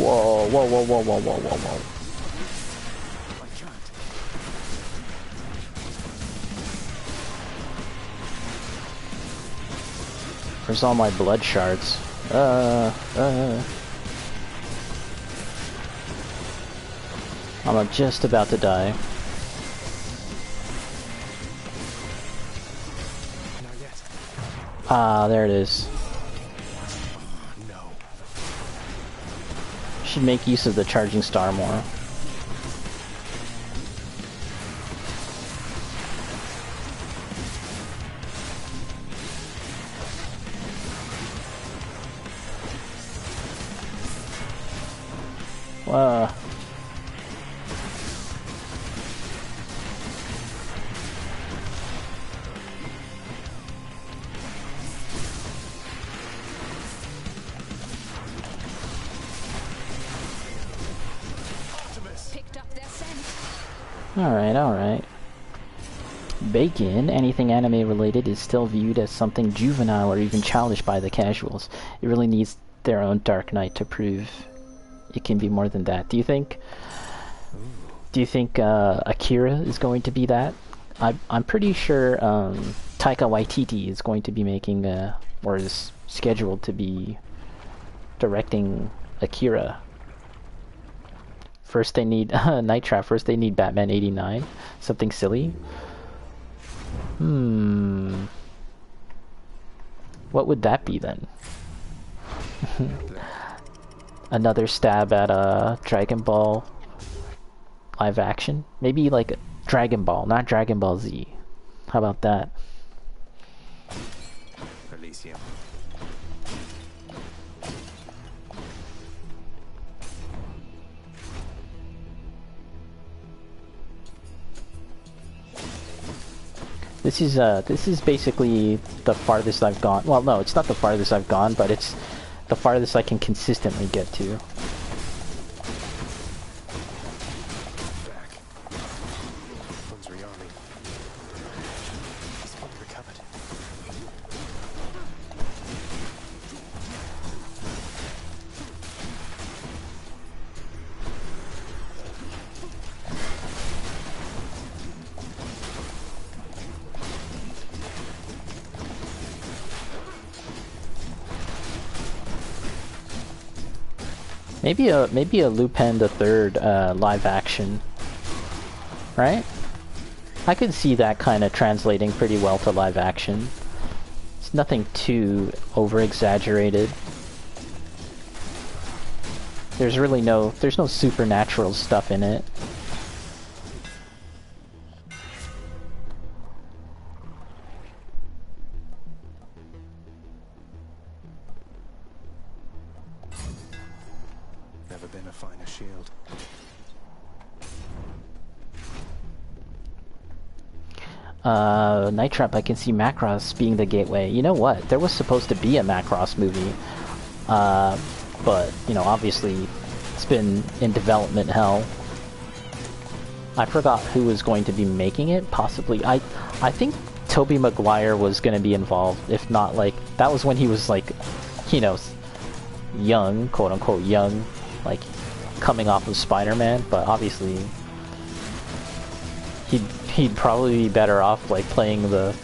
Whoa, whoa, whoa, whoa, whoa, whoa, whoa, whoa. Where's all my blood shards? I'm just about to die. Ah, there it is. Should make use of the charging star more. Wow. Alright, alright. Bacon, anything anime related, is still viewed as something juvenile or even childish by the casuals. It really needs their own Dark Knight to prove it can be more than that. Do you think Akira is going to be that? I'm pretty sure Taika Waititi is going to be making or is scheduled to be directing Akira. First they need Night Trap. First they need Batman 89. Something silly. What would that be then? Another stab at Dragon Ball live action? Maybe like Dragon Ball, not Dragon Ball Z. How about that? Elysium. This is basically the farthest I've gone. Well, no, it's not the farthest I've gone, but it's the farthest I can consistently get to. Maybe a Lupin the Third live action, right? I could see that kind of translating pretty well to live action. It's nothing too over exaggerated. There's no supernatural stuff in it. Night Trap, I can see Macross being the gateway. You know what? There was supposed to be a Macross movie. But, you know, obviously it's been in development hell. I forgot who was going to be making it. Possibly. I think Tobey Maguire was going to be involved. If not, like, that was when he was, like, you know, young, quote-unquote young, like, coming off of Spider-Man. But obviously he'd probably be better off like playing the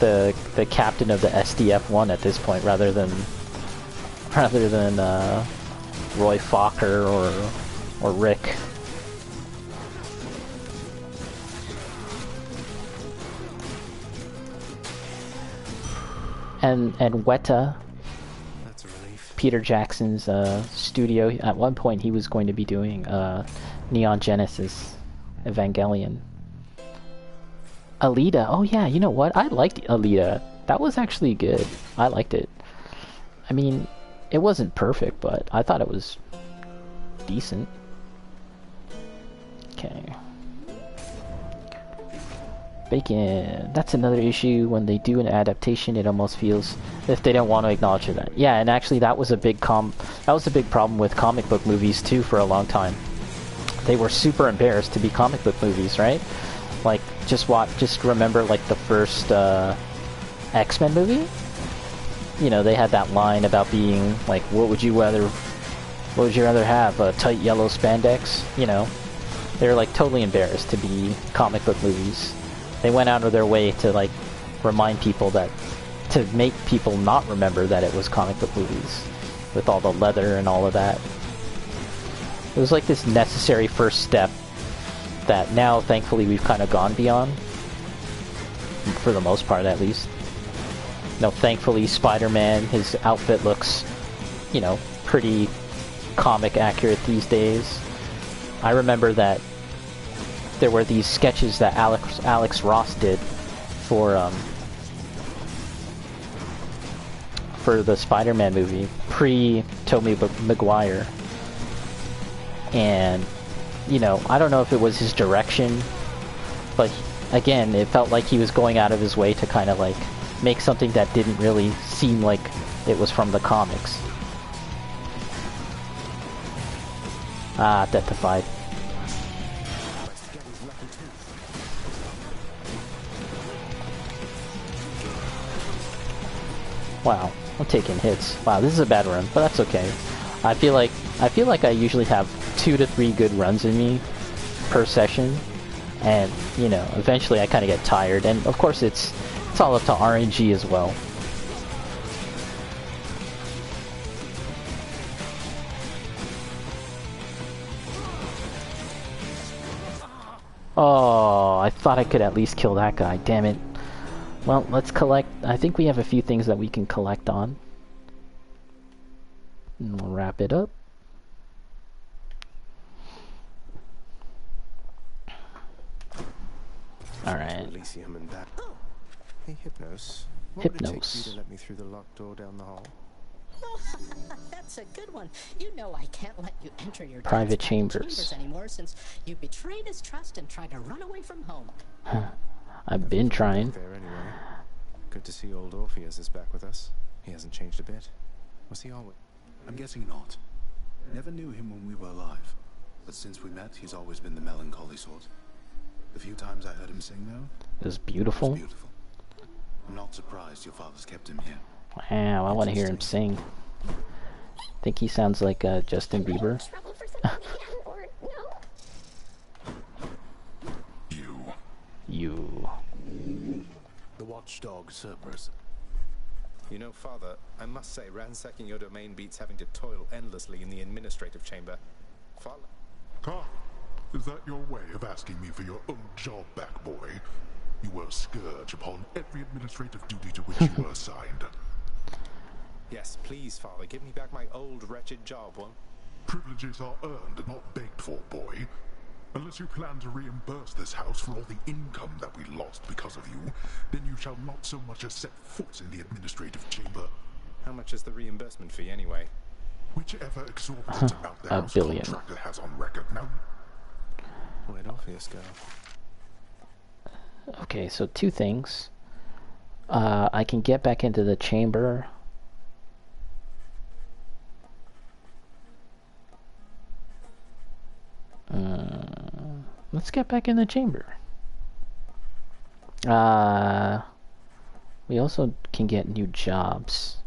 the captain of the SDF-1 at this point rather than Roy Fokker or Rick. And Weta, Peter Jackson's studio, at one point he was going to be doing Neon Genesis Evangelion. Alita, oh yeah, you know what? I liked Alita. That was actually good. I liked it. I mean, it wasn't perfect, but I thought it was decent. Okay. Bacon. That's another issue. When they do an adaptation, it almost feels if they don't want to acknowledge that. Yeah, and actually that was a big problem with comic book movies too for a long time. They were super embarrassed to be comic book movies, right? Like, just remember like the first X-Men movie? You know, they had that line about being like, what would you rather have, a tight yellow spandex? You know, they were like totally embarrassed to be comic book movies. They went out of their way to like remind people to make people not remember that it was comic book movies with all the leather and all of that. It was like this necessary first step that now, thankfully, we've kind of gone beyond. For the most part, at least. You know, thankfully, Spider-Man, his outfit looks, you know, pretty comic accurate these days. I remember that there were these sketches that Alex Ross did for the Spider-Man movie, pre-Tobey Maguire. And, you know, I don't know if it was his direction, but again, it felt like he was going out of his way to kind of like make something that didn't really seem like it was from the comics. Ah, Deathified. Wow, I'm taking hits. Wow, this is a bad run, but that's okay. I feel like I usually have 2 to 3 good runs in me per session, and you know, eventually I kind of get tired. And of course, it's all up to RNG as well. Oh, I thought I could at least kill that guy. Damn it. Well, let's collect. I think we have a few things that we can collect on. And we'll wrap it up. Alright. Elysium and that. Oh. Hey, Hypnos. What would it take for you to let me through the locked door down the hall? That's a good one. You know I can't let you enter your private dad's chambers anymore since you betrayed his trust and tried to run away from home. I've been trying. There anyway. Good to see old Orpheus is back with us. He hasn't changed a bit. Was he always? I'm guessing not. Never knew him when we were alive, but since we met, he's always been the melancholy sort. The few times I heard him sing, though, it was beautiful. I'm not surprised your father's kept him here. Wow, I want to hear him sing. Think he sounds like Justin Bieber. You. The watchdog Cerberus. You know, Father, I must say, ransacking your domain beats having to toil endlessly in the administrative chamber. Father? Carl, is that your way of asking me for your old job back, boy? You were a scourge upon every administrative duty to which you were assigned. Yes, please, Father, give me back my old wretched job, won't? Privileges are earned and not begged for, boy. Unless you plan to reimburse this house for all the income that we lost because of you, then you shall not so much as set foot in the administrative chamber. How much is the reimbursement fee, anyway? Whichever exorbitant amount the house billion contractor has on record now. Where'd Orpheus go? Okay, so 2 things. I can get back into the chamber. Let's get back in the chamber. We also can get new jobs.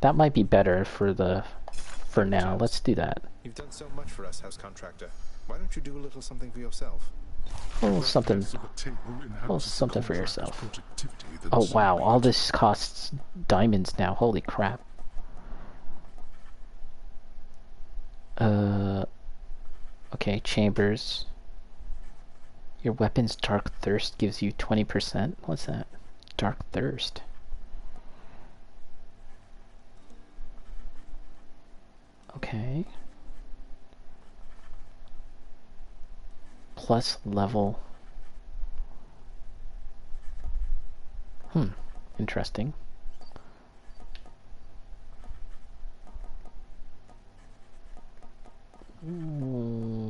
That might be better for now. Let's do that. You've done so much for us, house contractor. Why don't you do a little something for yourself? Oh, something for yourself. Oh wow, all this costs diamonds now. Holy crap. Okay, chambers. Your weapon's Dark Thirst gives you 20%. What's that? Dark Thirst. Okay. Plus level. Interesting.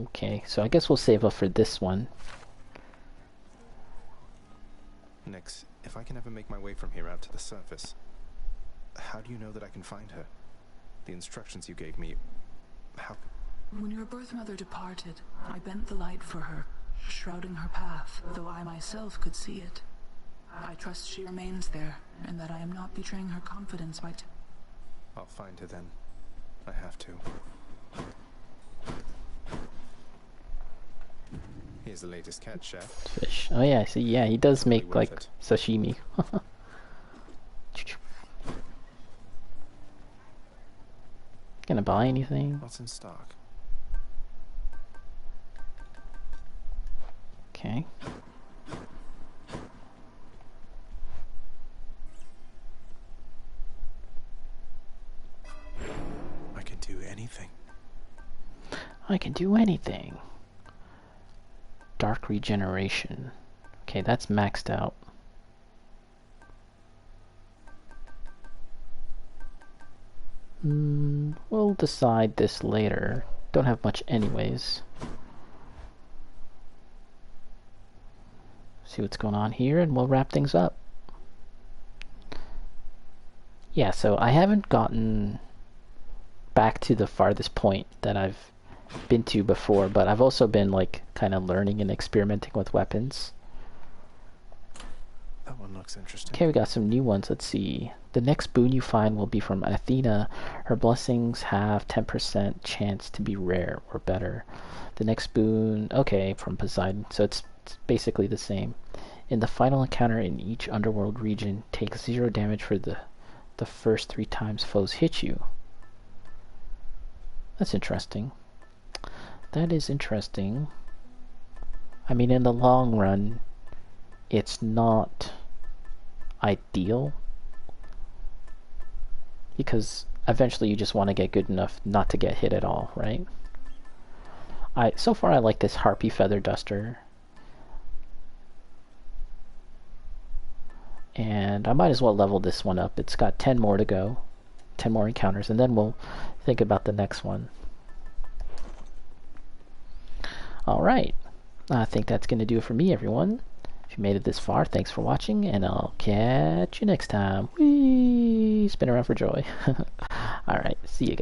Okay, so I guess we'll save up for this one. Nix, if I can ever make my way from here out to the surface, how do you know that I can find her? The instructions you gave me, how... When your birth mother departed, I bent the light for her, shrouding her path, though I myself could see it. I trust she remains there, and that I am not betraying her confidence by I'll find her then. I have to. Here's the latest cat, chef. Fish. Oh yeah, see, yeah, he does make like sashimi. Gonna buy anything? What's in stock? Okay. I can do anything. I can do anything. Dark regeneration. Okay, that's maxed out. We'll decide this later. Don't have much anyways. See what's going on here and we'll wrap things up. Yeah, so I haven't gotten back to the farthest point that I've been to before, but I've also been like kind of learning and experimenting with weapons. That one one looks interesting. Okay, we got some new ones. Let's see. The next boon you find will be from Athena. Her blessings have 10% chance to be rare or better. The next boon, okay, from Poseidon. So it's basically the same. In the final encounter in each underworld region, take 0 damage for the first 3 times foes hit you. That's interesting. That is interesting. I mean, in the long run, it's not ideal, because eventually you just want to get good enough not to get hit at all, right? So far I like this Harpy Feather Duster. And I might as well level this one up. It's got 10 more to go. 10 more encounters, and then we'll think about the next one. Alright. I think that's going to do it for me, everyone. If you made it this far, thanks for watching, and I'll catch you next time. Whee! Spin around for joy. Alright, see you guys.